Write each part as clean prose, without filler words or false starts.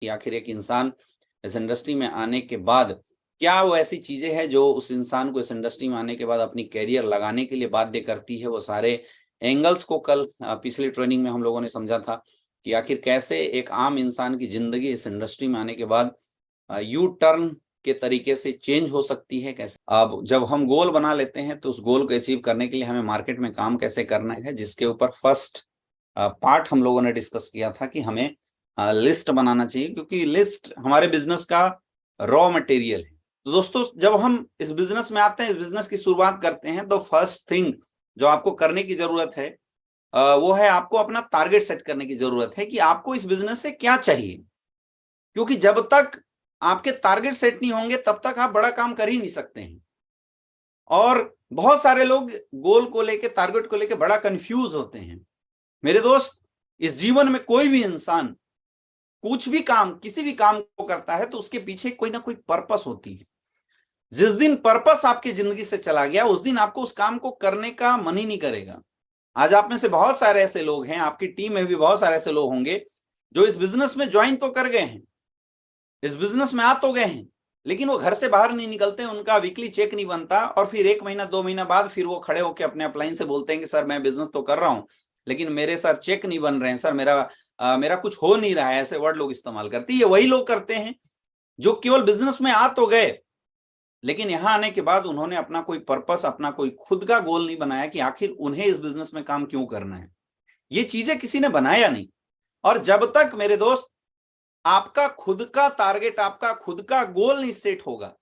कि आखिर एक इंसान इस इंडस्ट्री में आने के बाद क्या वो ऐसी चीजें हैं जो उस इंसान को इस इंडस्ट्री में आने के बाद अपनी कैरियर लगाने के लिए बाध्य करती है। वो सारे एंगल्स को कल पिछली ट्रेनिंग में हम लोगों ने समझा था कि आखिर कैसे एक आम इंसान की जिंदगी इस इंडस्ट्री में आने के बाद यू टर्न के तरीके से चेंज हो सकती है। कैसे अब जब हम गोल बना लेते हैं तो उस गोल को अचीव करने के लिए हमें मार्केट में काम कैसे करना है, जिसके ऊपर फर्स्ट पार्ट हम लोगों ने डिस्कस किया था कि हमें लिस्ट बनाना चाहिए, क्योंकि लिस्ट हमारे बिजनेस का रॉ मटेरियल है। तो दोस्तों जब हम इस बिजनेस में आते हैं, इस बिजनेस की शुरुआत करते हैं, तो फर्स्ट थिंग जो आपको करने की जरूरत है वो है आपको अपना टारगेट सेट करने की जरूरत है कि आपको इस बिजनेस से क्या चाहिए। क्योंकि जब तक आपके टारगेट सेट नहीं होंगे तब तक आप बड़ा काम कर ही नहीं सकते हैं। और बहुत सारे लोग गोल को लेके, टारगेट को लेके बड़ा कंफ्यूज होते हैं। मेरे दोस्त, इस जीवन में कोई भी इंसान कुछ भी काम, किसी भी काम को करता है तो उसके पीछे कोई ना कोई पर्पस होती है। जिस दिन पर्पस आपकी जिंदगी से चला गया उस दिन आपको उस काम को करने का मन ही नहीं करेगा। आज आप में से बहुत सारे ऐसे लोग हैं, आपकी टीम में भी बहुत सारे ऐसे लोग होंगे जो इस बिजनेस में ज्वाइन तो कर गए हैं, इस बिजनेस में आ तो गए हैं, लेकिन वो घर से बाहर नहीं निकलते, उनका वीकली चेक नहीं बनता, और फिर 1 महीना 2 महीना बाद फिर वो खड़े होकर अपने अपलाइन से बोलते हैं कि सर मैं बिजनेस तो कर रहा हूं लेकिन मेरे सर चेक नहीं बन रहे हैं, सर मेरा कुछ हो नहीं रहा है। ऐसे वर्ड लोग इस्तेमाल करते हैं। ये वही लोग करते हैं जो केवल बिजनेस में आ तो गए, लेकिन यहां आने के बाद उन्होंने अपना कोई पर्पस, अपना कोई खुद का गोल नहीं बनाया कि आखिर उन्हें इस बिजनेस में काम क्यों करना है। ये चीजें किसी ने बनाया नहीं। और जब तक मेरे दोस्त आपका खुद का टारगेट, आपका खुद का गोल नहीं सेट होगा,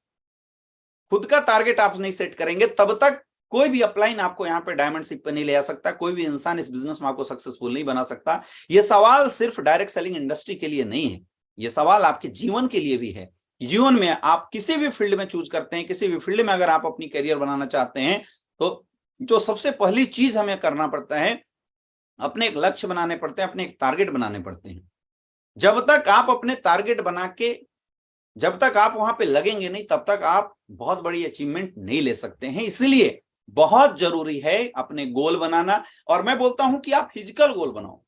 खुद का टारगेट आप नहीं सेट करेंगे, तब तक कोई भी अपलाइन आपको यहाँ पे डायमंडशिप पे नहीं ले आ सकता, कोई भी इंसान इस बिजनेस में आपको सक्सेसफुल नहीं बना सकता। ये सवाल सिर्फ डायरेक्ट सेलिंग इंडस्ट्री के लिए नहीं है, ये सवाल आपके जीवन के लिए भी है। जीवन में आप किसी भी फील्ड में चूज करते हैं, किसी भी फील्ड में अगर आप अपनी करियर बनाना चाहते हैं, तो जो सबसे पहली चीज हमें करना पड़ता है, अपने एक लक्ष्य बनाने पड़ते हैं, अपने एक टारगेट बनाने पड़ते हैं। जब तक आप अपने टारगेट बना के, जब तक आप वहां पे लगेंगे नहीं, तब तक आप बहुत बड़ी अचीवमेंट नहीं ले सकते हैं। इसलिए बहुत जरूरी है अपने गोल बनाना। और मैं बोलता हूं कि आप फिजिकल गोल बनाओ।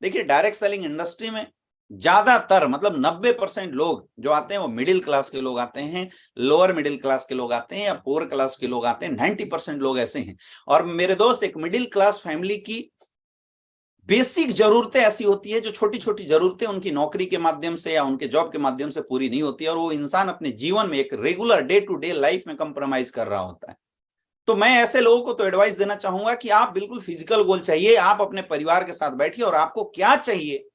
देखिए, डायरेक्ट सेलिंग इंडस्ट्री में ज्यादातर, मतलब 90% लोग जो आते हैं वो मिडिल क्लास के लोग आते हैं, लोअर मिडिल क्लास के लोग आते हैं, या पुअर क्लास के लोग आते हैं। 90% लोग ऐसे हैं। और मेरे दोस्त, एक मिडिल क्लास फैमिली की बेसिक जरूरतें ऐसी होती है जो छोटी छोटी जरूरतें उनकी नौकरी के माध्यम से या उनके जॉब के माध्यम से पूरी नहीं होती है, और वो इंसान अपने जीवन में एक regular day to day life में कंप्रोमाइज कर रहा होता है। तो मैं ऐसे लोगों को तो एडवाइस देना चाहूंगा कि आप बिल्कुल फिजिकल गोल चाहिए। आप अपने परिवार के साथ बैठिए और आपको क्या चाहिए,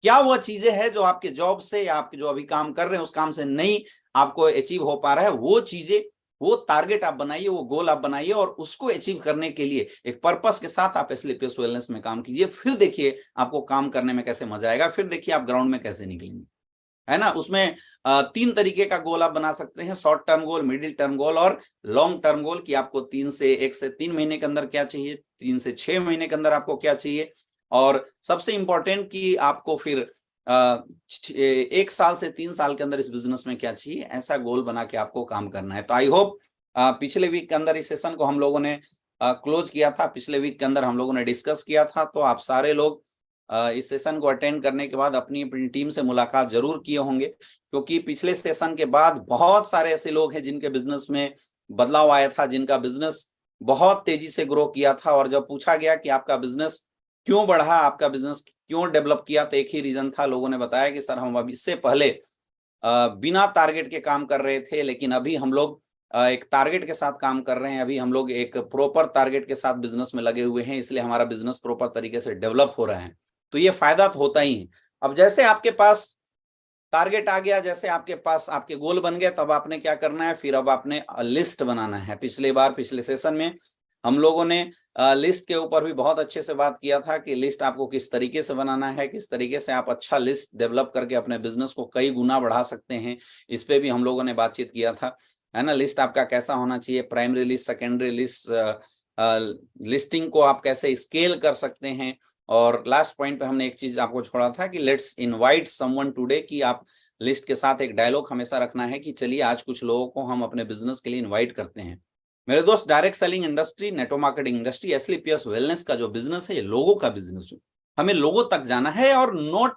क्या वो चीजें हैं जो आपके जॉब से या आपके जो अभी काम कर रहे हैं उस काम से नहीं आपको अचीव हो पा रहा है, वो चीजें, वो टारगेट आप बनाइए, वो गोल आप बनाइए, और उसको अचीव करने के लिए एक पर्पस के साथ आप स्लीपियस वेलनेस में काम कीजिए। फिर देखिए आपको काम करने में कैसे मजा आएगा, फिर देखिए आप ग्राउंड में कैसे निकलेंगे, है ना। उसमें 3 तरीके का गोल आप बना सकते हैं, short term goal, middle term goal और लॉन्ग टर्म गोल, कि आपको 1 से 3 महीने के अंदर क्या चाहिए, 3 से 6 महीने के अंदर आपको क्या चाहिए, और सबसे इंपॉर्टेंट कि आपको फिर 1 साल से 3 साल के अंदर इस बिजनेस में क्या चाहिए, ऐसा गोल बना के आपको काम करना है। तो आई होप पिछले वीक के अंदर इस सेशन को हम लोगों ने क्लोज किया था, पिछले वीक के अंदर हम लोगों ने डिस्कस किया था, तो आप सारे लोग इस सेशन को अटेंड करने के बाद अपनी अपनी टीम से मुलाकात जरूर किए होंगे, क्योंकि पिछले सेशन के बाद बहुत सारे ऐसे लोग हैं जिनके बिजनेस में बदलाव आया था, जिनका बिजनेस बहुत तेजी से ग्रो किया था, और जब पूछा गया कि आपका बिजनेस क्यों बढ़ा, आपका बिजनेस क्यों डेवलप किया, तो एक ही रीजन था। लोगों ने बताया कि सर हम अब इससे पहले बिना टारगेट के काम कर रहे थे, लेकिन अभी हम लोग एक टारगेट के साथ काम कर रहे हैं, अभी हम लोग एक प्रॉपर टारगेट के साथ बिजनेस में लगे हुए हैं, इसलिए हमारा बिजनेस प्रॉपर तरीके से डेवलप हो रहा है। तो ये फायदा तो होता ही है। अब जैसे आपके पास टारगेट आ गया, जैसे आपके पास आपके गोल बन गए, तब आपने क्या करना है, फिर अब आपने लिस्ट बनाना है। पिछले सेशन में हम लोगों ने लिस्ट के ऊपर भी बहुत अच्छे से बात किया था कि लिस्ट आपको किस तरीके से बनाना है, किस तरीके से आप अच्छा लिस्ट डेवलप करके अपने बिजनेस को कई गुना बढ़ा सकते हैं। इस पे भी हम लोगों ने बातचीत किया था, है ना। लिस्ट आपका कैसा होना चाहिए, primary list, secondary list, listing को आप कैसे स्केल कर सकते हैं। और लास्ट पॉइंट पे हमने एक चीज आपको छोड़ा था कि लेट्स इनवाइट समवन टुडे, कि आप लिस्ट के साथ एक डायलॉग हमेशा रखना है कि चलिए आज कुछ लोगों को हम अपने बिजनेस के लिए इनवाइट करते हैं। मेरे दोस्त, direct selling industry, network marketing industry, SLPS wellness का जो बिजनेस है, ये लोगों का बिजनेस है। हमें लोगों तक जाना है, और not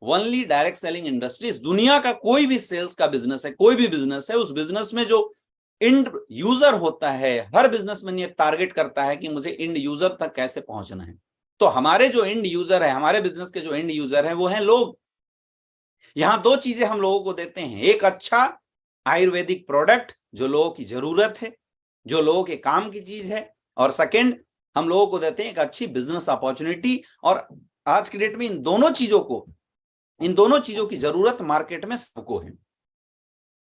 only direct selling industries, दुनिया का कोई भी सेल्स का बिजनेस है, कोई भी बिजनेस है, उस बिजनेस में जो इंड यूजर होता है, हर बिजनेसमैन ये टारगेट करता है कि मुझे इंड यूजर तक कैसे पहुंचना है। तो हमारे जो इंड यूजर है, हमारे बिजनेस के जो इंड यूजर है, वो है लोग। यहां दो चीजें हम लोगों को देते हैं, एक अच्छा आयुर्वेदिक प्रोडक्ट जो लोगों की जरूरत है, जो लोगों के काम की चीज है, और सेकंड हम लोगों को देते हैं एक अच्छी बिजनेस अपॉर्चुनिटी। और आज की डेट में इन दोनों चीजों की जरूरत मार्केट में सबको है।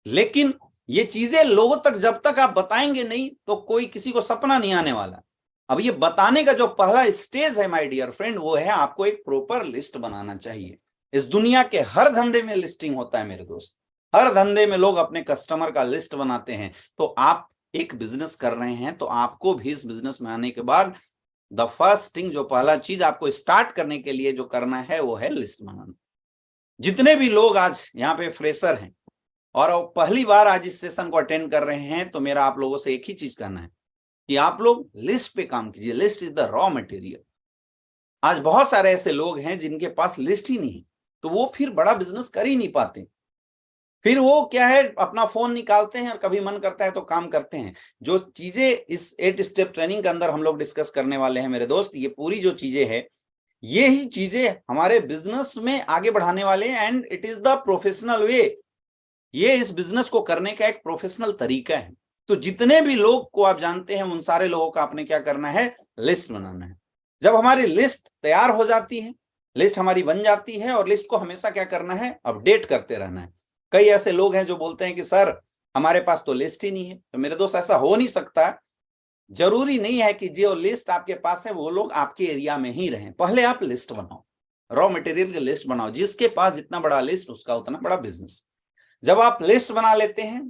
लेकिन ये चीजें लोगों तक जब तक आप बताएंगे नहीं, तो कोई किसी को सपना नहीं आने वाला। अब ये बताने का जो पहला स्टेज है माय डियर फ्रेंड, वो है आपको एक प्रॉपर लिस्ट बनाना चाहिए। इस दुनिया के हर धंधे में लिस्टिंग होता है मेरे दोस्त, हर धंधे में लोग अपने कस्टमर का लिस्ट बनाते हैं। तो आप एक बिजनेस कर रहे हैं, तो आपको भी इस बिजनेस में आने के बाद द फर्स्ट थिंग, जो पहला चीज आपको स्टार्ट करने के लिए जो करना है, वो है लिस्ट बनाना। जितने भी लोग आज यहाँ पे फ्रेशर हैं और पहली बार आज इस सेशन को अटेंड कर रहे हैं, तो मेरा आप लोगों से एक ही चीज करना है कि आप लोग लिस्ट पे काम कीजिए। List is the raw material. आज बहुत सारे ऐसे लोग हैं जिनके पास लिस्ट ही नहीं है, तो वो फिर बड़ा बिजनेस कर ही नहीं पाते। फिर वो क्या है, अपना फोन निकालते हैं और कभी मन करता है तो काम करते हैं। जो चीजें इस 8 स्टेप ट्रेनिंग के अंदर हम लोग डिस्कस करने वाले हैं मेरे दोस्त, ये पूरी जो चीजें हैं, ये ही चीजें हमारे बिजनेस में आगे बढ़ाने वाले हैं। And it is the professional way. ये इस बिजनेस को करने का एक प्रोफेशनल तरीका है। तो जितने भी लोग को आप जानते हैं, उन सारे लोगों का आपने क्या करना है, लिस्ट बनाना है। जब हमारी लिस्ट तैयार हो जाती है, लिस्ट हमारी बन जाती है, और लिस्ट को हमेशा क्या करना है, अपडेट करते रहना है। कई ऐसे लोग हैं जो बोलते हैं कि सर हमारे पास तो लिस्ट ही नहीं है। तो मेरे दोस्त, ऐसा हो नहीं सकता। जरूरी नहीं है कि जो लिस्ट आपके पास है वो लोग आपके एरिया में ही रहें। पहले आप लिस्ट बनाओ, रॉ मटेरियल की लिस्ट बनाओ। जिसके पास जितना बड़ा लिस्ट, उसका उतना बड़ा बिजनेस। जब आप लिस्ट बना लेते हैं,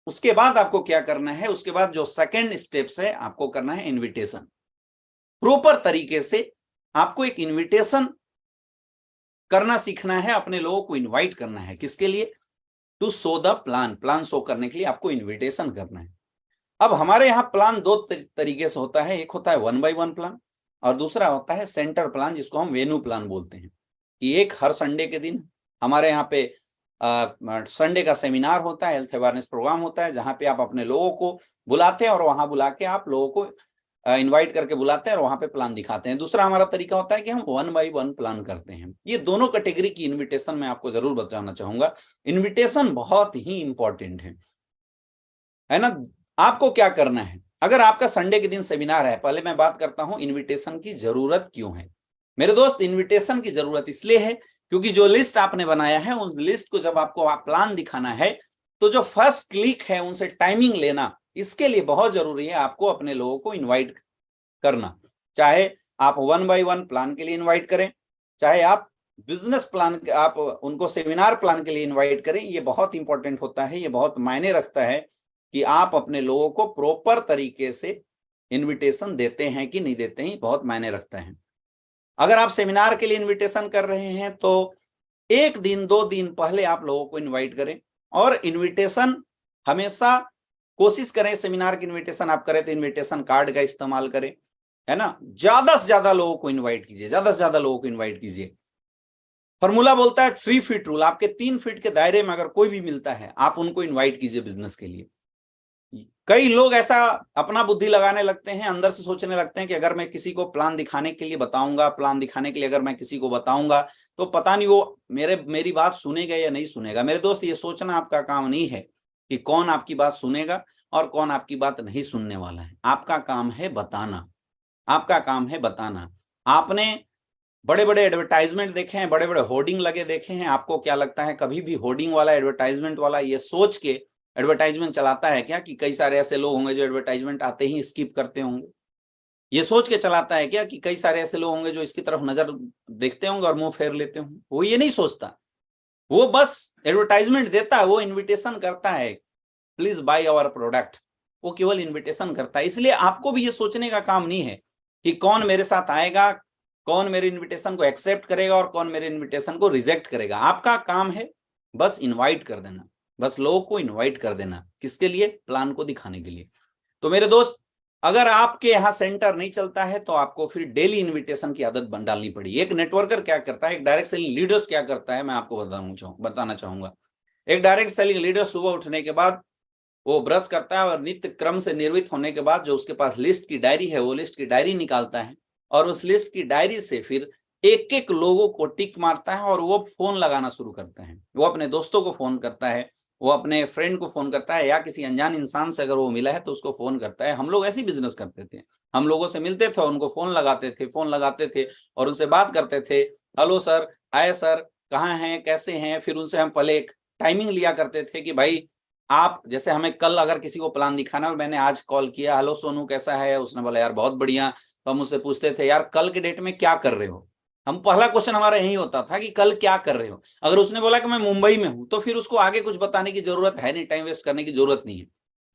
उसके बाद आपको क्या करना है, उसके बाद जो सेकंड स्टेप्स है, आपको करना है इनविटेशन। प्रॉपर तरीके से आपको एक इनविटेशन करना सीखना है, अपने लोगों को इनवाइट करना है। किसके लिए? To show the plan. Plan show करने के लिए आपको इनविटेशन करना है। अब हमारे यहाँ प्लान दो तरीके से होता है। एक होता है 1 by 1 प्लान, और दूसरा होता है सेंटर प्लान, जिसको हम वेन्यू प्लान बोलते हैं। कि एक हर संडे के दिन हमारे यहाँ पे संडे का सेमिनार होता है, हेल्थ अवेयरनेस प्रोग्राम होता है, जहाँ पे आप अपने लोगों को बुलाते हैं और वहां बुला के आप लोगों को इनवाइट करके बुलाते हैं और वहां पे प्लान दिखाते हैं। दूसरा हमारा तरीका होता है कि हम 1 by 1 प्लान करते हैं। ये दोनों कैटेगरी की इनविटेशन मैं आपको जरूर बताना चाहूंगा। इनविटेशन बहुत ही इंपॉर्टेंट है ना। आपको क्या करना है, अगर आपका संडे के दिन सेमिनार है, पहले मैं बात करता हूं इनविटेशन की जरूरत क्यों है। मेरे दोस्त, इनविटेशन की जरूरत इसलिए है क्योंकि जो लिस्ट आपने बनाया है, उस लिस्ट को जब आपको प्लान दिखाना है, तो जो फर्स्ट क्लिक है उनसे टाइमिंग लेना, इसके लिए बहुत जरूरी है आपको अपने लोगों को इनवाइट करना। चाहे आप 1 by 1 प्लान के लिए इनवाइट करें, चाहे आप बिजनेस प्लान, आप उनको सेमिनार प्लान के लिए इनवाइट करें। ये बहुत इंपॉर्टेंट होता है, ये बहुत मायने रखता है कि आप अपने लोगों को प्रॉपर तरीके से इनविटेशन देते हैं कि नहीं देते हैं, बहुत मायने रखता है। अगर आप सेमिनार के लिए इनविटेशन कर रहे हैं, तो 1 दिन 2 दिन पहले आप लोगों को इनवाइट करें। और इनविटेशन हमेशा कोशिश करें, सेमिनार की इनविटेशन आप करें तो इनविटेशन कार्ड का इस्तेमाल करें, है ना। ज्यादा से ज्यादा लोगों को इनवाइट कीजिए, ज्यादा से ज्यादा लोगों को इनवाइट कीजिए। फॉर्मूला बोलता है 3 फीट रूल। आपके 3 फीट के दायरे में अगर कोई भी मिलता है, आप उनको इन्वाइट कीजिए बिजनेस के लिए। कई लोग ऐसा अपना बुद्धि लगाने लगते हैं, अंदर से सोचने लगते हैं कि अगर मैं किसी को प्लान दिखाने के लिए बताऊंगा, प्लान दिखाने के लिए अगर मैं किसी को बताऊंगा, तो पता नहीं वो मेरी बात सुनेगा या नहीं सुनेगा। मेरे दोस्त, ये सोचना आपका काम नहीं है कि कौन आपकी बात सुनेगा और कौन आपकी बात नहीं सुनने वाला है। आपका काम है बताना, आपका काम है बताना। आपने बड़े बड़े एडवर्टाइजमेंट देखे हैं, बड़े बड़े होर्डिंग लगे देखे हैं। आपको क्या लगता है, कभी भी होर्डिंग वाला, एडवर्टाइजमेंट वाला ये सोच के एडवर्टाइजमेंट चलाता है क्या कि कई सारे ऐसे लोग होंगे जो एडवर्टाइजमेंट आते ही स्किप करते होंगे? ये सोच के चलाता है क्या कि कई सारे ऐसे लोग होंगे जो इसकी तरफ नजर देखते होंगे और मुंह फेर लेते होंगे? वो ये नहीं सोचता, वो बस एडवर्टाइजमेंट देता है, वो इन्विटेशन करता है, प्लीज बाय आवर प्रोडक्ट। वो केवल इन्विटेशन करता है। इसलिए आपको भी ये सोचने का काम नहीं है कि कौन मेरे साथ आएगा, कौन मेरे इन्विटेशन को एक्सेप्ट करेगा और कौन मेरे इन्विटेशन को रिजेक्ट करेगा। आपका काम है बस इनवाइट कर देना, बस लोगों को इनवाइट कर देना। किसके लिए? प्लान को दिखाने के लिए। तो मेरे दोस्त, अगर आपके यहाँ सेंटर नहीं चलता है तो आपको फिर डेली इनविटेशन की आदत बन डालनी पड़ी। एक नेटवर्कर क्या करता है, एक डायरेक्ट सेलिंग लीडर्स क्या करता है, मैं आपको बताना चाहूंगा। एक डायरेक्ट सेलिंग लीडर सुबह उठने के बाद वो ब्रश करता है और नित्य क्रम से निर्मित होने के बाद जो उसके पास लिस्ट की डायरी है, वो लिस्ट की डायरी निकालता है और उस लिस्ट की डायरी से फिर एक एक लोगों को टिक मारता है और वो फोन लगाना शुरू करता है। वो अपने दोस्तों को फोन करता है, वो अपने फ्रेंड को फोन करता है, या किसी अनजान इंसान से अगर वो मिला है तो उसको फोन करता है। हम लोग ऐसे बिजनेस करते थे, हम लोगों से मिलते थे, उनको फोन लगाते थे और उनसे बात करते थे। हेलो सर, हाय सर, कहाँ हैं, कैसे हैं। फिर उनसे हम पहले एक टाइमिंग लिया करते थे कि भाई आप, जैसे हमें कल अगर किसी को प्लान दिखाना और मैंने आज कॉल किया, हेलो सोनू कैसा है, उसने बोला यार बहुत बढ़िया, तो हम उससे पूछते थे यार कल के डेट में क्या कर रहे हो। हम पहला क्वेश्चन हमारा यही होता था कि कल क्या कर रहे हो। अगर उसने बोला कि मैं मुंबई में हूं तो फिर उसको आगे कुछ बताने की जरूरत है नहीं, टाइम वेस्ट करने की जरूरत नहीं है।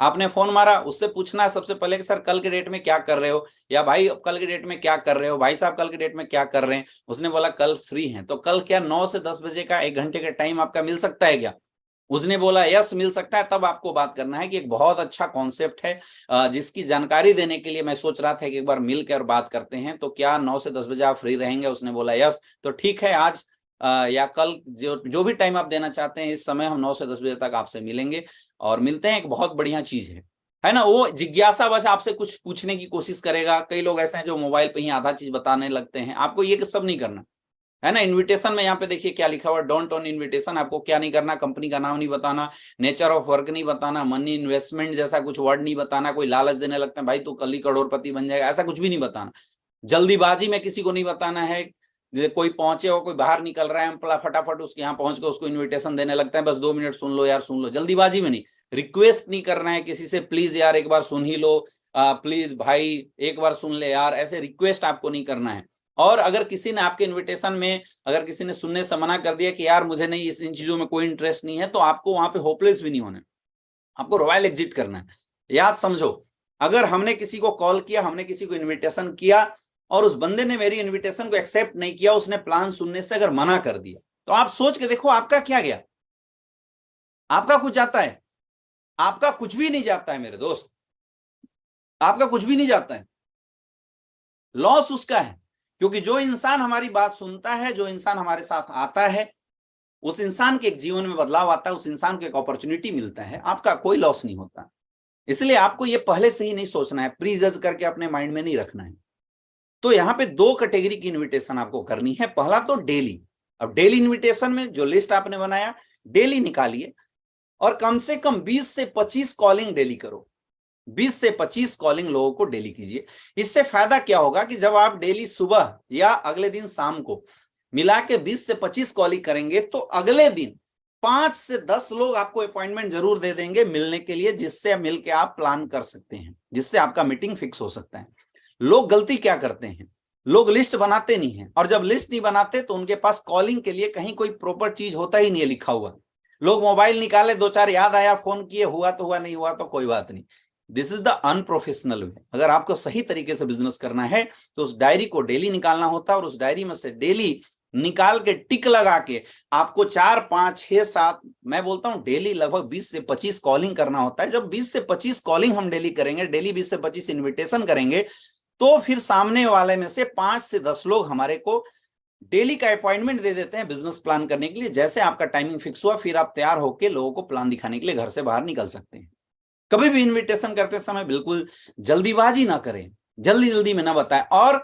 आपने फोन मारा, उससे पूछना है सबसे पहले कि सर कल के डेट में क्या कर रहे हो, या भाई कल के डेट में क्या कर रहे हो, भाई साहब कल के डेट में क्या कर रहे हैं। उसने बोला कल फ्री हैं, तो कल क्या 9 से 10 बजे का 1 घंटे का टाइम आपका मिल सकता है क्या। उसने बोला यस मिल सकता है। तब आपको बात करना है कि एक बहुत अच्छा कॉन्सेप्ट है जिसकी जानकारी देने के लिए मैं सोच रहा था कि एक बार मिलकर बात करते हैं, तो क्या 9 से 10 बजे आप फ्री रहेंगे। उसने बोला यस, तो ठीक है, आज या कल जो भी टाइम आप देना चाहते हैं, इस समय हम 9 से 10 बजे तक आपसे मिलेंगे और मिलते हैं। एक बहुत बढ़िया चीज है ना। वो जिज्ञासा बस आपसे कुछ पूछने की कोशिश करेगा। कई लोग ऐसे हैं जो मोबाइल पे ही आधा चीज बताने लगते हैं, आपको ये सब नहीं करना है ना। इनविटेशन में यहाँ पे देखिए क्या लिखा हुआ, डोंट ऑन इनविटेशन। आपको क्या नहीं करना, कंपनी का नाम नहीं बताना, नेचर ऑफ वर्क नहीं बताना, मनी इन्वेस्टमेंट जैसा कुछ वर्ड नहीं बताना। कोई लालच देने लगता है भाई तू कल ही करोड़पति बन जाएगा, ऐसा कुछ भी नहीं बताना। जल्दीबाजी में किसी को नहीं बताना है। कोई पहुंचे हो, कोई बाहर निकल रहा है, हम फटाफट उसके यहाँ पहुंच के उसको इन्विटेशन देने लगता है, बस 2 मिनट सुन लो यार, सुन लो। जल्दीबाजी में नहीं। रिक्वेस्ट नहीं करना है किसी से, प्लीज यार एक बार सुन ही लो, प्लीज भाई एक बार सुन ले यार, ऐसे रिक्वेस्ट आपको नहीं करना है। और अगर किसी ने आपके इनविटेशन में, अगर किसी ने सुनने से मना कर दिया कि यार मुझे नहीं, इन चीजों में कोई इंटरेस्ट नहीं है, तो आपको वहां पे होपलेस भी नहीं होना, आपको रॉयल एग्जिट करना है। याद समझो, अगर हमने किसी को कॉल किया, हमने किसी को इन्विटेशन किया और उस बंदे ने मेरी इन्विटेशन को एक्सेप्ट नहीं किया, उसने प्लान सुनने से अगर मना कर दिया, तो आप सोच के देखो आपका क्या गया। आपका कुछ जाता है? आपका कुछ भी नहीं जाता है मेरे दोस्त, आपका कुछ भी नहीं जाता है। लॉस उसका है, क्योंकि जो इंसान हमारी बात सुनता है, जो इंसान हमारे साथ आता है, उस इंसान के एक जीवन में बदलाव आता है, उस इंसान को एक अपॉर्चुनिटी मिलता है। आपका कोई लॉस नहीं होता। इसलिए आपको ये पहले से ही नहीं सोचना है, प्री जज करके अपने माइंड में नहीं रखना है। तो यहाँ पे 2 कैटेगरी की इन्विटेशन आपको करनी है। पहला तो डेली। अब डेली इन्विटेशन में जो लिस्ट आपने बनाया, डेली निकालिए और कम से कम 20 से 25 कॉलिंग डेली करो। 20 से 25 कॉलिंग लोगों को डेली कीजिए। इससे फायदा क्या होगा कि जब आप डेली सुबह या अगले दिन शाम को मिला के 20 से 25 कॉलिंग करेंगे, तो अगले दिन 5 से 10 लोग आपको अपॉइंटमेंट जरूर दे देंगे मिलने के लिए, जिससे मिलके आप प्लान कर सकते हैं, जिससे आपका मीटिंग फिक्स हो सकता है। लोग गलती क्या करते हैं, लोग लिस्ट बनाते नहीं है, और जब लिस्ट नहीं बनाते तो उनके पास कॉलिंग के लिए कहीं कोई प्रॉपर चीज होता ही नहीं है लिखा हुआ। लोग मोबाइल निकाले, 2-4 याद आया, फोन किए, हुआ तो हुआ, नहीं हुआ तो कोई बात नहीं। दिस इज द अनप्रोफेशनल वे। अगर आपको सही तरीके से बिजनेस करना है तो उस डायरी को डेली निकालना होता है, और उस डायरी में से डेली निकाल के टिक लगा के आपको 4, 5, 6, 7, मैं बोलता हूं डेली लगभग 20 से 25 कॉलिंग करना होता है। जब 20 से 25 कॉलिंग हम डेली करेंगे, डेली 20 से 25 इन्विटेशन करेंगे, तो फिर सामने वाले में से 5 से 10 लोग हमारे को डेली का अपॉइंटमेंट दे देते हैं बिजनेस प्लान करने के लिए। जैसे आपका टाइमिंग फिक्स हुआ, फिर आप तैयार होकर लोगों को प्लान दिखाने के लिए घर से बाहर निकल सकते हैं। कभी भी इनविटेशन करते समय बिल्कुल जल्दीबाजी ना करें, जल्दी जल्दी में ना बताएं, और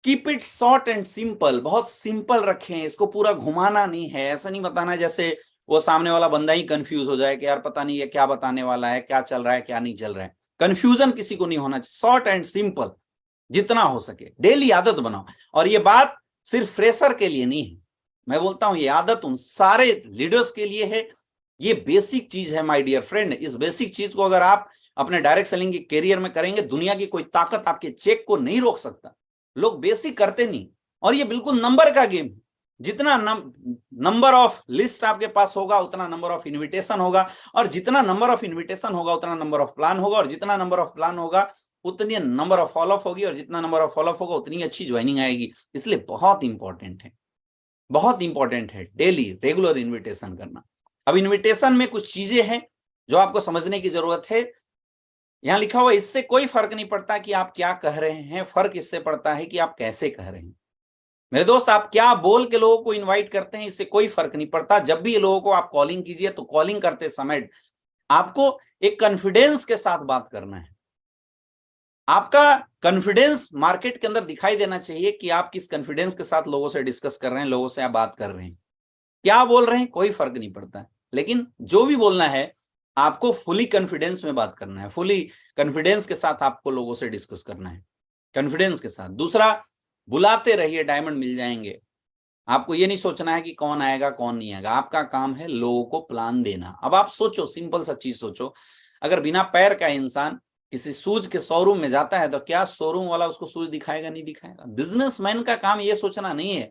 keep it short and simple. बहुत सिंपल रखें, इसको पूरा घुमाना नहीं है। ऐसा नहीं बताना जैसे वो सामने वाला बंदा ही कंफ्यूज हो जाए कि यार पता नहीं ये क्या बताने वाला है, क्या चल रहा है, क्या नहीं चल रहा है। कंफ्यूजन किसी को नहीं होना चाहिए। शॉर्ट एंड सिंपल जितना हो सके डेली आदत बनाओ। और ये बात सिर्फ फ्रेशर के लिए नहीं है, मैं बोलता हूं ये आदत उन सारे लीडर्स के लिए है। ये बेसिक चीज है माय डियर फ्रेंड। इस बेसिक चीज को अगर आप अपने डायरेक्ट सेलिंग के करियर में करेंगे, दुनिया की कोई ताकत आपके चेक को नहीं रोक सकता। लोग बेसिक करते नहीं, और ये बिल्कुल नंबर का गेम है। जितना नंबर ऑफ लिस्ट आपके पास होगा, उतना नंबर ऑफ इन्विटेशन होगा, और जितना नंबर ऑफ इन्विटेशन होगा उतना नंबर ऑफ प्लान होगा, और जितना नंबर ऑफ प्लान होगा उतनी नंबर ऑफ फॉलोअप होगी, और जितना नंबर ऑफ फॉलोअप होगा उतनी अच्छी ज्वाइनिंग आएगी। इसलिए बहुत इंपॉर्टेंट है, बहुत इंपॉर्टेंट है डेली रेगुलर इन्विटेशन करना। अब इन्विटेशन में कुछ चीजें हैं जो आपको समझने की जरूरत है। यहां लिखा हुआ इससे कोई फर्क नहीं पड़ता कि आप क्या कह रहे हैं, फर्क इससे पड़ता है कि आप कैसे कह रहे हैं। मेरे दोस्त, आप क्या बोल के लोगों को इनवाइट करते हैं इससे कोई फर्क नहीं पड़ता। जब भी लोगों को आप कॉलिंग कीजिए तो कॉलिंग करते समय आपको एक कॉन्फिडेंस के साथ बात करना है। आपका कॉन्फिडेंस मार्केट के अंदर दिखाई देना चाहिए कि आप किस कॉन्फिडेंस के साथ लोगों से डिस्कस कर रहे हैं, लोगों से आप बात कर रहे हैं। क्या बोल रहे हैं कोई फर्क नहीं पड़ता, लेकिन जो भी बोलना है आपको फुली कॉन्फिडेंस में बात करना है, फुली कॉन्फिडेंस के साथ आपको लोगों से डिस्कस करना है, कॉन्फिडेंस के साथ। दूसरा, बुलाते रहिए, डायमंड मिल जाएंगे। आपको ये नहीं सोचना है कि कौन आएगा कौन नहीं आएगा, आपका काम है लोगों को प्लान देना। अब आप सोचो, सिंपल सा चीज सोचो, अगर बिना पैर का इंसान किसी शूज के शोरूम में जाता है तो क्या शोरूम वाला उसको शूज दिखाएगा? नहीं दिखाएगा। बिजनेसमैन का काम ये सोचना नहीं है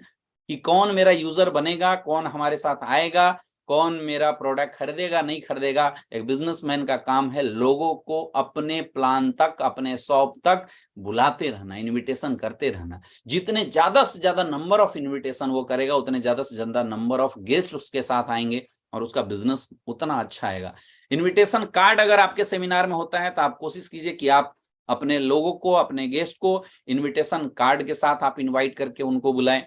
कि कौन मेरा यूजर बनेगा, कौन हमारे साथ आएगा, कौन मेरा प्रोडक्ट खरीदेगा नहीं खरीदेगा। एक बिजनेसमैन का काम है लोगों को अपने प्लान तक, अपने शॉप तक बुलाते रहना, इनविटेशन करते रहना। जितने ज्यादा से ज्यादा नंबर ऑफ इनविटेशन वो करेगा, उतने ज्यादा से ज्यादा नंबर ऑफ गेस्ट उसके साथ आएंगे और उसका बिजनेस उतना अच्छा आएगा। इनविटेशन कार्ड अगर आपके सेमिनार में होता है तो आप कोशिश कीजिए कि आप अपने लोगों को, अपने गेस्ट को इनविटेशन कार्ड के साथ आप इनवाइट करके उनको बुलाएं।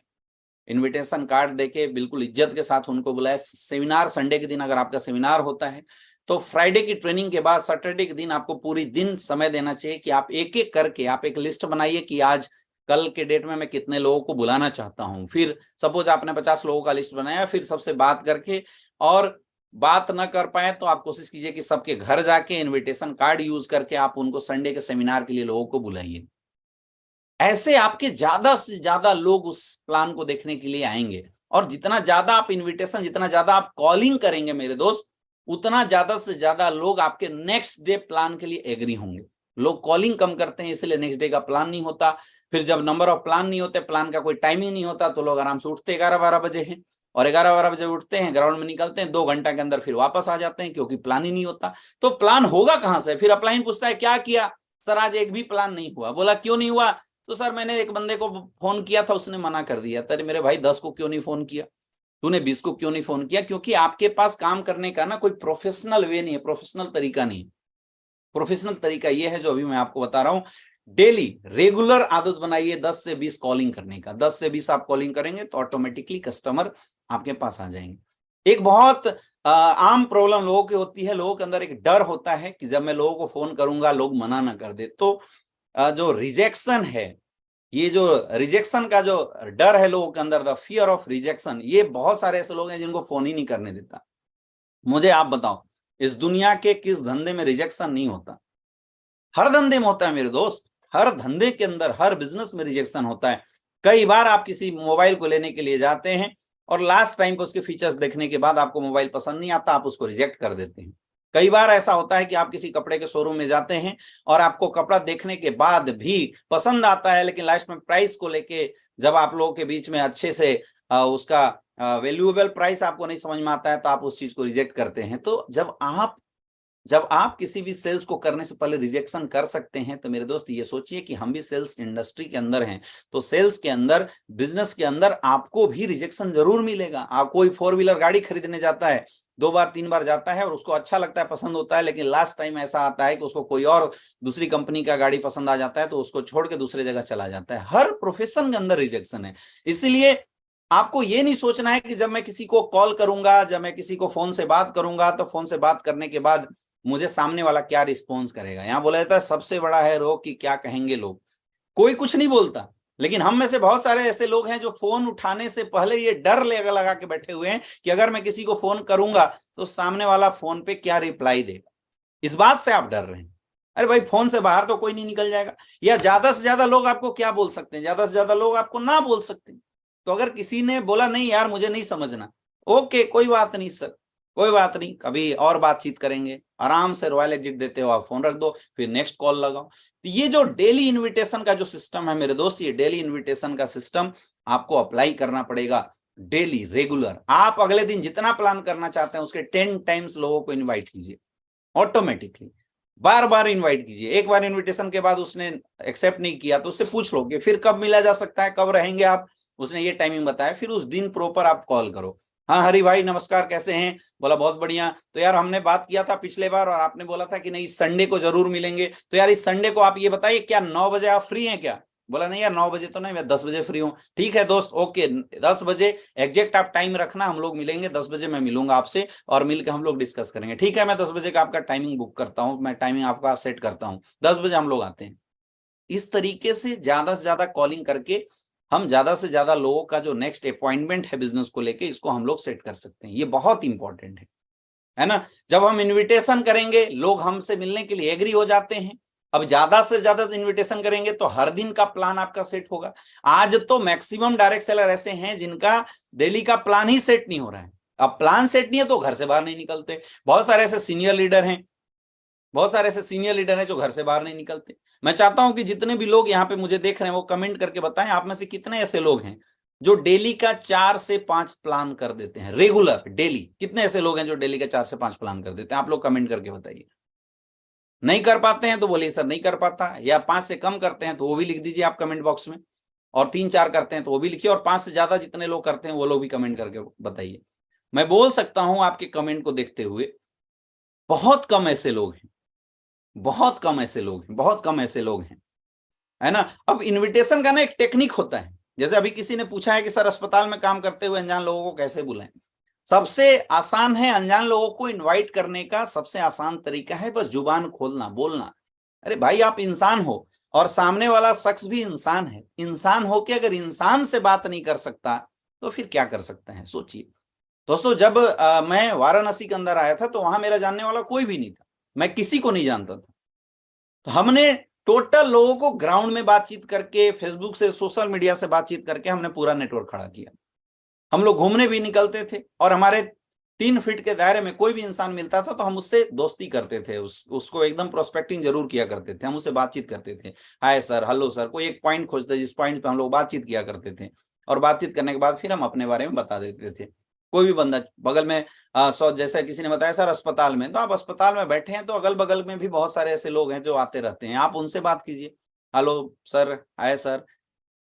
इनविटेशन कार्ड देके बिल्कुल इज्जत के साथ उनको बुलाएं। सेमिनार संडे के दिन अगर आपका सेमिनार होता है तो फ्राइडे की ट्रेनिंग के बाद सैटरडे के दिन आपको पूरी दिन समय देना चाहिए कि आप एक एक करके आप एक लिस्ट बनाइए कि आज कल के डेट में मैं कितने लोगों को बुलाना चाहता हूं। फिर सपोज आपने 50 लोगों का लिस्ट बनाया, फिर सबसे बात करके, और बात ना कर पाए तो आप कोशिश कीजिए कि सबके घर जाके इनविटेशन कार्ड यूज करके आप उनको संडे के सेमिनार के लिए लोगों को बुलाइए। ऐसे आपके ज्यादा से ज्यादा लोग उस प्लान को देखने के लिए आएंगे। और जितना ज्यादा आप इनविटेशन, जितना ज्यादा आप कॉलिंग करेंगे मेरे दोस्त, उतना ज्यादा से ज्यादा लोग आपके नेक्स्ट डे प्लान के लिए एग्री होंगे। लोग कॉलिंग कम करते हैं इसलिए नेक्स्ट डे का प्लान नहीं होता। फिर जब नंबर ऑफ प्लान नहीं होते, प्लान का कोई टाइमिंग नहीं होता, तो लोग आराम से उठते 11-12 बजे हैं, और 11-12 बजे उठते हैं, ग्राउंड में निकलते हैं, 2 घंटा के अंदर फिर वापस आ जाते हैं, क्योंकि प्लान ही नहीं होता। तो प्लान होगा कहां से? फिर अपलाइन पूछता है क्या किया सर? आज एक भी प्लान नहीं हुआ। बोला क्यों नहीं हुआ? तो सर मैंने एक बंदे को फोन किया था, उसने मना कर दिया। तेरे मेरे भाई 10 को क्यों नहीं फोन किया? तूने 20 को क्यों नहीं फोन किया? क्योंकि आपके पास काम करने का ना कोई प्रोफेशनल वे नहीं है, प्रोफेशनल तरीका नहीं। प्रोफेशनल तरीका ये है जो अभी मैं आपको बता रहा हूं। डेली रेगुलर आदत बनाइए 10 से 20 कॉलिंग करने का। 10 से 20 आप कॉलिंग करेंगे तो ऑटोमेटिकली कस्टमर आपके पास आ जाएंगे। एक बहुत आम प्रॉब्लम लोगों की होती है, लोगों के अंदर एक डर होता है कि जब मैं लोगों को फोन करूंगा लोग मना ना कर दे। तो जो रिजेक्शन है, ये जो रिजेक्शन का जो डर है लोगों के अंदर, द फियर ऑफ रिजेक्शन, ये बहुत सारे ऐसे लोग हैं जिनको फोन ही नहीं करने देता। मुझे आप बताओ, इस दुनिया के किस धंधे में रिजेक्शन नहीं होता? हर धंधे में होता है मेरे दोस्त। हर धंधे के अंदर, हर बिजनेस में रिजेक्शन होता है। कई बार आप किसी मोबाइल को लेने के लिए जाते हैं और लास्ट टाइम को उसके फीचर्स देखने के बाद आपको मोबाइल पसंद नहीं आता, आप उसको रिजेक्ट कर देते हैं। कई बार ऐसा होता है कि आप किसी कपड़े के शोरूम में जाते हैं और आपको कपड़ा देखने के बाद भी पसंद आता है, लेकिन लास्ट में प्राइस को लेके जब आप लोगों के बीच में अच्छे से उसका वैल्यूएबल प्राइस आपको नहीं समझ में आता है तो आप उस चीज को रिजेक्ट करते हैं। तो जब आप किसी भी सेल्स को करने से पहले रिजेक्शन कर सकते हैं, तो मेरे दोस्त ये सोचिए कि हम भी सेल्स इंडस्ट्री के अंदर हैं, तो सेल्स के अंदर, बिजनेस के अंदर आपको भी रिजेक्शन जरूर मिलेगा। आप कोई 4 व्हीलर गाड़ी खरीदने जाता है, 2 बार 3 बार जाता है और उसको अच्छा लगता है, पसंद होता है, लेकिन लास्ट टाइम ऐसा आता है कि उसको कोई और दूसरी कंपनी का गाड़ी पसंद आ जाता है तो उसको छोड़ के दूसरे जगह चला जाता है। हर प्रोफेशन के अंदर रिजेक्शन है। इसीलिए आपको ये नहीं सोचना है कि जब मैं किसी को कॉल करूंगा, जब मैं किसी को फोन से बात करूंगा, तो फोन से बात करने के बाद मुझे सामने वाला क्या रिस्पॉन्स करेगा। यहां बोला जाता है सबसे बड़ा है रोग कि क्या कहेंगे लोग। कोई कुछ नहीं बोलता, लेकिन हम में से बहुत सारे ऐसे लोग हैं जो फोन उठाने से पहले ये डर लगा के बैठे हुए हैं कि अगर मैं किसी को फोन करूंगा तो सामने वाला फोन पे क्या रिप्लाई देगा। इस बात से आप डर रहे हैं। अरे भाई, फोन से बाहर तो कोई नहीं निकल जाएगा, या ज्यादा से ज्यादा लोग आपको क्या बोल सकते हैं? ज्यादा से ज्यादा लोग आपको ना बोल सकते हैं। तो अगर किसी ने बोला नहीं यार मुझे नहीं समझना, ओके कोई बात नहीं सर, कोई बात नहीं, कभी और बातचीत करेंगे। आराम से रॉयल एग्जिट देते हो, आप फोन रख दो, फिर नेक्स्ट कॉल लगाओ। तो ये जो डेली इनविटेशन का जो सिस्टम है मेरे दोस्त, ये डेली इनविटेशन का सिस्टम आपको अप्लाई करना पड़ेगा। डेली रेगुलर आप अगले दिन जितना प्लान करना चाहते हैं उसके 10 टाइम्स लोगों को इन्वाइट कीजिए। ऑटोमेटिकली बार बार इन्वाइट कीजिए। एक बार इन्विटेशन के बाद उसने एक्सेप्ट नहीं किया तो उससे पूछ लो कि फिर कब मिला जा सकता है, कब रहेंगे आप, उसने ये टाइमिंग बताया, फिर उस दिन प्रॉपर आप कॉल करो। हाँ हरी भाई नमस्कार, कैसे हैं? बोला बहुत बढ़िया। तो यार हमने बात किया था पिछले बार और आपने बोला था कि नहीं इस संडे को जरूर मिलेंगे। तो यार इस संडे को आप ये बताइए क्या 9 बजे आप फ्री हैं क्या? बोला नहीं यार 9 बजे तो नहीं, मैं 10 बजे फ्री हूँ। ठीक है दोस्त, ओके 10 बजे एग्जैक्ट आप टाइम रखना, हम लोग मिलेंगे 10 बजे, मैं मिलूंगा आपसे और मिलकर हम लोग डिस्कस करेंगे। ठीक है, मैं 10 बजे का आपका टाइमिंग बुक करता हूँ, मैं टाइमिंग आपका सेट करता हूँ, 10 बजे हम लोग आते हैं। इस तरीके से ज्यादा कॉलिंग करके हम ज्यादा से ज्यादा लोगों का जो नेक्स्ट अपॉइंटमेंट है बिजनेस को लेके, इसको हम लोग सेट कर सकते हैं। ये बहुत इंपॉर्टेंट है ना? जब हम इनविटेशन करेंगे लोग हमसे मिलने के लिए एग्री हो जाते हैं। अब ज्यादा से ज्यादा इनविटेशन करेंगे तो हर दिन का प्लान आपका सेट होगा। आज तो मैक्सिमम डायरेक्ट सेलर ऐसे हैं जिनका डेली का प्लान ही सेट नहीं हो रहा है। अब प्लान सेट नहीं है तो घर से बाहर नहीं निकलते। बहुत सारे ऐसे सीनियर लीडर हैं, बहुत सारे ऐसे सीनियर लीडर हैं जो घर से बाहर नहीं निकलते। मैं चाहता हूं कि जितने भी लोग यहाँ पे मुझे देख रहे हैं वो कमेंट करके बताएं आप में से कितने ऐसे लोग हैं जो डेली का 4 से 5 प्लान कर देते हैं रेगुलर डेली। कितने ऐसे लोग हैं जो डेली का 4 से 5 प्लान कर देते हैं? आप लोग कमेंट करके बताइए। नहीं कर पाते हैं तो बोलिए सर नहीं कर पाता, या 5 से कम करते हैं तो वो भी लिख दीजिए आप कमेंट बॉक्स में, और 3-4 करते हैं तो वो भी लिखिए, और 5 से ज्यादा जितने लोग करते हैं वो लोग भी कमेंट करके बताइए। मैं बोल सकता हूं आपके कमेंट को देखते हुए बहुत कम ऐसे लोग हैं, बहुत कम ऐसे लोग हैं, बहुत कम ऐसे लोग हैं, है ना? अब इनविटेशन का ना एक टेक्निक होता है। जैसे अभी किसी ने पूछा है कि सर अस्पताल में काम करते हुए अनजान लोगों को कैसे बुलाएं? सबसे आसान है अनजान लोगों को इनवाइट करने का, सबसे आसान तरीका है बस जुबान खोलना, बोलना। अरे भाई आप इंसान हो और सामने वाला शख्स भी इंसान है। इंसान हो के अगर इंसान से बात नहीं कर सकता तो फिर क्या कर सकते हैं? सोचिए दोस्तों। जब मैं वाराणसी के अंदर आया था तो वहां मेरा जानने वाला कोई भी नहीं था, मैं किसी को नहीं जानता था। तो हमने टोटल लोगों को ग्राउंड में बातचीत करके, फेसबुक से, सोशल मीडिया से बातचीत करके हमने पूरा नेटवर्क खड़ा किया। हम लोग घूमने भी निकलते थे और हमारे 3 फीट के दायरे में कोई भी इंसान मिलता था तो हम उससे दोस्ती करते थे, उसको एकदम प्रोस्पेक्टिंग जरूर किया करते थे, हम उससे बातचीत करते थे। हाय सर, हेलो सर, कोई एक पॉइंट खोजते जिस पॉइंट पे हम लोग बातचीत किया करते थे, और बातचीत करने के बाद फिर हम अपने बारे में बता देते थे। कोई भी बंदा बगल में जैसा किसी ने बताया सर अस्पताल में, तो आप अस्पताल में बैठे हैं तो अगल बगल में भी बहुत सारे ऐसे लोग हैं जो आते रहते हैं, आप उनसे बात कीजिए। हेलो सर, हाय सर,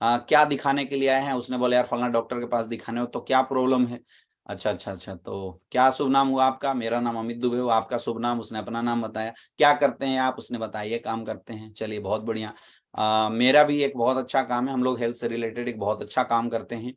क्या दिखाने के लिए आए हैं? उसने बोला यार फलाना डॉक्टर के पास दिखाने हो, तो क्या प्रॉब्लम है? अच्छा अच्छा अच्छा, तो क्या शुभ नाम हुआ आपका? मेरा नाम अमित दुबे हुआ, आपका शुभ नाम? उसने अपना नाम बताया। क्या करते हैं आप? उसने बताया ये काम करते हैं। चलिए बहुत बढ़िया। मेरा भी एक बहुत अच्छा काम है, हम लोग हेल्थ से रिलेटेड एक बहुत अच्छा काम करते हैं,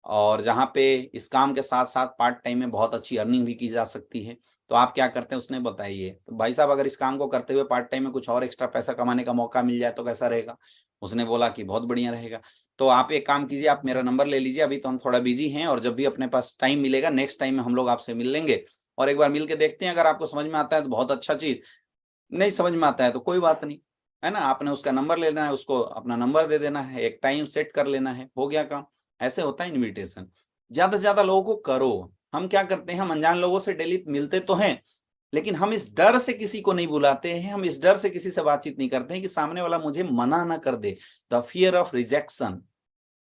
और जहाँ पे इस काम के साथ साथ पार्ट टाइम में बहुत अच्छी अर्निंग भी की जा सकती है। तो आप क्या करते हैं? उसने बताइए। तो भाई साहब अगर इस काम को करते हुए पार्ट टाइम में कुछ और एक्स्ट्रा पैसा कमाने का मौका मिल जाए तो कैसा रहेगा? उसने बोला कि बहुत बढ़िया रहेगा। तो आप एक काम कीजिए, आप मेरा नंबर ले लीजिए, अभी तो हम थोड़ा बिजी हैं, और जब भी अपने पास टाइम मिलेगा नेक्स्ट टाइम में हम लोग आपसे मिल लेंगे और एक बार मिल के देखते हैं। अगर आपको समझ में आता है तो बहुत अच्छा चीज, नहीं समझ में आता है तो कोई बात नहीं, है ना? आपने उसका नंबर लेना है, उसको अपना नंबर दे देना है, एक टाइम सेट कर लेना है, हो गया काम। ऐसे होता है इनविटेशन। ज्यादा से ज्यादा लोगों को करो। हम क्या करते हैं, हम अनजान लोगों से डेली मिलते तो हैं, लेकिन हम इस डर से किसी को नहीं बुलाते हैं, हम इस डर से किसी से बातचीत नहीं करते हैं कि सामने वाला मुझे मना ना कर दे। द फियर ऑफ रिजेक्शन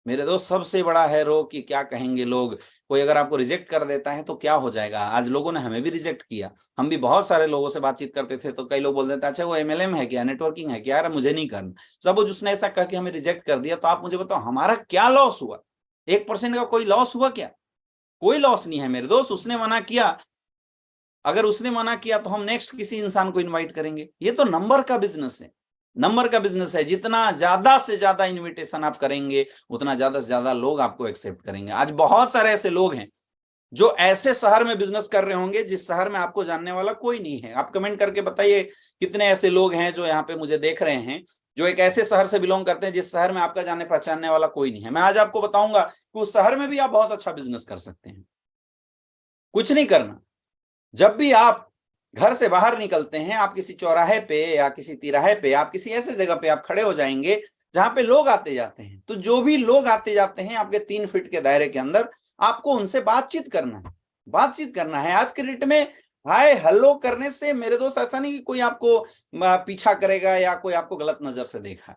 मेरे दोस्त सबसे बड़ा है रोग, कि क्या कहेंगे लोग। कोई अगर आपको रिजेक्ट कर देता है तो क्या हो जाएगा? आज लोगों ने हमें भी रिजेक्ट किया, हम भी बहुत सारे लोगों से बातचीत करते थे तो कई लोग बोल देते अच्छा वो एमएलएम है क्या, नेटवर्किंग है क्या, यार मुझे नहीं करना। सपोज उसने ऐसा कह के हमें रिजेक्ट कर दिया, तो आप मुझे बताओ हमारा क्या लॉस हुआ? 1% का कोई लॉस हुआ क्या? कोई लॉस नहीं है मेरे दोस्त। उसने मना किया, अगर उसने मना किया तो हम नेक्स्ट किसी इंसान को इनवाइट करेंगे। ये तो नंबर का बिजनेस है, नंबर का बिजनेस है। जितना ज्यादा से ज्यादा इनविटेशन आप करेंगे उतना ज्यादा से ज्यादा लोग आपको एक्सेप्ट करेंगे। आज बहुत सारे ऐसे लोग हैं जो ऐसे शहर में बिजनेस कर रहे होंगे जिस शहर में आपको जानने वाला कोई नहीं है। आप कमेंट करके बताइए कितने ऐसे लोग हैं जो यहाँ पे मुझे देख रहे हैं, जो एक ऐसे शहर से बिलोंग करते हैं जिस शहर में आपका जाने पहचानने वाला कोई नहीं है। मैं आज आपको बताऊंगा कि उस शहर में भी आप बहुत अच्छा बिजनेस कर सकते हैं। कुछ नहीं करना, जब भी आप घर से बाहर निकलते हैं, आप किसी चौराहे पे या किसी तिराहे पे, आप किसी ऐसे जगह पे आप खड़े हो जाएंगे जहां पे लोग आते जाते हैं, तो जो भी लोग आते जाते हैं आपके 3 फीट के दायरे के अंदर, आपको उनसे बातचीत करना है। बातचीत करना है। आज के डेट में हाय हेलो करने से मेरे दोस्त ऐसा नहीं कि कोई आपको पीछा करेगा या कोई आपको गलत नजर से देखा।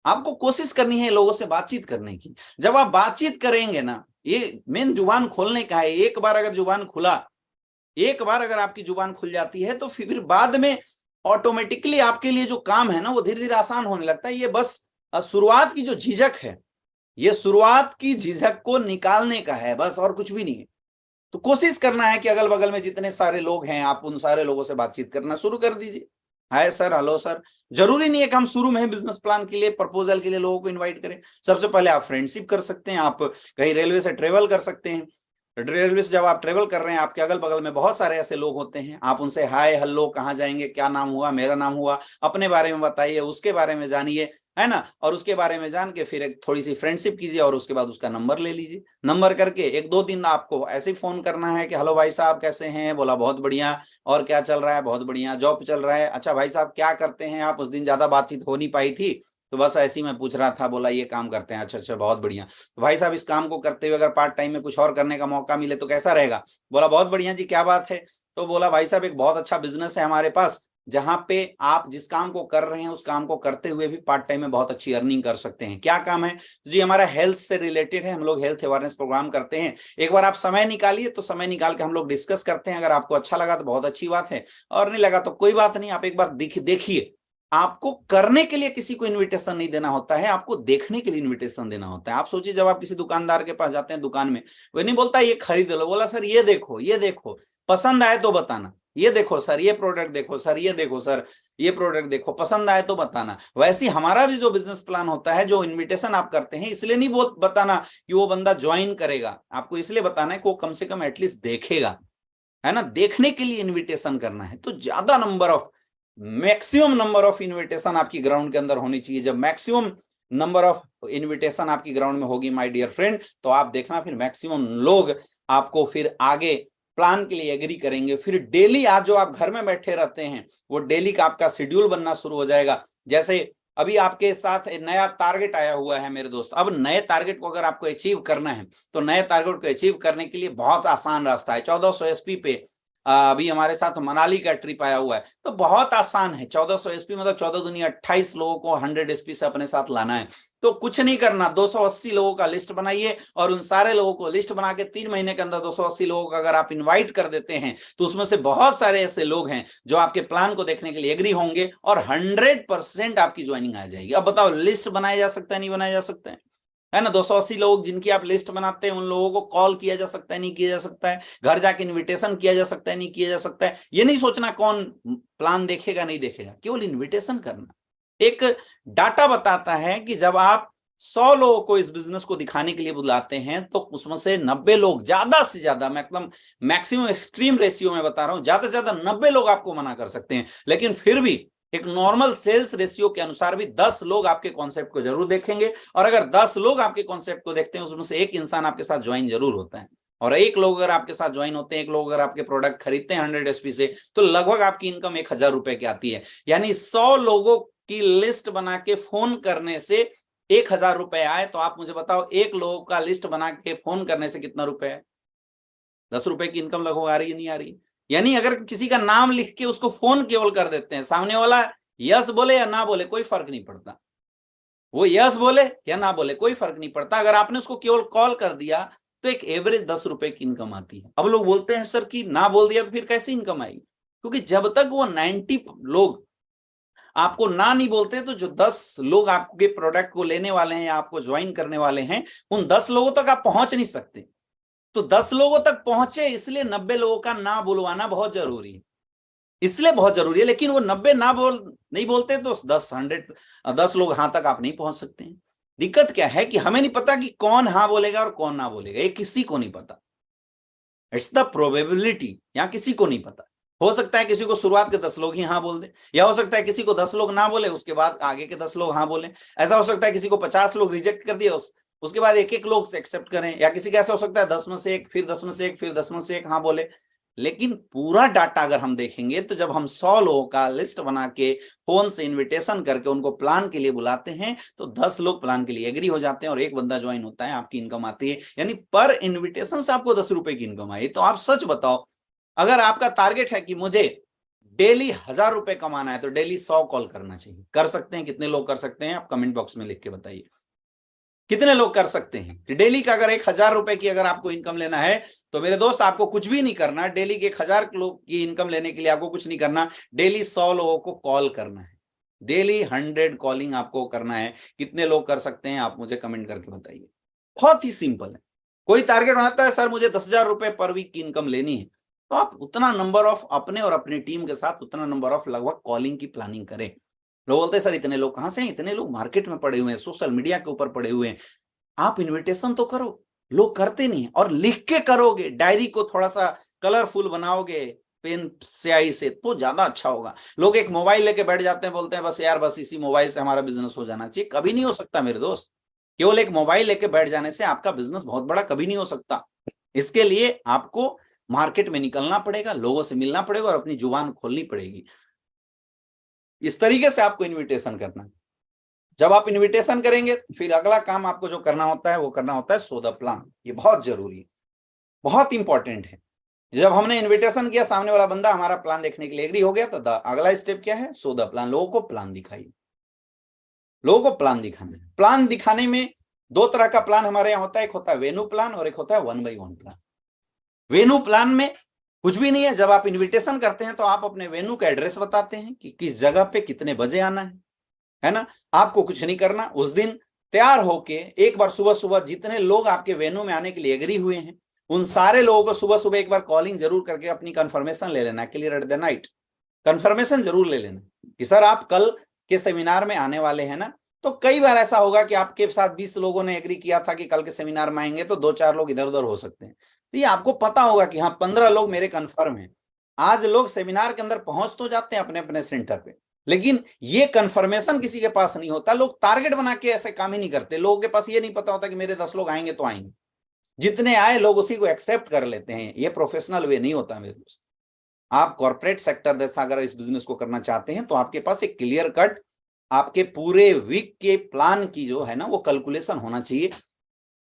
आपको कोशिश करनी है लोगों से बातचीत करने की। जब आप बातचीत करेंगे ना, ये मेन जुबान खोलने का है। एक बार अगर जुबान खुला, एक बार अगर आपकी जुबान खुल जाती है तो फिर बाद में ऑटोमेटिकली आपके लिए जो काम है ना वो धीरे धीरे आसान होने लगता है। ये बस शुरुआत की जो झिझक है, ये शुरुआत की झिझक को निकालने का है बस, और कुछ भी नहीं है। तो कोशिश करना है कि अगल बगल में जितने सारे लोग हैं आप उन सारे लोगों से बातचीत करना शुरू कर दीजिए। Hi sir, hello sir. जरूरी नहीं है कि हम शुरू में बिजनेस प्लान के लिए, प्रपोजल के लिए लोगों को इनवाइट करें। सबसे पहले आप फ्रेंडशिप कर सकते हैं, आप कहीं रेलवे से ट्रेवल कर सकते हैं। रेलवे से जब आप ट्रेवल कर रहे हैं, आपके अगल बगल में बहुत सारे ऐसे लोग होते हैं, आप उनसे हाय हेलो, कहाँ जाएंगे, क्या नाम हुआ, मेरा नाम हुआ, अपने बारे में बताइए, उसके बारे में जानिए, है ना। और उसके बारे में जान के फिर एक थोड़ी सी फ्रेंडशिप कीजिए और उसके बाद उसका नंबर ले लीजिए। नंबर करके 1-2 दिन आपको ऐसे ही फोन करना है कि हेलो भाई साहब कैसे हैं, बोला बहुत बढ़िया, और क्या चल रहा है, बहुत बढ़िया, जॉब चल रहा है, अच्छा भाई साहब क्या करते हैं आप, उस दिन ज्यादा बातचीत हो नहीं पाई थी तो बस ऐसे ही मैं पूछ रहा था। बोला ये काम करते हैं, अच्छा अच्छा बहुत बढ़िया। तो भाई साहब इस काम को करते हुए अगर पार्ट टाइम में कुछ और करने का मौका मिले तो कैसा रहेगा। बोला बहुत बढ़िया जी, क्या बात है। तो बोला भाई साहब एक बहुत अच्छा बिजनेस है हमारे पास, जहां पे आप जिस काम को कर रहे हैं उस काम को करते हुए भी पार्ट टाइम में बहुत अच्छी अर्निंग कर सकते हैं। क्या काम है जी, हमारा हेल्थ से रिलेटेड है, हम लोग हेल्थ अवेयरनेस प्रोग्राम करते हैं। एक बार आप समय निकालिए, तो समय निकाल के हम लोग डिस्कस करते हैं। अगर आपको अच्छा लगा तो बहुत अच्छी बात है, और नहीं लगा तो कोई बात नहीं, आप एक बार देखिए। आपको करने के लिए किसी को इन्विटेशन नहीं देना होता है, आपको देखने के लिए इन्विटेशन देना होता है। आप सोचिए जब आप किसी दुकानदार के पास जाते हैं दुकान में, वो नहीं बोलता ये खरीद लो, बोला सर ये देखो, ये देखो, पसंद आए तो बताना, ये देखो सर ये प्रोडक्ट देखो सर, ये देखो सर ये प्रोडक्ट देखो, पसंद आए तो बताना। वैसे हमारा भी जो बिजनेस प्लान होता है, जो इन्विटेशन आप करते हैं, इसलिए नहीं बताना कि वो बंदा ज्वाइन करेगा, आपको इसलिए बताना है कि वो कम से कम एटलीस्ट देखेगा, है ना। देखने के लिए इन्विटेशन करना है। तो ज्यादा मैक्सिमम नंबर ऑफ इन्विटेशन आपकी ग्राउंड के अंदर होनी चाहिए। जब मैक्सिमम नंबर ऑफ इन्विटेशन आपकी ग्राउंड में होगी माय डियर फ्रेंड, तो आप देखना फिर मैक्सिमम लोग आपको फिर आगे प्लान के लिए एग्री करेंगे। फिर डेली आज जो आप घर में बैठे रहते हैं, वो डेली का आपका शेड्यूल बनना शुरू हो जाएगा। जैसे अभी आपके साथ नया टारगेट आया हुआ है मेरे दोस्त। अब नए टारगेट को अगर आपको अचीव करना है, तो नए टारगेट को अचीव करने के लिए बहुत आसान रास्ता है। 1400 एसपी पे अभी हमारे साथ मनाली का ट्रिप आया हुआ है, तो बहुत आसान है। 1400 एसपी मतलब 14 दुनिया 28 लोगों को 100 एसपी से अपने साथ लाना है। तो कुछ नहीं करना, 280 लोगों का लिस्ट बनाइए, और उन सारे लोगों को लिस्ट बना के 3 महीने के अंदर 280 लोगों का अगर आप इनवाइट कर देते हैं, तो उसमें से बहुत सारे ऐसे लोग हैं जो आपके प्लान को देखने के लिए एग्री होंगे, और 100% आपकी ज्वाइनिंग आ जाएगी। अब बताओ, लिस्ट बनाया जा सकता है नहीं बनाया जा सकता है ना। 280 लोग जिनकी आप लिस्ट बनाते हैं, उन लोगों को कॉल किया जा सकता है नहीं किया जा सकता है, घर जाके इनविटेशन किया जा सकता है नहीं किया जा सकता है। ये नहीं सोचना कौन प्लान देखेगा नहीं देखेगा, केवल इनविटेशन करना। एक डाटा बताता है कि जब आप 100 लोगों को इस बिजनेस को दिखाने के लिए बुलाते हैं, तो उसमें से 90 लोग, ज्यादा से ज्यादा, मैं एकदम मैक्सिमम एक्सट्रीम रेशियो में बता रहा हूं, ज्यादा से ज्यादा 90 लोग आपको मना कर सकते हैं। लेकिन फिर भी एक नॉर्मल सेल्स रेशियो के अनुसार भी 10 लोग आपके कॉन्सेप्ट को जरूर देखेंगे। और अगर 10 लोग आपके कॉन्सेप्ट को देखते हैं, उसमें से एक इंसान आपके साथ ज्वाइन जरूर होता है। और एक लोग अगर आपके साथ ज्वाइन होते हैं, एक लोग अगर आपके प्रोडक्ट खरीदते हैं 100 एसपी से, तो लगभग आपकी इनकम 1000 रुपए की आती है। यानी 100 लोगों की लिस्ट बना के फोन करने से 1000 रुपए आए, तो आप मुझे बताओ, एक लोगों का लिस्ट बना के फोन करने से कितना रुपए है। 10 रुपए की इनकम लगभग आ रही है नहीं आ रही है। यानी अगर किसी का नाम लिख के उसको फोन केवल कर देते हैं, सामने वाला यस बोले या ना बोले कोई फर्क नहीं पड़ता, वो यस बोले या ना बोले कोई फर्क नहीं पड़ता, अगर आपने उसको केवल कॉल कर दिया तो एक एवरेज 10 रुपए की इनकम आती है। अब लोग बोलते हैं सर कि ना बोल दिया तो फिर कैसी इनकम आएगी, क्योंकि जब तक वो 90 लोग आपको ना नहीं बोलते, तो जो 10 लोग आपके प्रोडक्ट को लेने वाले हैं या आपको ज्वाइन करने वाले हैं, उन 10 लोगों तक आप पहुंच नहीं सकते। तो 10 लोगों तक पहुंचे, इसलिए 90 लोगों का ना बुलवाना बहुत जरूरी है, इसलिए बहुत जरूरी है। लेकिन वो 90 ना नहीं बोलते, तो 10 लोग हाँ तक आप नहीं पहुंच सकते हैं। दिक्कत क्या है कि हमें नहीं पता कि कौन हाँ बोलेगा और कौन ना बोलेगा, ये किसी को नहीं पता। इट्स द प्रोबेबिलिटी, यहां किसी को नहीं पता। हो सकता है किसी को शुरुआत के 10 लोग ही हाँ बोल दे, या हो सकता है किसी को 10 लोग ना बोले, उसके बाद आगे के 10 लोग हाँ बोले। ऐसा हो सकता है किसी को 50 लोग रिजेक्ट कर दिए, उसके बाद एक एक लोग एक्सेप्ट करें, या किसी का ऐसा हो सकता है 10 में से एक, फिर 10 में से एक, फिर 10 में से एक हाँ बोले। लेकिन पूरा डाटा अगर हम देखेंगे, तो जब हम 100 लोगों का लिस्ट बना के फोन से इनविटेशन करके उनको प्लान के लिए बुलाते हैं, तो 10 लोग प्लान के लिए एग्री हो जाते हैं और एक बंदा ज्वाइन होता है, आपकी इनकम आती है। यानी पर इनविटेशन से आपको 10 रुपए की इनकम आई। तो आप सच बताओ, अगर आपका टारगेट है कि मुझे डेली 1000 रुपए कमाना है, तो डेली 100 कॉल करना चाहिए। कर सकते हैं? कितने लोग कर सकते हैं? आप कमेंट बॉक्स में लिख के बताइए कितने लोग कर सकते हैं कि डेली का अगर 1000 रुपए की अगर आपको इनकम लेना है, तो मेरे दोस्त आपको कुछ भी नहीं करना। डेली के 1000 लोग की इनकम लेने के लिए आपको कुछ नहीं करना, डेली 100 लोगों को कॉल करना है, डेली 100 कॉलिंग आपको करना है। कितने लोग कर सकते हैं आप मुझे कमेंट करके बताइए। बहुत ही सिंपल है। कोई टारगेट बनाता है सर मुझे 10,000 रुपए पर वीक की इनकम लेनी है, तो आप उतना नंबर ऑफ अपने और अपनी टीम के साथ उतना नंबर ऑफ लगभग कॉलिंग की प्लानिंग करें। लोग बोलते हैं सर इतने लोग कहां से हैं, इतने लोग मार्केट में पड़े हुए हैं, सोशल मीडिया के ऊपर पड़े हुए हैं। आप इन्विटेशन तो करो, लोग करते नहीं है, और लिख के करोगे, डायरी को थोड़ा सा कलरफुल बनाओगे पेन स्याही से, तो ज्यादा अच्छा होगा। लोग एक मोबाइल लेके बैठ जाते हैं, बोलते हैं बस यार बस इसी मोबाइल से हमारा बिजनेस हो जाना चाहिए। कभी नहीं हो सकता मेरे दोस्त। केवल एक मोबाइल लेके बैठ जाने से आपका बिजनेस बहुत बड़ा कभी नहीं हो सकता। इसके लिए आपको मार्केट में निकलना पड़ेगा, लोगों से मिलना पड़ेगा और अपनी जुबान खोलनी पड़ेगी। इस तरीके से आपको इन्विटेशन करना है। जब आप इन्विटेशन करेंगे फिर अगला काम आपको जो करना होता है वो करना होता है सो द प्लान। ये बहुत जरूरी है, बहुत इंपॉर्टेंट है। जब हमने इन्विटेशन किया, सामने वाला बंदा हमारा प्लान देखने के लिए एग्री हो गया, तो अगला स्टेप क्या है, सो द प्लान। लोगों को प्लान दिखाइए, लोगों को प्लान दिखाना है। प्लान दिखाने में दो तरह का प्लान हमारे यहाँ होता है, एक होता है वेन्यू प्लान और एक होता है 1x1 प्लान। वेन्यू प्लान में कुछ भी नहीं है। जब आप इन्विटेशन करते हैं तो आप अपने वेन्यू का एड्रेस बताते हैं कि किस जगह पे कितने बजे आना है ना। आपको कुछ नहीं करना, उस दिन तैयार होके एक बार सुबह सुबह जितने लोग आपके वेन्यू में आने के लिए एग्री हुए हैं उन सारे लोगों को सुबह सुबह एक बार कॉलिंग जरूर करके अपनी कंफर्मेशन ले लेना, clear at the night confirmation जरूर ले लेना कि सर आप कल के सेमिनार में आने वाले हैं ना। तो कई बार ऐसा होगा कि आपके साथ 20 लोगों ने एग्री किया था कि कल के सेमिनार में आएंगे, तो 2-4 लोग इधर उधर हो सकते हैं। तो ये आपको पता होगा कि हाँ 15 लोग मेरे कंफर्म हैं। आज लोग सेमिनार के अंदर पहुंच तो जाते हैं अपने अपने सेंटर पे, लेकिन ये कंफर्मेशन किसी के पास नहीं होता। लोग टारगेट बना के ऐसे काम ही नहीं करते। लोगों के पास ये नहीं पता होता कि मेरे 10 लोग आएंगे तो आएंगे, जितने आए लोग उसी को एक्सेप्ट कर लेते हैं। ये प्रोफेशनल वे नहीं होता मेरे दोस्त। आप कॉर्पोरेट सेक्टर जैसा अगर इस बिजनेस को करना चाहते हैं तो आपके पास एक क्लियर कट आपके पूरे वीक के प्लान की जो है ना वो कैलकुलेशन होना चाहिए।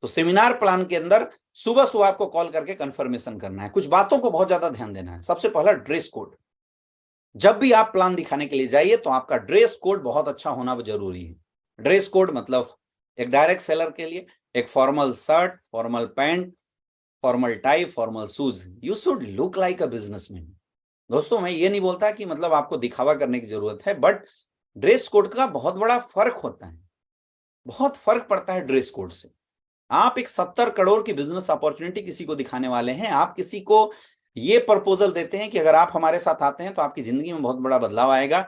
तो सेमिनार प्लान के अंदर सुबह सुबह आपको कॉल करके कंफर्मेशन करना है। कुछ बातों को बहुत ज्यादा ध्यान देना है। सबसे पहला ड्रेस कोड। जब भी आप प्लान दिखाने के लिए जाइए तो आपका ड्रेस कोड बहुत अच्छा होना जरूरी है। ड्रेस कोड मतलब एक डायरेक्ट सेलर के लिए एक formal shirt, formal pant, formal tie, formal shoes. You should look like a businessman. दोस्तों मैं ये नहीं बोलता कि मतलब आपको दिखावा करने की जरूरत है, बट ड्रेस कोड का बहुत बड़ा फर्क होता है, बहुत फर्क पड़ता है ड्रेस कोड से। आप एक 70 करोड़ की बिजनेस अपॉर्चुनिटी किसी को दिखाने वाले हैं, आप किसी को ये प्रपोजल देते हैं कि अगर आप हमारे साथ आते हैं तो आपकी जिंदगी में बहुत बड़ा बदलाव आएगा।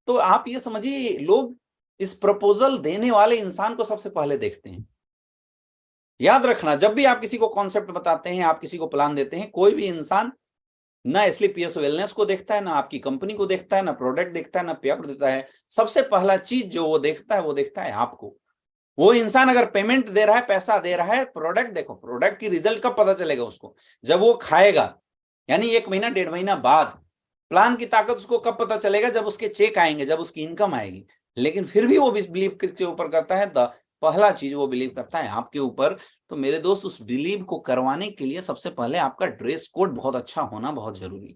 तो आप ये समझिए लोग इस प्रपोजल देने वाले इंसान को सबसे पहले देखते हैं। याद रखना, जब भी आप किसी को कॉन्सेप्ट बताते हैं, आप किसी को प्लान देते हैं, कोई भी इंसान ना स्लीपियस वेलनेस को देखता है, ना आपकी कंपनी को देखता है, ना प्रोडक्ट देखता है, ना पे आउट देता है। सबसे पहला चीज जो वो देखता है आपको। वो इंसान अगर पेमेंट दे रहा है, पैसा दे रहा है, प्रोडक्ट देखो। प्रोडक्ट की रिजल्ट कब पता चलेगा उसको, जब वो खाएगा, यानी 1 महीना 1.5 महीना बाद। प्लान की ताकत उसको कब पता चलेगा, जब उसके चेक आएंगे, जब उसकी इनकम आएगी। लेकिन फिर भी वो बिलीव के ऊपर करता है, तो पहला चीज वो बिलीव करता है आपके ऊपर। तो मेरे दोस्त उस बिलीव को करवाने के लिए सबसे पहले आपका ड्रेस कोड बहुत अच्छा होना बहुत जरूरी है।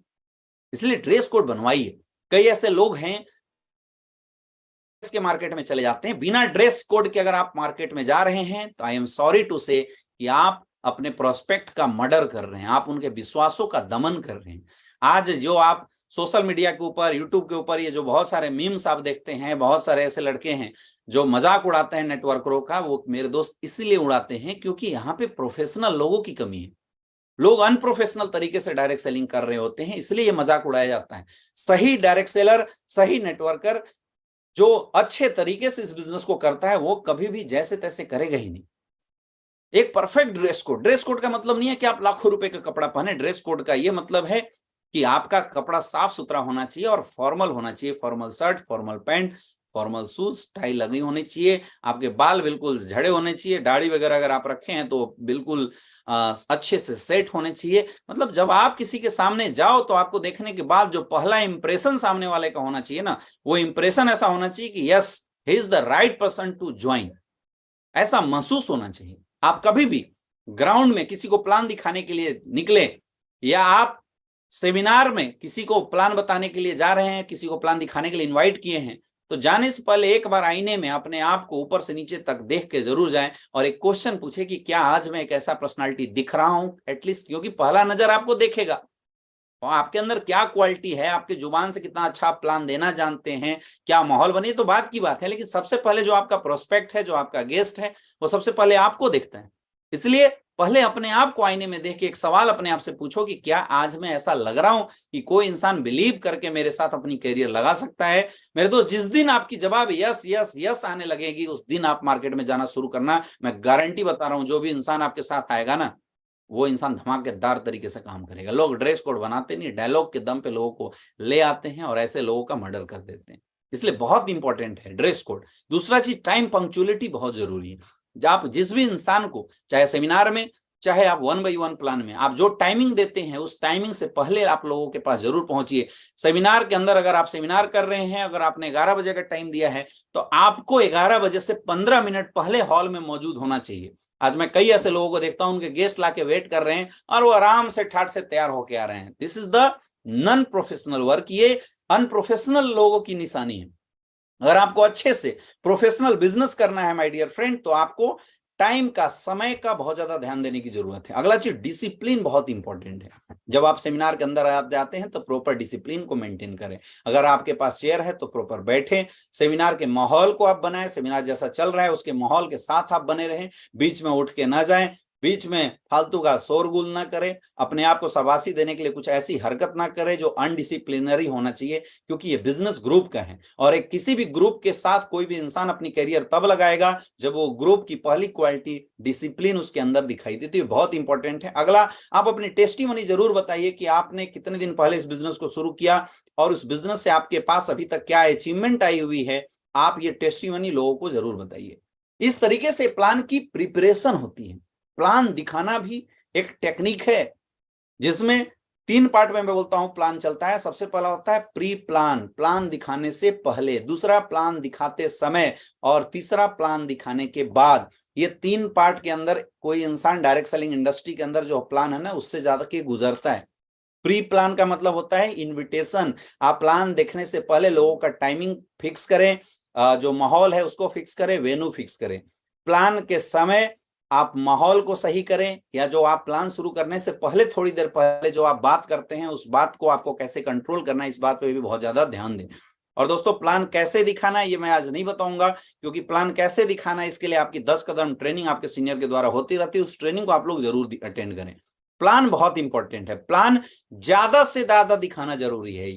इसलिए ड्रेस कोड बनवाइए। कई ऐसे लोग हैं के मार्केट में चले जाते हैं बिना ड्रेस कोड के। अगर आप मार्केट में जा रहे हैं तो आई एम सॉरी टू से कि आप अपने प्रोस्पेक्ट का मर्डर कर रहे हैं, आप उनके विश्वासों का दमन कर रहे हैं। आज जो आप सोशल मीडिया के ऊपर, यूट्यूब के ऊपर ये जो बहुत सारे मीम्स आप देखते हैं, बहुत सारे ऐसे लड़के हैं जो मजाक उड़ाते हैं नेटवर्करों का, वो मेरे दोस्त इसीलिए उड़ाते हैं क्योंकि यहाँ पे प्रोफेशनल लोगों की कमी है। लोग अनप्रोफेशनल तरीके से डायरेक्ट सेलिंग कर रहे होते हैं, इसलिए ये मजाक उड़ाया जाता है। सही डायरेक्ट सेलर, सही नेटवर्कर जो अच्छे तरीके से इस बिजनेस को करता है, वो कभी भी जैसे तैसे करेगा ही नहीं। एक perfect dress code. Dress code का मतलब नहीं है कि आप लाखों रुपए का कपड़ा पहने। ड्रेस कोड का ये मतलब है कि आपका कपड़ा साफ सुथरा होना चाहिए और फॉर्मल होना चाहिए। Formal shirt, formal pant, formal shoes, tie लगी होनी चाहिए। आपके बाल बिल्कुल झड़े होने चाहिए। दाढ़ी वगैरह अगर आप रखे हैं तो बिल्कुल अच्छे से सेट होने चाहिए। मतलब जब आप किसी के सामने जाओ तो आपको देखने के बाद जो पहला इंप्रेशन सामने वाले का होना चाहिए ना, वो इंप्रेशन ऐसा होना चाहिए कि yes he is the right person to join. ऐसा महसूस होना चाहिए। आप कभी भी ग्राउंड में किसी को प्लान दिखाने के लिए निकले, या आप सेमिनार में किसी को प्लान बताने के लिए जा रहे हैं, किसी को प्लान दिखाने के लिए इनवाइट किए हैं, तो जाने से पहले एक बार आईने में अपने आप को ऊपर से नीचे तक देख के जरूर जाएं और एक क्वेश्चन पूछे कि क्या आज मैं एक ऐसा पर्सनालिटी दिख रहा हूं एटलीस्ट। क्योंकि पहला नजर आपको देखेगा और आपके अंदर क्या क्वालिटी है, आपके जुबान से कितना अच्छा आप प्लान देना जानते हैं, क्या माहौल बने, तो बात की बात है। लेकिन सबसे पहले जो आपका प्रोस्पेक्ट है, जो आपका गेस्ट है, वो सबसे पहले आपको देखता है। इसलिए पहले अपने आप को आईने में देख के एक सवाल अपने आप से पूछो कि क्या आज मैं ऐसा लग रहा हूं कि कोई इंसान बिलीव करके मेरे साथ अपनी करियर लगा सकता है। मेरे दोस्त, जिस दिन आपकी जवाब यस यस यस आने लगेगी, उस दिन आप मार्केट में जाना शुरू करना। मैं गारंटी बता रहा हूं, जो भी इंसान आपके साथ आएगा ना, वो इंसान धमाकेदार तरीके से काम करेगा। लोग ड्रेस कोड बनाते नहीं, डायलॉग के दम पे लोगों को ले आते हैं और ऐसे लोगों का मर्डर कर देते हैं। इसलिए बहुत इंपॉर्टेंट है ड्रेस कोड। दूसरा चीज, टाइम पंक्चुअलिटी बहुत जरूरी है। जब आप जिस भी इंसान को, चाहे सेमिनार में चाहे आप 1 by 1 प्लान में, आप जो टाइमिंग देते हैं उस टाइमिंग से पहले आप लोगों के पास जरूर पहुंचिए। सेमिनार के अंदर अगर आप सेमिनार कर रहे हैं, अगर आपने 11 बजे का टाइम दिया है, तो आपको 11 बजे से 15 मिनट पहले हॉल में मौजूद होना चाहिए। आज मैं कई ऐसे लोगों को देखता हूं, उनके गेस्ट लाके वेट कर रहे हैं और वो आराम से ठाट से तैयार होके आ रहे हैं। This is the non professional work. ये अनप्रोफेशनल लोगों की निशानी है। अगर आपको अच्छे से प्रोफेशनल बिजनेस करना है माय डियर फ्रेंड, तो आपको टाइम का, समय का बहुत ज्यादा ध्यान देने की जरूरत है। अगला चीज, डिसिप्लिन बहुत इंपॉर्टेंट है। जब आप सेमिनार के अंदर जाते हैं तो प्रॉपर डिसिप्लिन को मेंटेन करें। अगर आपके पास चेयर है तो प्रॉपर बैठे। सेमिनार के माहौल को आप बनाएं, सेमिनार जैसा चल रहा है उसके माहौल के साथ आप बने रहें। बीच में उठ के ना जाएं, बीच में फालतू का शोरगुल ना करें, अपने आप को शाबाशी देने के लिए कुछ ऐसी हरकत ना करें जो अनडिसिप्लिनरी होना चाहिए, क्योंकि ये बिजनेस ग्रुप का है। और एक किसी भी ग्रुप के साथ कोई भी इंसान अपनी करियर तब लगाएगा जब वो ग्रुप की पहली क्वालिटी डिसिप्लिन उसके अंदर दिखाई देती है। बहुत इंपॉर्टेंट है। अगला, आप अपनी टेस्टिमनी जरूर बताइए कि आपने कितने दिन पहले इस बिजनेस को शुरू किया और उस बिजनेस से आपके पास अभी तक क्या अचीवमेंट आई हुई है। आप ये टेस्टिमनी लोगों को जरूर बताइए। इस तरीके से प्लान की प्रिपरेशन होती है। प्लान दिखाना भी एक टेक्निक है, जिसमें 3 पार्ट में मैं बोलता हूं प्लान चलता है। सबसे पहला होता है प्री प्लान, प्लान दिखाने से पहले। दूसरा, प्लान दिखाते समय। और तीसरा, प्लान दिखाने के बाद। ये 3 पार्ट के अंदर कोई इंसान डायरेक्ट सेलिंग इंडस्ट्री के अंदर जो प्लान है ना, उससे ज्यादा के गुजरता है। प्री प्लान का मतलब होता है इनविटेशन। आप प्लान देखने से पहले लोगों का टाइमिंग फिक्स करें, जो माहौल है उसको फिक्स करें, वेन्यू फिक्स करें। प्लान के समय आप माहौल को सही करें, या जो आप प्लान शुरू करने से पहले थोड़ी देर पहले जो आप बात करते हैं उस बात को आपको कैसे कंट्रोल करना है, इस बात पे भी बहुत ज्यादा ध्यान दें। और दोस्तों, प्लान कैसे दिखाना है ये मैं आज नहीं बताऊंगा, क्योंकि प्लान कैसे दिखाना है इसके लिए आपकी 10 कदम ट्रेनिंग आपके सीनियर के द्वारा होती रहती है। उस ट्रेनिंग को आप लोग जरूर अटेंड करें। प्लान बहुत इंपॉर्टेंट है। प्लान ज्यादा से ज्यादा दिखाना जरूरी है।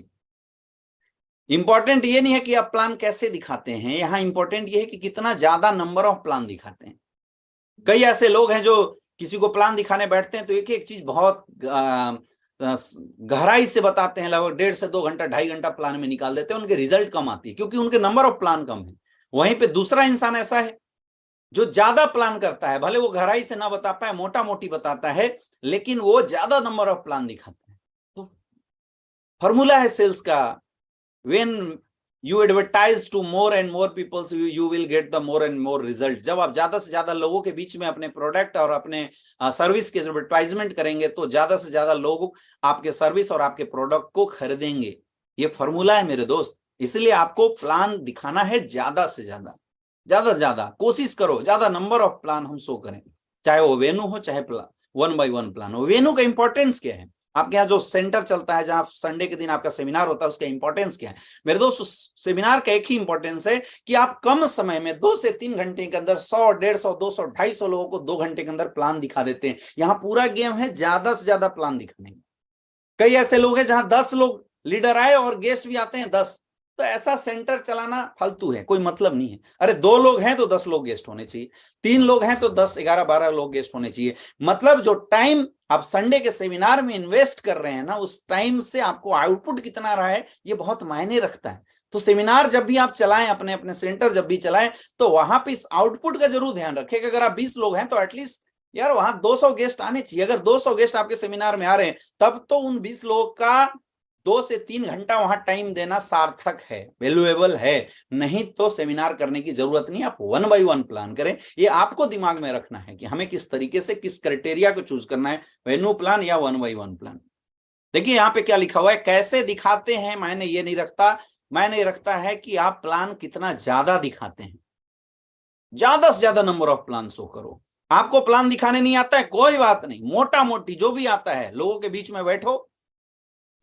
इंपॉर्टेंट ये नहीं है कि आप प्लान कैसे दिखाते हैं, यहां इंपॉर्टेंट ये है कि कितना ज्यादा नंबर ऑफ प्लान दिखाते हैं। कई ऐसे लोग हैं जो किसी को प्लान दिखाने बैठते हैं तो एक एक चीज बहुत गहराई से बताते हैं, लगभग 1.5 से 2 घंटा 2.5 घंटा प्लान में निकाल देते हैं। उनके रिजल्ट कम आती है क्योंकि उनके नंबर ऑफ प्लान कम है। वहीं पे दूसरा इंसान ऐसा है जो ज्यादा प्लान करता है, भले वो गहराई से ना बता पाए, मोटा मोटी बताता है, लेकिन वो ज्यादा नंबर ऑफ प्लान दिखाता है। तो फॉर्मूला है सेल्स का, when you advertise to more and more people, so you will get the more and more result। जब आप ज्यादा से ज्यादा लोगों के बीच में अपने प्रोडक्ट और अपने सर्विस के एडवर्टाइजमेंट करेंगे तो ज्यादा से ज्यादा लोग आपके सर्विस और आपके प्रोडक्ट को खरीदेंगे। ये फॉर्मूला है मेरे दोस्त। इसलिए आपको प्लान दिखाना है ज्यादा से ज्यादा, ज्यादा से ज्यादा कोशिश करो, ज्यादा नंबर ऑफ प्लान हम शो करें, चाहे वो वेन्यू हो चाहे 1 by 1 प्लान हो। वेन्यू का इंपॉर्टेंस क्या है? आपके यहाँ जो सेंटर चलता है, जहां संडे के दिन आपका सेमिनार होता है, उसका इंपॉर्टेंस क्या है? मेरे दोस्त, सेमिनार का एक ही इंपॉर्टेंस है कि आप कम समय में 2 से 3 घंटे के अंदर 100, 150, 200, 250 लोगों को 2 घंटे के अंदर प्लान दिखा देते हैं। यहाँ पूरा गेम है ज्यादा से ज्यादा प्लान दिखाने का। कई ऐसे लोग हैं जहां 10 लोग लीडर आए और गेस्ट भी आते हैं 10, तो ऐसा सेंटर चलाना फालतू है, कोई मतलब नहीं है। अरे 2 लोग हैं तो 10 लोग गेस्ट होने चाहिए, 3 लोग हैं तो 10, 11, 12 लोग गेस्ट होने चाहिए। मतलब जो टाइम आप संडे के सेमिनार में इन्वेस्ट कर रहे हैं ना, उस टाइम से आपको आउटपुट कितना रहा है ये बहुत मायने रखता है। तो सेमिनार जब भी आप चलाएं, अपने अपने सेंटर जब भी चलाएं, तो वहां पे इस आउटपुट का जरूर ध्यान रखें कि अगर आप 20 लोग हैं तो एटलीस्ट यार वहां 200 गेस्ट आने चाहिए। अगर 200 गेस्ट आपके सेमिनार में आ रहे हैं, तब तो उन 20 लोगों का 2 से 3 घंटा वहां टाइम देना सार्थक है, वैल्यूएबल है। नहीं तो सेमिनार करने की जरूरत नहीं, आप 1 by 1 प्लान करें। ये आपको दिमाग में रखना है कि हमें किस तरीके से, किस क्राइटेरिया को चूज करना है, वेन्यू प्लान या 1 by 1 प्लान। देखिए यहाँ पे क्या लिखा हुआ है, कैसे दिखाते हैं मैंने ये नहीं रखता, मैंने रखता है कि आप प्लान कितना ज्यादा दिखाते हैं। ज्यादा से ज्यादा नंबर ऑफ प्लान शो करो। आपको प्लान दिखाने नहीं आता है, कोई बात नहीं, मोटा मोटी जो भी आता है लोगों के बीच में बैठो,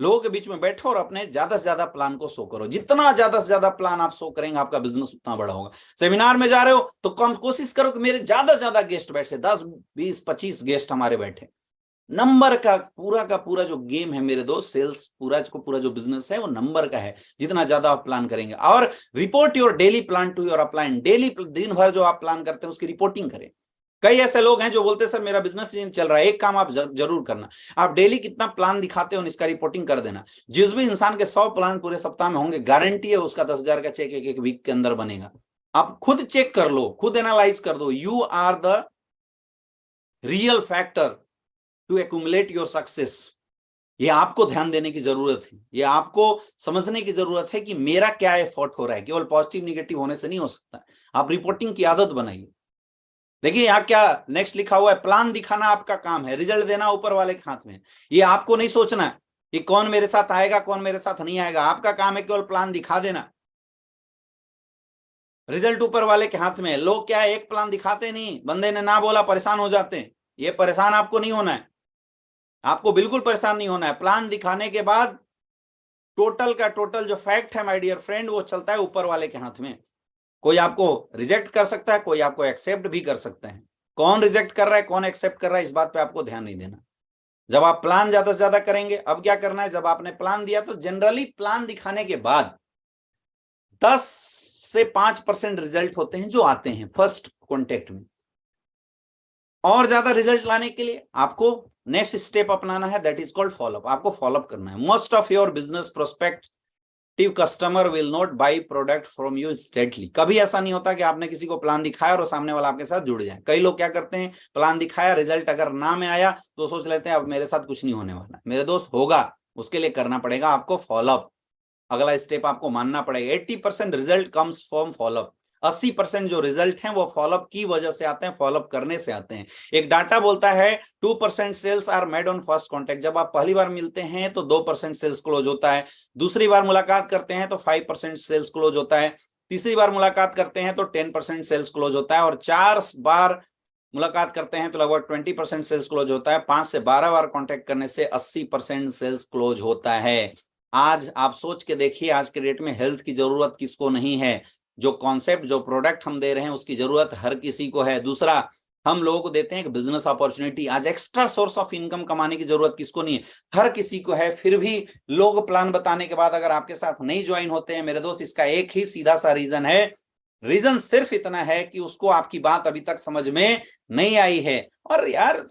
लोगों के बीच में बैठो और अपने ज्यादा से ज्यादा प्लान को शो करो। जितना ज्यादा से ज्यादा प्लान आप शो करेंगे आपका बिजनेस उतना बड़ा होगा। सेमिनार में जा रहे हो तो कम कोशिश करो कि मेरे ज्यादा से ज्यादा गेस्ट बैठे, 10 20 25 गेस्ट हमारे बैठे। नंबर का पूरा जो गेम है मेरे दोस्त, सेल्स पूरा जो बिजनेस है वो नंबर का है। जितना ज्यादा आप प्लान करेंगे, और report your daily plan to your upline. Daily दिन भर जो आप प्लान करते हैं उसकी रिपोर्टिंग करें। कई ऐसे लोग हैं जो बोलते हैं सर मेरा बिजनेस नहीं चल रहा है। एक काम आप जरूर करना, आप डेली कितना प्लान दिखाते हो इसका रिपोर्टिंग कर देना। जिस भी इंसान के 100 प्लान पूरे सप्ताह में होंगे, गारंटी है उसका 10,000 का चेक एक वीक के अंदर बनेगा। आप खुद चेक कर लो, खुद एनालाइज कर दो। You are the real factor to accumulate your success. ये आपको ध्यान देने की जरूरत है, ये आपको समझने की जरूरत है कि मेरा क्या एफर्ट हो रहा है। केवल पॉजिटिव निगेटिव होने से नहीं हो सकता। आप रिपोर्टिंग की आदत बनाइए। देखिए यहाँ क्या नेक्स्ट लिखा हुआ है, प्लान दिखाना आपका काम है, रिजल्ट देना ऊपर वाले के हाथ में। ये आपको नहीं सोचना है कि कौन मेरे साथ आएगा कौन मेरे साथ नहीं आएगा। आपका काम है केवल प्लान दिखा देना, रिजल्ट ऊपर वाले के हाथ में। लोग क्या है, एक प्लान दिखाते नहीं, बंदे ने ना बोला परेशान हो जाते हैं। ये परेशान आपको नहीं होना है, आपको बिल्कुल परेशान नहीं होना है। प्लान दिखाने के बाद टोटल का टोटल जो फैक्ट है माय डियर फ्रेंड, वो चलता है ऊपर वाले के हाथ में। कोई आपको रिजेक्ट कर सकता है, कोई आपको एक्सेप्ट भी कर सकता है। कौन रिजेक्ट कर रहा है कौन एक्सेप्ट कर रहा है इस बात पे आपको ध्यान नहीं देना। जब आप प्लान ज्यादा से ज्यादा करेंगे, अब क्या करना है, जब आपने प्लान दिया तो जनरली प्लान दिखाने के बाद 10 से 5% रिजल्ट होते हैं जो आते हैं फर्स्ट कॉन्टेक्ट में। और ज्यादा रिजल्ट लाने के लिए आपको नेक्स्ट स्टेप अपनाना है, दैट इज कॉल्ड फॉलोअप। आपको फॉलोअप करना है। Most of your business prospective customer will not by product from you instantly. कभी ऐसा नहीं होता कि आपने किसी को प्लान दिखाया और सामने वाला आपके साथ जुड़ जाए। कई लोग क्या करते हैं, प्लान दिखाया, रिजल्ट अगर ना में आया तो सोच लेते हैं अब मेरे साथ कुछ नहीं होने वाला। मेरे दोस्त होगा, उसके लिए करना पड़ेगा आपको फॉलोअप। अगला स्टेप आपको मानना पड़ेगा। 80% रिजल्ट कम्स फ्रॉम फॉलोअप। 80% जो रिजल्ट हैं वो फॉलोअप की वजह से आते हैं, फॉलोअप करने से आते हैं। एक डाटा बोलता है 2% sales are made on first contact. जब आप पहली बार मिलते हैं तो 2% सेल्स क्लोज होता है। दूसरी बार मुलाकात करते हैं तो 5% सेल्स क्लोज होता है। तीसरी बार मुलाकात करते हैं तो 10% सेल्स क्लोज होता है। और 4 बार मुलाकात करते हैं तो लगभग 20% सेल्स क्लोज होता है। 5 से 12 बार कॉन्टेक्ट करने से 80% सेल्स क्लोज होता है। आज आप सोच के देखिए, आज के डेट में हेल्थ की जरूरत किसको नहीं है। जो कॉन्सेप्ट जो प्रोडक्ट हम दे रहे हैं उसकी जरूरत हर किसी को है। दूसरा, हम लोगों को देते हैं एक बिजनेस अपॉर्चुनिटी। आज एक्स्ट्रा सोर्स ऑफ इनकम कमाने की जरूरत किसको नहीं है, हर किसी को है। फिर भी लोग प्लान बताने के बाद अगर आपके साथ नहीं ज्वाइन होते हैं मेरे दोस्त, इसका एक ही सीधा सा रीजन है। रीजन सिर्फ इतना है कि उसको आपकी बात अभी तक समझ में नहीं आई है। और यार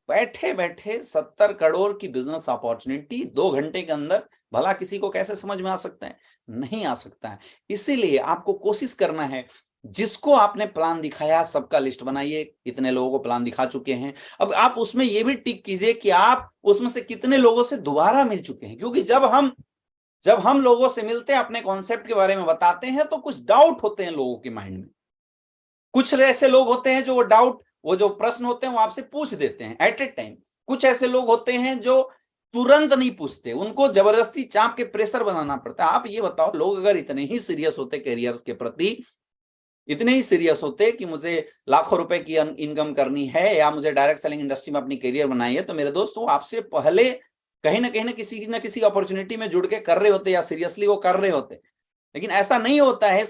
बैठे बैठे 70 करोड़ की बिजनेस अपॉर्चुनिटी 2 घंटे के अंदर भला किसी को कैसे समझ में आ सकता है? नहीं आ सकता है। इसीलिए आपको कोशिश करना है, जिसको आपने प्लान दिखाया सबका लिस्ट बनाइए। इतने लोगों को प्लान दिखा चुके हैं, अब आप उसमें यह भी टिक कीजिए कि आप उसमें से कितने लोगों से दोबारा मिल चुके हैं। क्योंकि जब हम लोगों से मिलते हैं, अपने कॉन्सेप्ट के बारे में बताते हैं, तो कुछ डाउट होते हैं लोगों के माइंड में। कुछ ऐसे लोग होते हैं जो वो जो प्रश्न होते हैं वो आपसे पूछ देते हैं एट ए टाइम। कुछ ऐसे लोग होते हैं जो तुरंत नहीं पूछते, उनको जबरदस्ती चाप के प्रेशर बनाना पड़ता है। आप ये बताओ, लोग अगर इतने ही सीरियस होते करियर के प्रति, इतने ही सीरियस होते कि मुझे लाखों रुपए की इनकम करनी है या मुझे डायरेक्ट सेलिंग इंडस्ट्री में अपनी करियर बनाई है, तो मेरे दोस्त वो आपसे पहले कहीं ना किसी अपॉर्चुनिटी में जुड़ के कर रहे होते या सीरियसली वो कर रहे होते। लेकिन ऐसा नहीं होता है।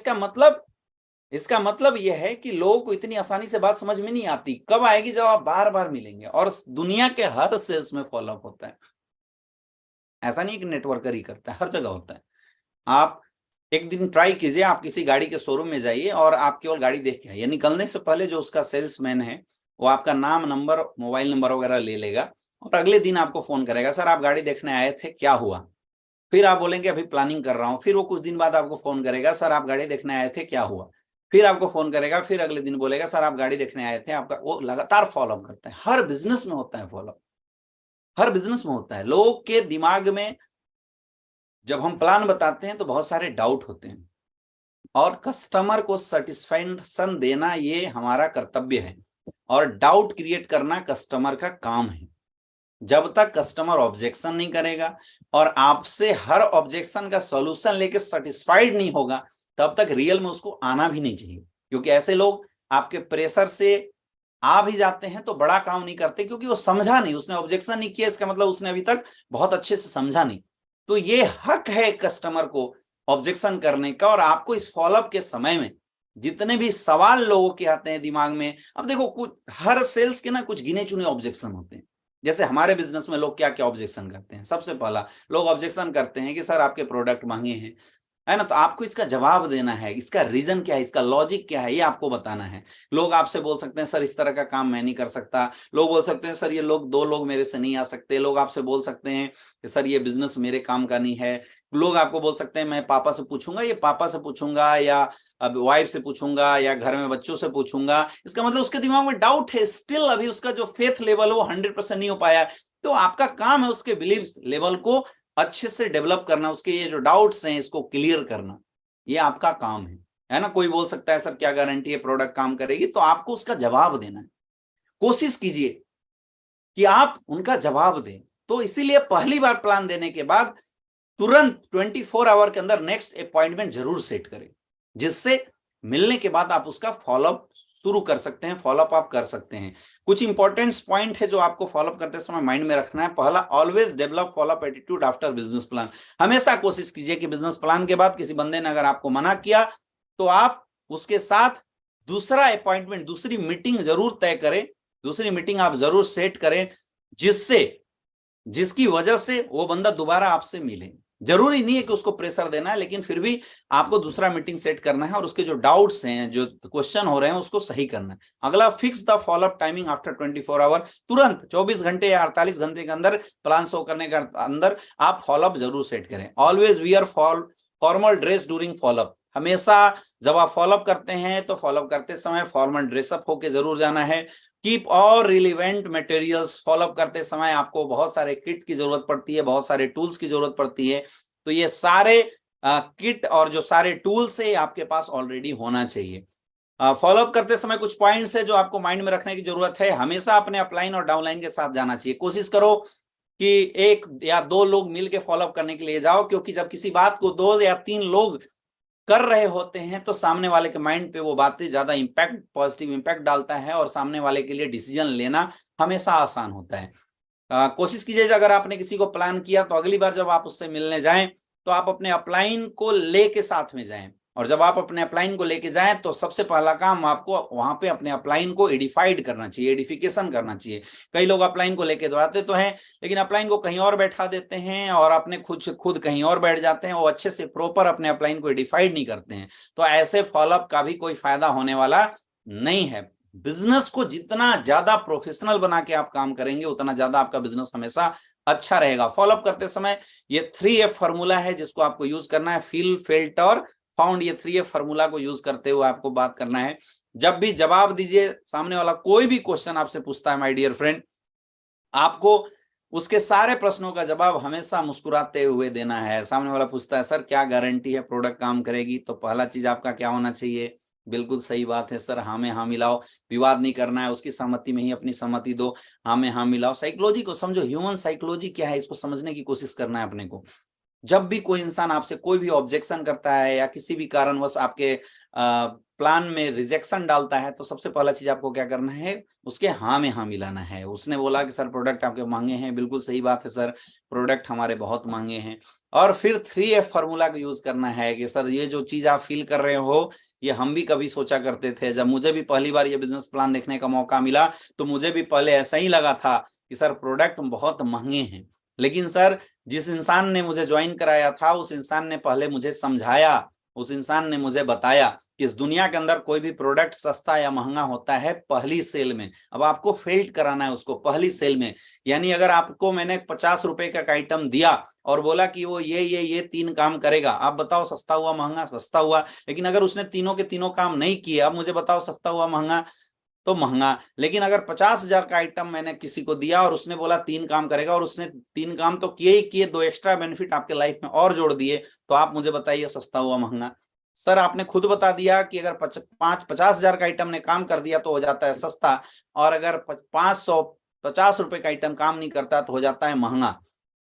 इसका मतलब यह है कि लोगों को इतनी आसानी से बात समझ में नहीं आती। कब आएगी? जब आप बार बार मिलेंगे। और दुनिया के हर सेल्स में फॉलोअप होता है। ऐसा नहीं कि नेटवर्कर ही करता है, हर जगह होता है। आप एक दिन ट्राई कीजिए, आप किसी गाड़ी के शोरूम में जाइए और आप केवल गाड़ी देख के आइए। निकलने से पहले जो उसका सेल्समैन है वो आपका नाम, नंबर, मोबाइल नंबर वगैरह ले लेगा और अगले दिन आपको फोन करेगा, सर आप गाड़ी देखने आए थे, क्या हुआ? फिर आप बोलेंगे अभी प्लानिंग कर रहा हूँ। फिर वो कुछ दिन बाद आपको फोन करेगा, सर आप गाड़ी देखने आए थे, क्या हुआ? फिर आपको फोन करेगा, फिर अगले दिन बोलेगा सर आप गाड़ी देखने आए थे आपका। वो लगातार फॉलोअप करता है। हर बिजनेस में होता है फॉलोअप, हर बिजनेस में होता है। लोगों के दिमाग में जब हम प्लान बताते हैं तो बहुत सारे डाउट होते हैं, और कस्टमर को सेटिस्फैक्शन देना ये हमारा कर्तव्य है, और डाउट क्रिएट करना कस्टमर का काम है। जब तक कस्टमर ऑब्जेक्शन नहीं करेगा और आपसे हर ऑब्जेक्शन का सॉल्यूशन लेके सेटिस्फाइड नहीं होगा, तब तक रियल में उसको आना भी नहीं चाहिए। क्योंकि ऐसे लोग आपके प्रेशर से आ भी जाते हैं तो बड़ा काम नहीं करते, क्योंकि वो समझा नहीं, उसने ऑब्जेक्शन नहीं किया, इसका मतलब उसने अभी तक बहुत अच्छे से समझा नहीं। तो ये हक है कस्टमर को ऑब्जेक्शन करने का। और आपको इस फॉलोअप के समय में जितने भी सवाल लोगों के आते हैं दिमाग में, अब देखो कुछ हर सेल्स के ना कुछ गिने चुने ऑब्जेक्शन होते हैं। जैसे हमारे बिजनेस में लोग क्या क्या ऑब्जेक्शन करते हैं, सबसे पहला लोग ऑब्जेक्शन करते हैं कि सर आपके प्रोडक्ट महंगे हैं, है ना। तो आपको इसका जवाब देना है, इसका रीजन क्या है, इसका लॉजिक क्या है, ये आपको बताना है। लोग आपसे बोल सकते हैं सर इस तरह का काम मैं नहीं कर सकता, लोग बोल सकते हैं सर ये लोग 2 लोग मेरे से नहीं आ सकते, लोग आपसे बोल सकते हैं कि सर ये बिजनेस मेरे काम का नहीं है, लोग आपको बोल सकते हैं मैं पापा से पूछूंगा, ये पापा से पूछूंगा या अब वाइफ से पूछूंगा या घर में बच्चों से पूछूंगा। इसका मतलब उसके दिमाग में डाउट है, स्टिल अभी उसका जो फेथ लेवल है वो 100% नहीं हो पाया। तो आपका काम है उसके बिलीव लेवल को अच्छे से डेवलप करना, उसके ये जो डाउट्स हैं इसको क्लियर करना, ये आपका काम है ना। कोई बोल सकता है सर क्या गारंटी है प्रोडक्ट काम करेगी, तो आपको उसका जवाब देना है। कोशिश कीजिए कि आप उनका जवाब दें। तो इसीलिए पहली बार प्लान देने के बाद तुरंत 24 आवर के अंदर नेक्स्ट अपॉइंटमेंट जरूर सेट करें, जिससे मिलने के बाद आप उसका फॉलोअप शुरू कर सकते हैं, फॉलोअप आप कर सकते हैं। कुछ इंपॉर्टेंट पॉइंट है जो आपको फॉलोअप करते समय माइंड में रखना है। पहला, always develop follow up attitude after business plan. हमेशा कोशिश कीजिए कि बिजनेस प्लान के बाद किसी बंदे ने अगर आपको मना किया तो आप उसके साथ दूसरा अपॉइंटमेंट, दूसरी मीटिंग जरूर तय करें, दूसरी मीटिंग आप जरूर सेट करें, जिसकी वजह से वो बंदा दोबारा आपसे मिले। जरूरी नहीं है कि उसको प्रेशर देना है, लेकिन फिर भी आपको दूसरा मीटिंग सेट करना है और उसके जो डाउट्स हैं, जो क्वेश्चन हो रहे हैं, उसको सही करना है। अगला, fix the follow up timing after 24 hour. तुरंत 24 घंटे या 48 घंटे के अंदर, प्लान शो करने के अंदर आप फॉलोअप जरूर सेट करें। Always wear formal dress during follow up. हमेशा जब आप फॉलोअप करते हैं तो फॉलोअप करते समय फॉर्मल ड्रेसअप होके जरूर जाना है। कीप और रिलेवेंट मटेरियल्स। फॉलोअप करते समय आपको बहुत सारे किट की जरूरत पड़ती है, बहुत सारे टूल्स की जरूरत पड़ती है। तो ये सारे किट और जो सारे टूल्स है आपके पास ऑलरेडी होना चाहिए। फॉलोअप करते समय कुछ पॉइंट्स है जो आपको माइंड में रखने की जरूरत है। हमेशा अपने अपलाइन और डाउनलाइन के साथ जाना चाहिए। कोशिश करो कि 1 या 2 लोग मिलकर फॉलोअप करने के लिए जाओ, क्योंकि जब किसी बात को 2 या 3 लोग कर रहे होते हैं तो सामने वाले के माइंड पे वो बातें ज्यादा इंपैक्ट, पॉजिटिव इंपैक्ट डालता है और सामने वाले के लिए डिसीजन लेना हमेशा आसान होता है। कोशिश कीजिए अगर आपने किसी को प्लान किया तो अगली बार जब आप उससे मिलने जाएं तो आप अपने अपलाइन को लेके साथ में जाएं। और जब आप अपने अपलाइन को लेके जाएं तो सबसे पहला काम आपको वहां पे अपने अपलाइन को एडिफाइड करना चाहिए, एडिफिकेशन करना चाहिए। कई लोग अपलाइन को लेके दौड़ाते तो हैं, लेकिन अपलाइन को कहीं और बैठा देते हैं और अपने खुद कहीं और बैठ जाते हैं। वो अच्छे से प्रॉपर अपने अपलाइन को एडिफाइड नहीं करते हैं। तो ऐसे फॉलोअप का भी कोई फायदा होने वाला नहीं है। बिजनेस को जितना ज्यादा प्रोफेशनल बना के आप काम करेंगे उतना ज्यादा आपका बिजनेस हमेशा अच्छा रहेगा। फॉलोअप करते समय ये 3F फॉर्मूला है जिसको आपको यूज करना है, फील, फेल्ट और फाउंड। ये 3F फॉर्मूला को यूज करते हुए आपको बात करना है। जब भी जवाब दीजिए, सामने वाला कोई भी क्वेश्चन आपसे पूछता है माय डियर फ्रेंड, आपको उसके सारे प्रश्नों का जवाब हमेशा मुस्कुराते हुए देना है। सामने वाला पूछता है सर क्या गारंटी है प्रोडक्ट काम करेगी, तो पहला चीज आपका क्या होना चाहिए, बिल्कुल सही बात है सर, हाँ में हाँ मिलाओ। विवाद नहीं करना है, उसकी सहमति में ही अपनी सहमति दो, हाँ में हाँ मिलाओ। साइकोलॉजी को समझो, ह्यूमन साइकोलॉजी क्या है इसको समझने की कोशिश करना है अपने को। जब भी कोई इंसान आपसे कोई भी ऑब्जेक्शन करता है या किसी भी कारणवश आपके प्लान में रिजेक्शन डालता है, तो सबसे पहला चीज आपको क्या करना है, उसके हाँ में हाँ मिलाना है। उसने बोला कि सर प्रोडक्ट आपके महंगे हैं, बिल्कुल सही बात है सर, प्रोडक्ट हमारे बहुत महंगे हैं। और फिर 3F फॉर्मूला का यूज करना है कि सर ये जो चीज आप फील कर रहे हो ये हम भी कभी सोचा करते थे। जब मुझे भी पहली बार ये बिजनेस प्लान देखने का मौका मिला तो मुझे भी पहले ऐसा ही लगा था कि सर प्रोडक्ट बहुत महंगे हैं, लेकिन सर जिस इंसान ने मुझे ज्वाइन कराया था उस इंसान ने पहले मुझे समझाया, उस इंसान ने मुझे बताया कि इस दुनिया के अंदर कोई भी प्रोडक्ट सस्ता या महंगा होता है पहली सेल में। अब आपको फेल्ट कराना है उसको पहली सेल में। यानी अगर आपको मैंने 50 रुपए का आइटम दिया और बोला कि वो ये 3 काम करेगा, आप बताओ सस्ता हुआ महंगा, सस्ता हुआ। लेकिन अगर उसने तीनों के तीनों काम नहीं किए, अब मुझे बताओ सस्ता हुआ महंगा, तो महंगा। लेकिन अगर 50,000 का आइटम मैंने किसी को दिया और उसने बोला 3 काम करेगा और उसने 3 काम तो किए ही किए, 2 एक्स्ट्रा बेनिफिट आपके लाइफ में और जोड़ दिए, तो आप मुझे बताइए सस्ता हुआ महंगा। सर आपने खुद बता दिया कि अगर 50,000 का आइटम ने काम कर दिया तो हो जाता है सस्ता, और अगर 550 रुपए का आइटम काम नहीं करता तो हो जाता है महंगा।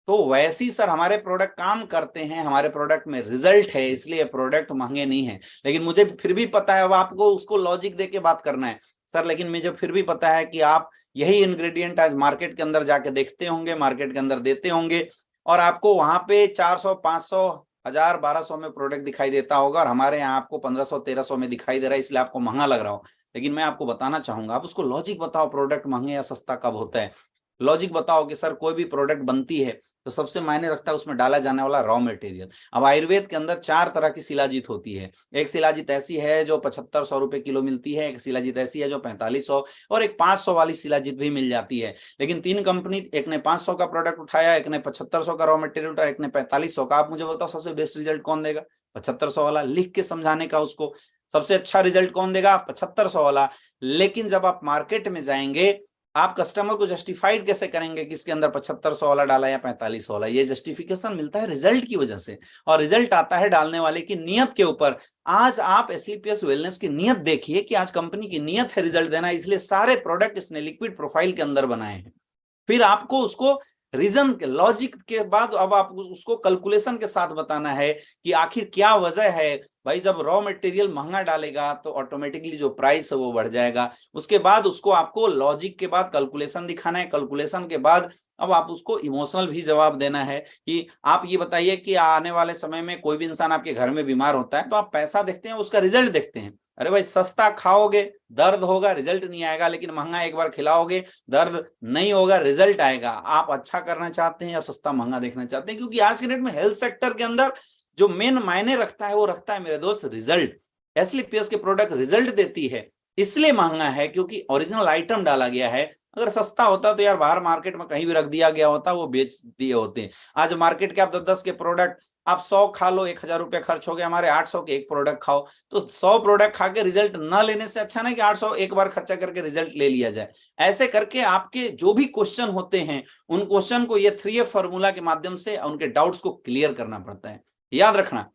तो वैसी सर हमारे प्रोडक्ट काम करते हैं, हमारे प्रोडक्ट में रिजल्ट है, इसलिए प्रोडक्ट महंगे नहीं है। लेकिन मुझे फिर भी पता है, अब आपको उसको लॉजिक दे के बात करना है सर, लेकिन मुझे फिर भी पता है कि आप यही इंग्रेडिएंट आज मार्केट के अंदर जाके देखते होंगे, मार्केट के अंदर देते होंगे और आपको वहां पे 400, 500, 1000, 1200 में प्रोडक्ट दिखाई देता होगा और हमारे यहाँ आपको 1500, 1300 में दिखाई दे रहा है, इसलिए आपको महंगा लग रहा हो। लेकिन मैं आपको बताना चाहूंगा, आप उसको लॉजिक बताओ, प्रोडक्ट महंगे या सस्ता कब होता है। लॉजिक बताओ कि सर कोई भी प्रोडक्ट बनती है तो सबसे मायने रखता है उसमें डाला जाने वाला रॉ मटेरियल। अब आयुर्वेद के अंदर 4 तरह की शिलाजीत होती है। एक शिलाजीत ऐसी है जो 7500 रुपए किलो मिलती है, एक शिलाजीत ऐसी है जो 4500, और एक 500 वाली शिलाजीत भी मिल जाती है। लेकिन 3 कंपनी, एक ने 500 का प्रोडक्ट उठाया, एक ने 7500 का रॉ मटेरियल उठाया, एक ने 4500 का। आप मुझे बताओ सबसे बेस्ट रिजल्ट कौन देगा? 7500 वाला। लिख के समझाने का उसको, सबसे अच्छा रिजल्ट कौन देगा? 7500 वाला। लेकिन जब आप मार्केट में जाएंगे, आप कस्टमर को जस्टिफाइड कैसे करेंगे कि इसके अंदर 7500 वाला डाला या 4500 वाला? ये जस्टिफिकेशन मिलता है रिजल्ट की वजह से, और रिजल्ट आता है डालने वाले की नियत के ऊपर। आज आप एसलीपीएस वेलनेस की नियत देखिए कि आज कंपनी की नियत है रिजल्ट देना, इसलिए सारे प्रोडक्ट इसने लिक्विड प्रोफाइल के अंदर बनाए हैं। फिर आपको उसको रीजन के, लॉजिक के बाद अब आप उसको कैलकुलेशन के साथ बताना है कि आखिर क्या वजह है। भाई जब रॉ मटेरियल महंगा डालेगा तो ऑटोमेटिकली जो प्राइस है वो बढ़ जाएगा। उसके बाद उसको आपको लॉजिक के बाद कैलकुलेशन दिखाना है, कैलकुलेशन के बाद अब आप उसको इमोशनल भी जवाब देना है कि आप ये बताइए कि आने वाले समय में कोई भी इंसान आपके घर में बीमार होता है तो आप पैसा देखते हैं, उसका रिजल्ट देखते हैं। अरे भाई सस्ता खाओगे दर्द होगा, रिजल्ट नहीं आएगा, लेकिन महंगा एक बार खिलाओगे दर्द नहीं होगा, रिजल्ट आएगा। आप अच्छा करना चाहते हैं या सस्ता महंगा देखना चाहते हैं? क्योंकि आज के डेट में हेल्थ सेक्टर के अंदर जो मेन मायने रखता है वो रखता है मेरे दोस्त रिजल्ट। एसलीपीएस के प्रोडक्ट रिजल्ट देती है, इसलिए महंगा है क्योंकि ओरिजिनल आइटम डाला गया है। अगर सस्ता होता तो यार बाहर मार्केट में कहीं भी रख दिया गया होता, वो बेच दिए होते। आज मार्केट के आप 10-10 के प्रोडक्ट आप 100 खा लो, 1000 रुपये खर्च हो गए, हमारे 800 के एक प्रोडक्ट खाओ। तो 100 प्रोडक्ट खा के रिजल्ट ना लेने से अच्छा ना कि 800 एक बार खर्चा करके रिजल्ट ले लिया जाए। ऐसे करके आपके जो भी क्वेश्चन होते हैं उन क्वेश्चन को ये 3F फॉर्मूला के माध्यम से उनके डाउट्स को क्लियर करना पड़ता है, याद रखना।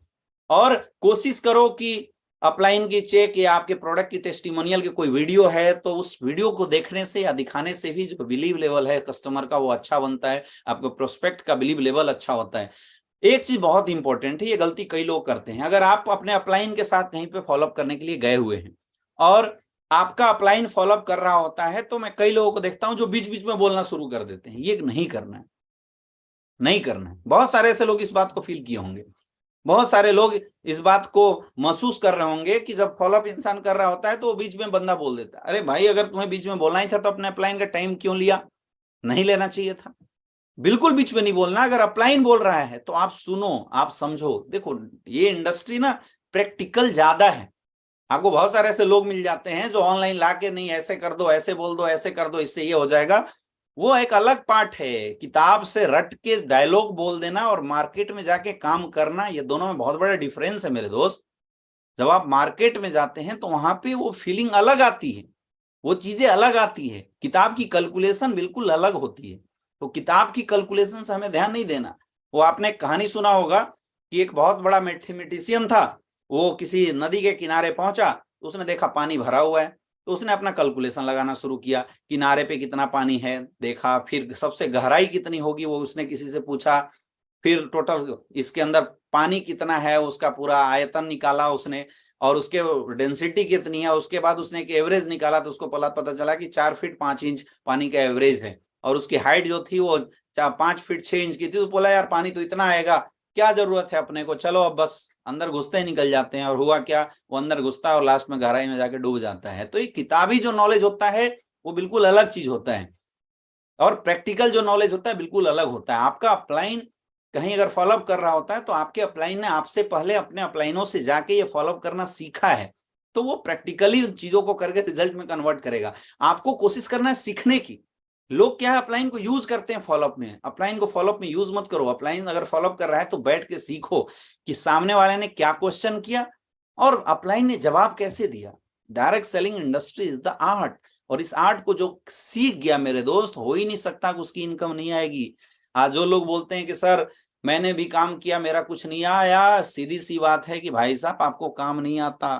और कोशिश करो कि अपलाइन की चेक या आपके प्रोडक्ट की टेस्टिमोनियल की कोई वीडियो है तो उस वीडियो को देखने से या दिखाने से भी जो बिलीव लेवल है कस्टमर का वो अच्छा बनता है, आपके प्रोस्पेक्ट का बिलीव लेवल अच्छा होता है। एक चीज बहुत इंपॉर्टेंट है, ये गलती कई लोग करते हैं। अगर आप अपने अपलाइन के साथ कहीं पे फॉलोअप करने के लिए गए हुए हैं और आपका अपलाइन फॉलोअप कर रहा होता है, तो मैं कई लोगों को देखता हूं जो बीच बीच में बोलना शुरू कर देते हैं। ये नहीं करना है, नहीं करना है। बहुत सारे ऐसे लोग इस बात को फील किए होंगे, बहुत सारे लोग इस बात को महसूस कर रहे होंगे कि जब फॉलोअप इंसान कर रहा होता है तो वो बीच में बंदा बोल देता है। अरे भाई अगर तुम्हें बीच में बोलना ही था तो अपने अपलाइन का टाइम क्यों लिया? नहीं लेना चाहिए था। बिल्कुल बीच में नहीं बोलना। अगर अपलाइन बोल रहा है तो आप सुनो, आप समझो। देखो ये इंडस्ट्री ना प्रैक्टिकल ज्यादा है। आपको बहुत सारे ऐसे लोग मिल जाते हैं जो ऑनलाइन लाके नहीं ऐसे कर दो, ऐसे बोल दो, ऐसे कर दो, इससे ये हो जाएगा। वो एक अलग पार्ट है। किताब से रट के डायलॉग बोल देना और मार्केट में जाके काम करना, ये दोनों में बहुत बड़ा डिफरेंस है मेरे दोस्त। जब आप मार्केट में जाते हैं तो वहां पे वो फीलिंग अलग आती है, वो चीजें अलग आती है। किताब की कैलकुलेशन बिल्कुल अलग होती है। तो किताब की कैलकुलेशन से हमें ध्यान नहीं देना। वो आपने कहानी सुना होगा कि एक बहुत बड़ा मैथमेटिशियन था, वो किसी नदी के किनारे पहुंचा तो उसने देखा पानी भरा हुआ है, तो उसने अपना कैलकुलेशन लगाना शुरू किया। किनारे पे कितना पानी है देखा, फिर सबसे गहराई कितनी होगी वो उसने किसी से पूछा, फिर टोटल इसके अंदर पानी कितना है उसका पूरा आयतन निकाला उसने, और उसके डेंसिटी कितनी है। उसके बाद उसने एक एवरेज निकाला तो उसको पता चला कि 4 फीट 5 इंच पानी का एवरेज है, और उसकी हाइट जो थी वो 5 फीट 6 इंच की थी। तो बोला यार पानी तो इतना आएगा, क्या जरूरत है अपने को, चलो अब बस अंदर घुसते ही निकल जाते हैं। और हुआ क्या, वो अंदर घुसता है और लास्ट में गहराई में जाके डूब जाता है। तो ये किताबी जो नॉलेज होता है वो बिल्कुल अलग चीज होता है, और प्रैक्टिकल जो नॉलेज होता है बिल्कुल अलग होता है। आपका अपलाइन कहीं अगर फॉलोअप कर रहा होता है तो आपके अपलाइन ने आपसे पहले अपने अपलाइनों से जाके ये फॉलोअप करना सीखा है, तो वो प्रैक्टिकली चीजों को करके रिजल्ट में कन्वर्ट करेगा। आपको कोशिश करना है सीखने की। लोग क्या है अपलाइन को यूज करते हैं फॉलोअप में, अपलाइन को फॉलोअप में यूज मत करो। अपलाइन अगर फॉलोअप कर रहा है तो बैठ के सीखो कि सामने वाले ने क्या क्वेश्चन किया और अपलाइन ने जवाब कैसे दिया। Direct selling industry is the art, और इस आर्ट को जो सीख गया मेरे दोस्त, हो ही नहीं सकता कि उसकी इनकम नहीं आएगी। आज जो लोग बोलते हैं कि सर मैंने भी काम किया मेरा कुछ नहीं आया, सीधी सी बात है कि भाई साहब आपको काम नहीं आता,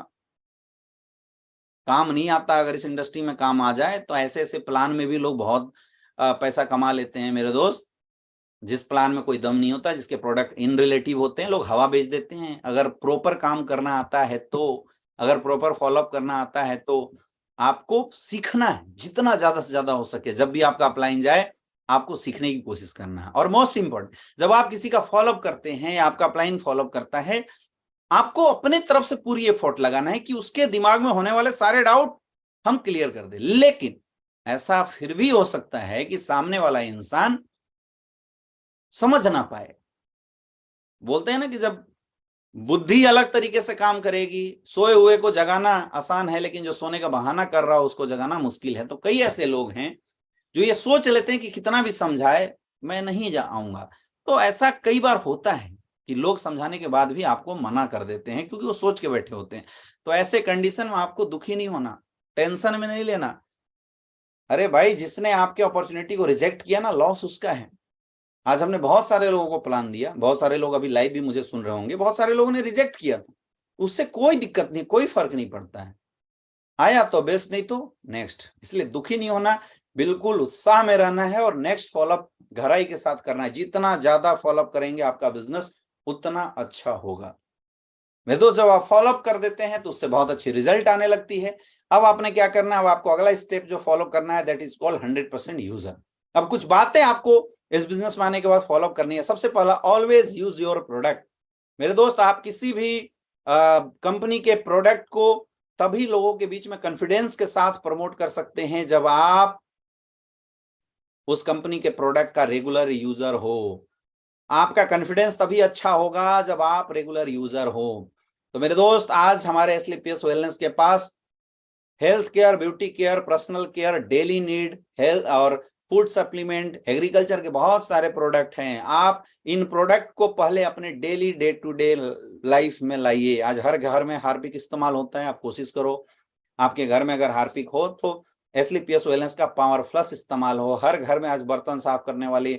काम नहीं आता। अगर इस इंडस्ट्री में काम आ जाए तो ऐसे ऐसे प्लान में भी लोग बहुत पैसा कमा लेते हैं मेरे दोस्त। जिस प्लान में कोई दम नहीं होता, जिसके प्रोडक्ट इन रिलेटिव होते हैं, लोग हवा बेच देते हैं। अगर प्रॉपर काम करना आता है तो, अगर प्रॉपर फॉलोअप करना आता है तो आपको सीखना है जितना ज्यादा से ज्यादा हो सके। जब भी आपका अपलाइन जाए आपको सीखने की कोशिश करना है। और मोस्ट इंपॉर्टेंट, जब आप किसी का फॉलोअप करते हैं या आपका अपलाइन फॉलोअप करता है, आपको अपने तरफ से पूरी एफर्ट लगाना है कि उसके दिमाग में होने वाले सारे डाउट हम क्लियर कर दें। लेकिन ऐसा फिर भी हो सकता है कि सामने वाला इंसान समझ ना पाए। बोलते हैं ना कि जब बुद्धि अलग तरीके से काम करेगी, सोए हुए को जगाना आसान है, लेकिन जो सोने का बहाना कर रहा हो उसको जगाना मुश्किल है। तो कई ऐसे लोग हैं जो ये सोच लेते हैं कि कितना भी समझाए मैं नहीं जा आऊंगा। तो ऐसा कई बार होता है कि लोग समझाने के बाद भी आपको मना कर देते हैं, क्योंकि वो सोच के बैठे होते हैं। तो ऐसे कंडीशन में आपको दुखी नहीं होना, टेंशन में नहीं लेना। अरे भाई, जिसने आपके अपॉर्चुनिटी को रिजेक्ट किया ना, लॉस उसका है। आज हमने बहुत सारे लोगों को प्लान दिया, बहुत सारे लोग अभी लाइव भी मुझे सुन रहे होंगे, बहुत सारे लोगों ने रिजेक्ट किया था, उससे कोई दिक्कत नहीं, कोई फर्क नहीं पड़ता है। आया तो बेस्ट, नहीं तो नेक्स्ट। इसलिए दुखी नहीं होना, बिल्कुल उत्साह में रहना है और नेक्स्ट फॉलोअप गहराई के साथ करना है। जितना ज्यादा फॉलोअप करेंगे आपका बिजनेस उतना अच्छा होगा। मेरे दोस्त, जब आप फॉलोअप कर देते हैं तो उससे बहुत अच्छी रिजल्ट आने लगती है। अब आपने क्या करना है, अब आपको अगला स्टेप जो फॉलो करना है, दैट इज कॉल्ड 100% यूजर। अब कुछ बातें आपको इस बिजनेस में आने के बाद फॉलो करनी है। सबसे पहला, ऑलवेज यूज योर प्रोडक्ट। मेरे दोस्त, आप किसी भी कंपनी के प्रोडक्ट को तभी लोगों के बीच में कॉन्फिडेंस के साथ प्रमोट कर सकते हैं जब आप उस कंपनी के प्रोडक्ट का रेगुलर यूजर हो। आपका कॉन्फिडेंस तभी अच्छा होगा जब आप रेगुलर यूजर हो। तो मेरे दोस्त, आज हमारे एसलीपीएस वेलनेस के पास health care, beauty care, personal care, daily need, health और फूड सप्लीमेंट, एग्रीकल्चर के बहुत सारे प्रोडक्ट हैं। आप इन प्रोडक्ट को पहले अपने daily day to day life में लाइए। आज हर घर में हार्पिक इस्तेमाल होता है, आप कोशिश करो आपके घर में अगर हार्पिक हो तो एसलीपीएस वेलनेस का पावर प्लस इस्तेमाल हो। हर घर में आज बर्तन साफ करने वाली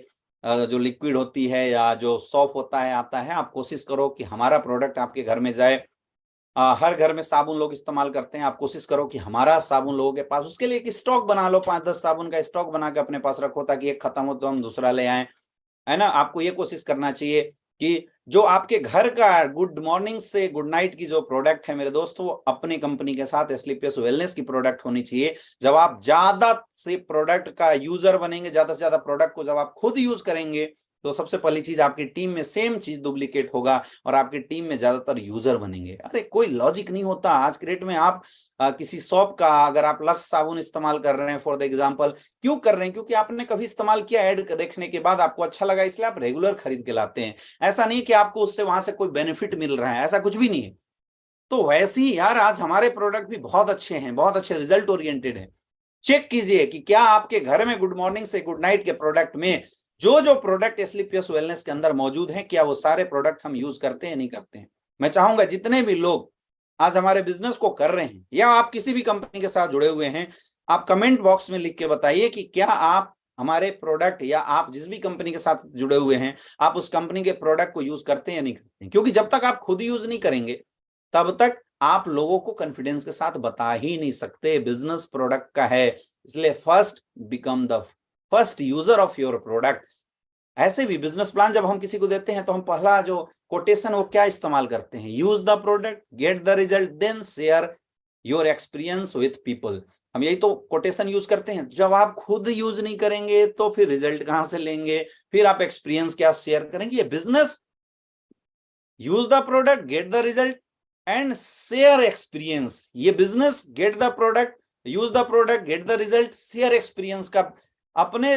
जो लिक्विड होती है या जो सॉफ होता है आता है, आप कोशिश करो कि हमारा प्रोडक्ट आपके घर में जाए। हर घर में साबुन लोग इस्तेमाल करते हैं, आप कोशिश करो कि हमारा साबुन लोगों के पास, उसके लिए एक स्टॉक बना लो, 5-10 साबुन का स्टॉक बना के अपने पास रखो, ताकि एक खत्म हो तो हम दूसरा ले आए, है ना। आपको ये कोशिश करना चाहिए कि जो आपके घर का गुड मॉर्निंग से गुड नाइट की जो प्रोडक्ट है मेरे दोस्तों, वो अपनी कंपनी के साथ एसलीपीएस वेलनेस की प्रोडक्ट होनी चाहिए। जब आप ज्यादा से प्रोडक्ट का यूजर बनेंगे, ज्यादा से ज्यादा प्रोडक्ट को जब आप खुद यूज करेंगे, तो सबसे पहली चीज, आपकी टीम में सेम चीज डुप्लीकेट होगा और आपकी टीम में ज्यादातर यूजर बनेंगे। अरे कोई लॉजिक नहीं होता आज के डेट में। आप किसी शॉप का अगर आप लक्स साबुन इस्तेमाल कर रहे हैं फॉर द एग्जांपल, क्यों कर रहे हैं? क्योंकि आपने कभी इस्तेमाल किया, ऐड देखने के बाद आपको अच्छा लगा, इसलिए आप रेगुलर खरीद के लाते हैं। ऐसा नहीं कि आपको उससे वहां से कोई बेनिफिट मिल रहा है, ऐसा कुछ भी नहीं है। तो वैसे ही यार, आज हमारे प्रोडक्ट भी बहुत अच्छे हैं, बहुत अच्छे रिजल्ट ओरिएंटेड है। चेक कीजिए कि क्या आपके घर में गुड मॉर्निंग से गुड नाइट के प्रोडक्ट में जो जो प्रोडक्ट एसलीपीएस वेलनेस के अंदर मौजूद हैं, क्या वो सारे प्रोडक्ट हम यूज करते हैं, नहीं करते हैं। मैं चाहूंगा जितने भी लोग आज हमारे बिजनेस को कर रहे हैं या आप किसी भी कंपनी के साथ जुड़े हुए हैं, आप कमेंट बॉक्स में लिख के बताइए कि क्या आप हमारे प्रोडक्ट या आप जिस भी कंपनी के साथ जुड़े हुए हैं, आप उस कंपनी के प्रोडक्ट को यूज करते हैं या नहीं करते हैं। क्योंकि जब तक आप खुद यूज नहीं करेंगे तब तक आप लोगों को कॉन्फिडेंस के साथ बता ही नहीं सकते। बिजनेस प्रोडक्ट का है, इसलिए first become the first user of your product. ऐसे भी बिजनेस प्लान जब हम किसी को देते हैं तो हम पहला जो कोटेशन वो क्या इस्तेमाल करते हैं, use the product, get the result, then share your experience with people. हम यही तो कोटेशन यूज करते हैं। जब आप खुद यूज नहीं करेंगे तो फिर रिजल्ट कहां से लेंगे, फिर आप एक्सपीरियंस क्या शेयर करेंगे। ये business use the product, get the result and share experience, ये business get the product, use the product, get the result, share experience का, अपने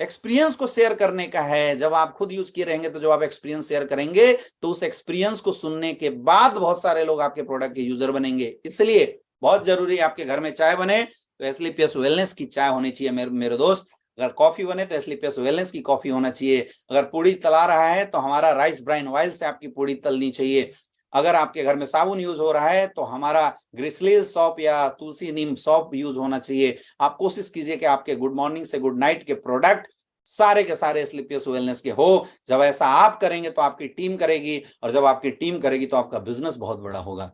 एक्सपीरियंस को शेयर करने का है। जब आप खुद यूज किए रहेंगे तो जब आप एक्सपीरियंस शेयर करेंगे तो उस एक्सपीरियंस को सुनने के बाद बहुत सारे लोग आपके प्रोडक्ट के यूजर बनेंगे। इसलिए बहुत जरूरी है आपके घर में चाय बने तो एसलीपीएस वेलनेस की चाय होनी चाहिए मेरे दोस्त। अगर कॉफी बने तो एसलीपीएस वेलनेस की कॉफी होना चाहिए। अगर पूड़ी तला रहा है तो हमारा राइस ब्राइन ऑयल से आपकी पूड़ी तलनी चाहिए। अगर आपके घर में साबुन यूज हो रहा है तो हमारा ग्रिसलीन सॉप या तुलसी नीम सॉप यूज होना चाहिए। आप कोशिश कीजिए कि आपके गुड मॉर्निंग से गुड नाइट के प्रोडक्ट सारे के सारे एसलीपीएस वेलनेस के हो। जब ऐसा आप करेंगे तो आपकी टीम करेगी, और जब आपकी टीम करेगी तो आपका बिजनेस बहुत बड़ा होगा।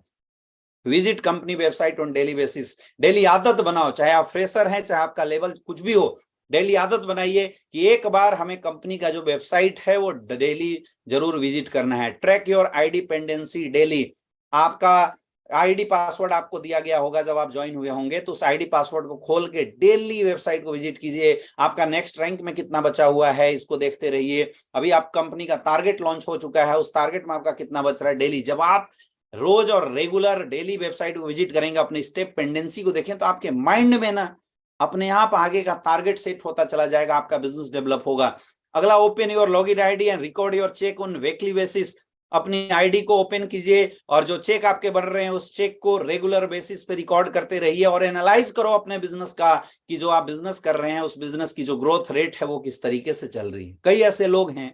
Visit company website on daily basis. Daily आदत बनाओ, चाहे आप फ्रेशर हैं, चाहे आपका लेवल कुछ भी हो, डेली आदत बनाइए कि एक बार हमें कंपनी का जो वेबसाइट है वो डेली जरूर विजिट करना है। Track your ID pendency daily. आपका आईडी पासवर्ड आपको दिया गया होगा जब आप ज्वाइन हुए होंगे, तो उस आईडी पासवर्ड को खोल के डेली वेबसाइट को विजिट कीजिए। आपका नेक्स्ट रैंक में कितना बचा हुआ है इसको देखते रहिए। अभी आप कंपनी का टारगेट लॉन्च हो चुका है, उस टारगेट में आपका कितना बच रहा है डेली। जब आप रोज और रेगुलर डेली वेबसाइट को विजिट करेंगे, अपनी स्टेप पेंडेंसी को देखें, तो आपके माइंड में ना अपने आप आगे का टारगेट सेट होता चला जाएगा, आपका बिजनेस डेवलप होगा। अगला, open your login ID and record your check on weekly basis. अपनी आईडी को ओपन कीजिए और जो चेक आपके बन रहे हैं उस चेक को रेगुलर बेसिस पे रिकॉर्ड करते रहिए और एनालाइज करो अपने बिजनेस का कि जो आप बिजनेस कर रहे हैं उस बिजनेस की जो ग्रोथ रेट है वो किस तरीके से चल रही है। कई ऐसे लोग हैं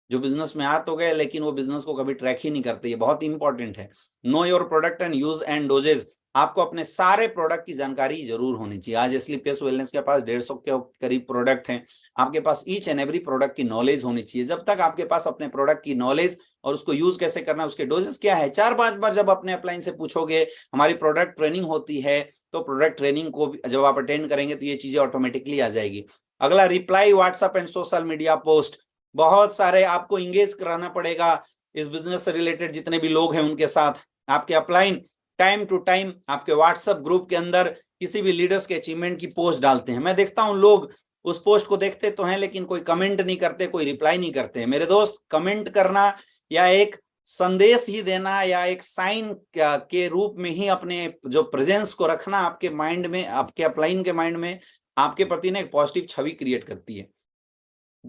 जो बिजनेस में आ तो गए लेकिन वो बिजनेस को कभी ट्रैक ही नहीं करते। ये बहुत इंपॉर्टेंट है। Know your product and use and dosages. आपको अपने सारे प्रोडक्ट की जानकारी जरूर होनी चाहिए। आज स्लीपलेस वेलनेस के पास 150 के करीब प्रोडक्ट हैं। आपके पास ईच एंड एवरी प्रोडक्ट की नॉलेज होनी चाहिए। जब तक आपके पास अपने प्रोडक्ट की नॉलेज और उसको यूज कैसे करना है, उसके डोजेस क्या है, 4-5 बार जब अपने अपलाइन से पूछोगे, हमारी प्रोडक्ट ट्रेनिंग होती है, तो प्रोडक्ट ट्रेनिंग को जब आप अटेंड करेंगे तो ये चीजें ऑटोमेटिकली आ जाएगी। अगला, reply WhatsApp and social media post. बहुत सारे आपको इंगेज कराना पड़ेगा इस बिजनेस से रिलेटेड जितने भी लोग हैं उनके साथ। आपके अपलाइन टाइम टू टाइम आपके व्हाट्सएप ग्रुप के अंदर किसी भी लीडर्स के अचीवमेंट की पोस्ट डालते हैं। मैं देखता हूं लोग उस पोस्ट को देखते तो हैं लेकिन कोई कमेंट नहीं करते, कोई रिप्लाई नहीं करते। मेरे दोस्त, कमेंट करना या एक संदेश ही देना या एक साइन के रूप में ही अपने जो प्रेजेंस को रखना आपके माइंड में, आपके अपलाइन के माइंड में आपके प्रति ना एक पॉजिटिव छवि क्रिएट करती है।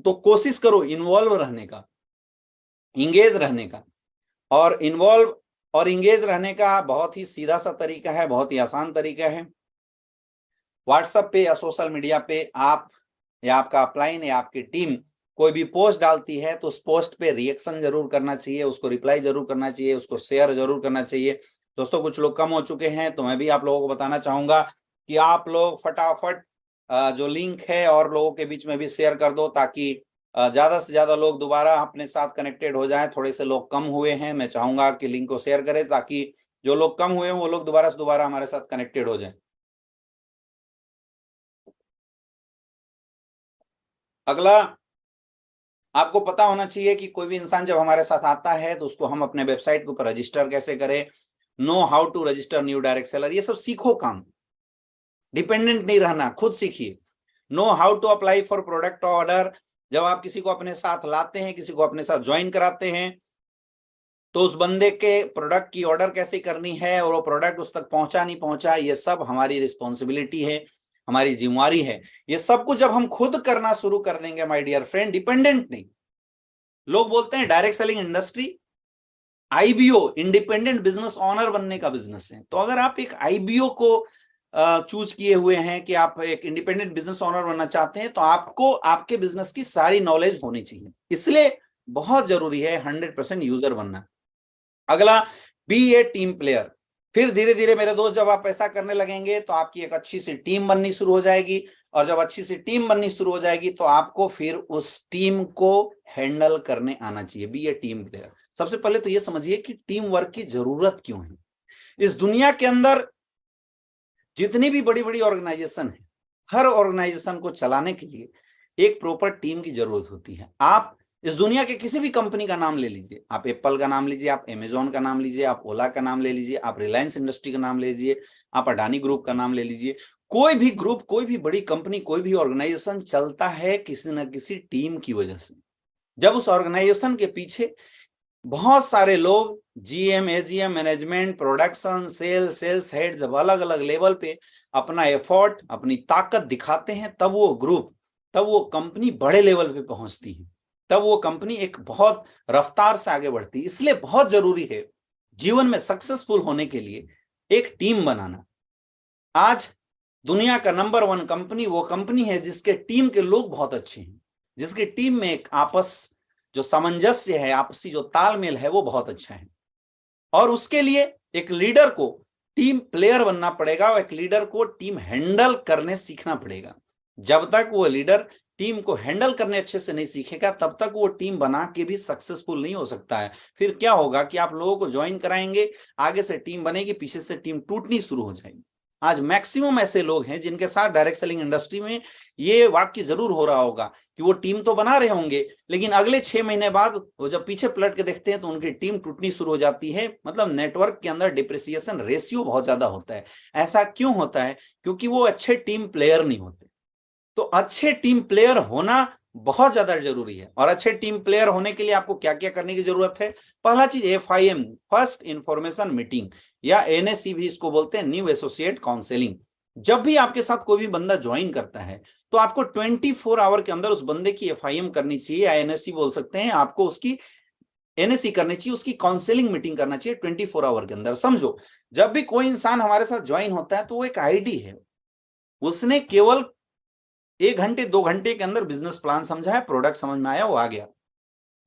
तो कोशिश करो इन्वॉल्व रहने का, इंगेज रहने का। और इन्वॉल्व और इंगेज रहने का बहुत ही सीधा सा तरीका है, बहुत ही आसान तरीका है। व्हाट्सएप पे या सोशल मीडिया पे आप या आपका अपलाइन या आपकी टीम कोई भी पोस्ट डालती है तो उस पोस्ट पे रिएक्शन जरूर करना चाहिए, उसको रिप्लाई जरूर करना चाहिए, उसको शेयर जरूर करना चाहिए। दोस्तों, कुछ लोग कम हो चुके हैं तो मैं भी आप लोगों को बताना चाहूंगा कि आप लोग फटाफट जो लिंक है और लोगों के बीच में भी शेयर कर दो ताकि ज्यादा से ज्यादा लोग दोबारा अपने साथ कनेक्टेड हो जाएं। थोड़े से लोग कम हुए हैं, मैं चाहूंगा कि लिंक को शेयर करें ताकि जो लोग कम हुए हैं वो लोग दोबारा से दोबारा हमारे साथ कनेक्टेड हो जाएं। अगला, आपको पता होना चाहिए कि कोई भी इंसान जब हमारे साथ आता है तो उसको हम अपने वेबसाइट के ऊपर रजिस्टर कैसे करें। Know how to register new direct seller, ये सब सीखो काम। डिपेंडेंट नहीं रहना, खुद सीखिए। Know how to apply for product order. जब आप किसी को अपने साथ लाते हैं, किसी को अपने साथ ज्वाइन कराते हैं, तो उस बंदे के प्रोडक्ट की ऑर्डर कैसे करनी है और वो प्रोडक्ट उस तक पहुंचा नहीं पहुंचा, ये सब हमारी रिस्पॉन्सिबिलिटी है, हमारी जिम्मेवारी है। ये सब कुछ जब हम खुद करना शुरू कर देंगे माय डियर फ्रेंड, डिपेंडेंट नहीं। लोग बोलते हैं direct selling industry IBO, independent business honour बनने का बिजनेस है। तो अगर आप एक आईबीओ को चूज किए हुए हैं कि आप एक इंडिपेंडेंट बिजनेस ऑनर बनना चाहते हैं, तो आपको आपके बिजनेस की सारी नॉलेज होनी चाहिए। इसलिए बहुत जरूरी है 100% यूजर बनना। अगला, बी ए टीम प्लेयर। फिर धीरे धीरे मेरे दोस्त जब आप ऐसा करने लगेंगे तो आपकी एक अच्छी सी टीम बननी शुरू हो जाएगी और जब अच्छी सी टीम बननी शुरू हो जाएगी तो आपको फिर उस टीम को हैंडल करने आना चाहिए। बी ए टीम प्लेयर। सबसे पहले तो ये समझिए कि टीम वर्क की जरूरत क्यों है। इस दुनिया के अंदर जितनी भी बड़ी बड़ी ऑर्गेनाइजेशन है, हर ऑर्गेनाइजेशन को चलाने के लिए एक प्रॉपर टीम की जरूरत होती है। आप इस दुनिया के किसी भी कंपनी का नाम ले लीजिए, आप एप्पल का नाम लीजिए, आप अमेजोन का नाम लीजिए, आप ओला का नाम ले लीजिए, आप रिलायंस इंडस्ट्री का नाम ले लीजिए, आप अडानी ग्रुप का नाम ले लीजिए। कोई भी ग्रुप, कोई भी बड़ी कंपनी, कोई भी ऑर्गेनाइजेशन चलता है किसी न किसी टीम की वजह से। जब उस ऑर्गेनाइजेशन के पीछे बहुत सारे लोग, GM, AGM, management, production, sales head, जब अलग अलग लेवल पे अपना एफर्ट, अपनी ताकत दिखाते हैं, तब वो ग्रुप, तब वो कंपनी बड़े लेवल पे पहुंचती है, तब वो कंपनी एक बहुत रफ्तार से आगे बढ़ती है। इसलिए बहुत जरूरी है जीवन में सक्सेसफुल होने के लिए एक टीम बनाना। आज दुनिया का नंबर 1 कंपनी वो कंपनी है जिसके टीम के लोग बहुत अच्छे हैं, जिसके टीम में एक आपस जो सामंजस्य है, आपसी जो तालमेल है वो बहुत अच्छा है। और उसके लिए एक लीडर को टीम प्लेयर बनना पड़ेगा और एक लीडर को टीम हैंडल करने सीखना पड़ेगा। जब तक वो लीडर टीम को हैंडल करने अच्छे से नहीं सीखेगा तब तक वो टीम बना के भी सक्सेसफुल नहीं हो सकता है। फिर क्या होगा कि आप लोगों को ज्वाइन कराएंगे, आगे से टीम बनेगी, पीछे से टीम टूटनी शुरू हो जाएगी। आज मैक्सिमम ऐसे लोग हैं जिनके साथ डायरेक्ट सेलिंग इंडस्ट्री में ये वाक्य जरूर हो रहा होगा कि वो टीम तो बना रहे होंगे, लेकिन अगले 6 महीने बाद वो जब पीछे पलट के देखते हैं तो उनकी टीम टूटनी शुरू हो जाती है। मतलब नेटवर्क के अंदर डिप्रिसिएशन रेशियो बहुत ज्यादा होता है। ऐसा क्यों होता है? क्योंकि वो अच्छे टीम प्लेयर नहीं होते। तो अच्छे टीम प्लेयर होना बहुत ज्यादा जरूरी है। और अच्छे टीम प्लेयर होने के लिए आपको क्या क्या करने की जरूरत है? पहला चीज FIM, फर्स्ट इंफॉर्मेशन मीटिंग, या NSC भी इसको बोलते हैं, न्यू एसोसिएट काउंसलिंग। जब भी आपके साथ कोई भी बंदा ज्वाइन करता है तो आपको 24 आवर के अंदर उस बंदे की FIM करनी चाहिए, या NSC बोल सकते हैं। आपको उसकी NSC करनी चाहिए, उसकी काउंसलिंग मीटिंग करना चाहिए 24 आवर के अंदर। समझो, जब भी कोई इंसान हमारे साथ ज्वाइन होता है तो वो एक आईडी है, उसने केवल 1 घंटे 2 घंटे के अंदर बिजनेस प्लान समझा है, प्रोडक्ट समझ में आया, वो आ गया।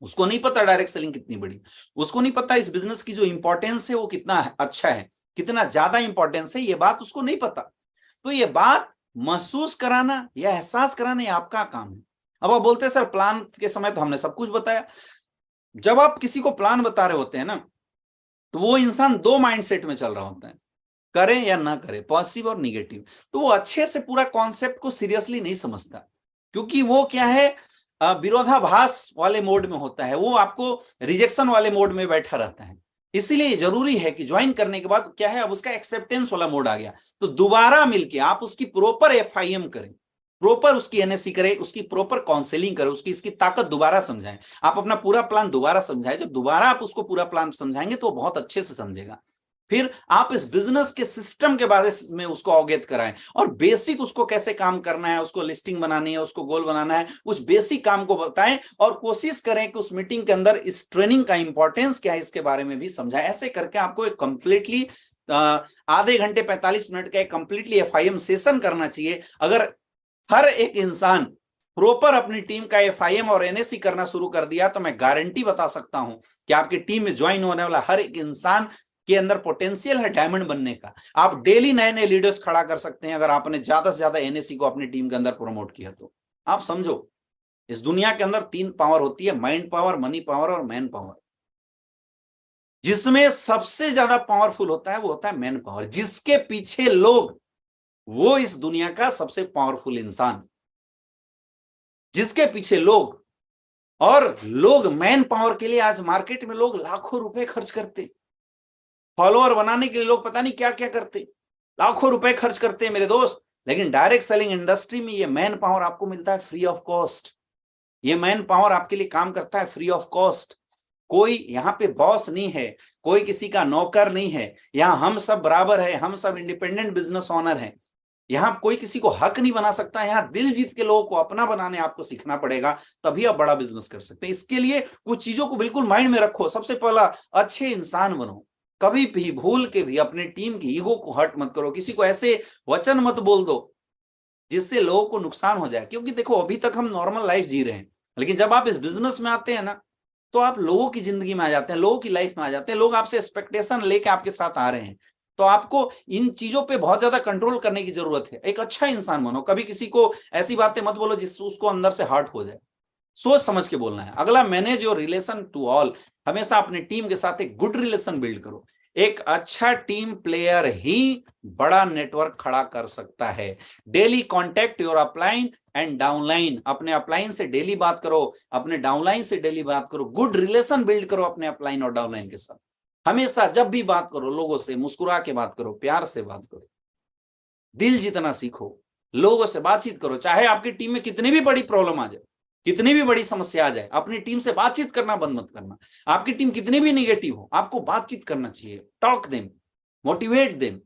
उसको नहीं पता डायरेक्ट सेलिंग कितनी बड़ी, उसको नहीं पता इस बिजनेस की जो इंपॉर्टेंस है वो कितना अच्छा है, कितना ज्यादा इंपॉर्टेंस है, ये बात उसको नहीं पता। तो ये बात महसूस कराना या एहसास कराना ये आपका काम है। अब आप बोलते हैं सर प्लान के समय तो हमने सब कुछ बताया। जब आप किसी को प्लान बता रहे होते हैं ना, तो वो इंसान 2 माइंडसेट में चल रहा होता है, करें या ना करें, पॉजिटिव और निगेटिव। तो वो अच्छे से पूरा कॉन्सेप्ट को सीरियसली नहीं समझता, क्योंकि वो क्या है, विरोधाभास वाले मोड में होता है, वो आपको रिजेक्शन वाले मोड में बैठा रहता है। इसीलिए जरूरी है कि ज्वाइन करने के बाद क्या है, अब उसका एक्सेप्टेंस वाला मोड आ गया, तो दोबारा मिलके आप उसकी प्रॉपर FIM करें, प्रॉपर उसकी NSC करें, उसकी प्रॉपर काउंसलिंग करें, उसकी इसकी ताकत दोबारा समझाएं, आप अपना पूरा प्लान दोबारा समझाएं। जब दोबारा आप उसको पूरा प्लान समझाएंगे तो वो बहुत अच्छे से समझेगा। फिर आप इस बिजनेस के सिस्टम के बारे में उसको अवगत कराएं, और बेसिक उसको कैसे काम करना है, उसको लिस्टिंग बनानी है, उसको गोल बनाना है, उस बेसिक काम को बताएं। और कोशिश करें कि उस मीटिंग के अंदर इस ट्रेनिंग का इंपॉर्टेंस क्या है इसके बारे में भी समझाएं। ऐसे करके आपको एक कंप्लीटली आधे घंटे 45 मिनट का एक कंप्लीटली FIM सेशन करना चाहिए। अगर हर एक इंसान प्रॉपर अपनी टीम का FIM और NSC करना शुरू कर दिया तो मैं गारंटी बता सकता हूं कि आपकी टीम में ज्वाइन होने वाला हर एक इंसान के अंदर पोटेंशियल है डायमंड बनने का। आप डेली नए नए लीडर्स खड़ा कर सकते हैं अगर आपने ज्यादा से ज्यादा NSC को अपनी टीम के अंदर प्रमोट किया तो। आप समझो, इस दुनिया के अंदर 3 पावर होती है, माइंड पावर, मनी पावर और मैन पावर। जिसमें सबसे ज्यादा पावरफुल होता है वो होता है मैन पावर, जिसके पीछे लोग, वो इस दुनिया का सबसे पावरफुल इंसान, जिसके पीछे लोग। और लोग मैन पावर के लिए आज मार्केट में लोग लाखों रुपए खर्च करते, फॉलोअर बनाने के लिए लोग पता नहीं क्या क्या करते, लाखों रुपए खर्च करते हैं मेरे दोस्त। लेकिन डायरेक्ट सेलिंग इंडस्ट्री में ये मैन पावर आपको मिलता है फ्री ऑफ कॉस्ट। ये मैन पावर आपके लिए काम करता है फ्री ऑफ कॉस्ट। कोई यहाँ पे बॉस नहीं है, कोई किसी का नौकर नहीं है, यहाँ हम सब बराबर है, हम सब इंडिपेंडेंट बिजनेस ओनर हैं। यहाँ कोई किसी को हक नहीं बना सकता। यहाँ दिल जीत के लोगों को अपना बनाने आपको सीखना पड़ेगा, तभी आप बड़ा बिजनेस कर सकते हैं। इसके लिए कुछ चीजों को बिल्कुल माइंड में रखो। सबसे पहला, अच्छे इंसान बनो। कभी भी भूल के भी अपनी टीम की ईगो को हर्ट मत करो, किसी को ऐसे वचन मत बोल दो जिससे लोगों को नुकसान हो जाए। क्योंकि देखो, अभी तक हम नॉर्मल लाइफ जी रहे हैं, लेकिन जब आप इस बिजनेस में आते हैं ना, तो आप लोगों की जिंदगी में आ जाते हैं, लोगों की लाइफ में आ जाते हैं। लोग आपसे एक्सपेक्टेशन लेके आपके साथ आ रहे हैं, तो आपको इन चीजों पे बहुत ज्यादा कंट्रोल करने की जरूरत है। एक अच्छा इंसान बनो, कभी किसी को ऐसी बातें मत बोलो जिससे उसको अंदर से हर्ट हो जाए। सोच समझ के बोलना है। अगला, manage your relation to all. हमेशा अपनी टीम के साथ एक गुड रिलेशन बिल्ड करो। एक अच्छा टीम प्लेयर ही बड़ा नेटवर्क खड़ा कर सकता है। Daily contact your upline and downline. अपने अपलाइन से डेली बात करो, अपने डाउनलाइन से डेली बात करो। गुड रिलेशन बिल्ड करो अपने अपलाइन और डाउनलाइन के साथ। हमेशा जब भी बात करो लोगों से मुस्कुरा के बात करो, प्यार से बात करो, दिल जीतना सीखो, लोगों से बातचीत करो। चाहे आपकी टीम में कितनी भी बड़ी प्रॉब्लम आ जाए, कितनी भी बड़ी समस्या आ जाए, अपनी टीम से बातचीत करना बंद मत करना। आपकी टीम कितनी भी निगेटिव हो, आपको बातचीत करना चाहिए। Talk them, motivate them.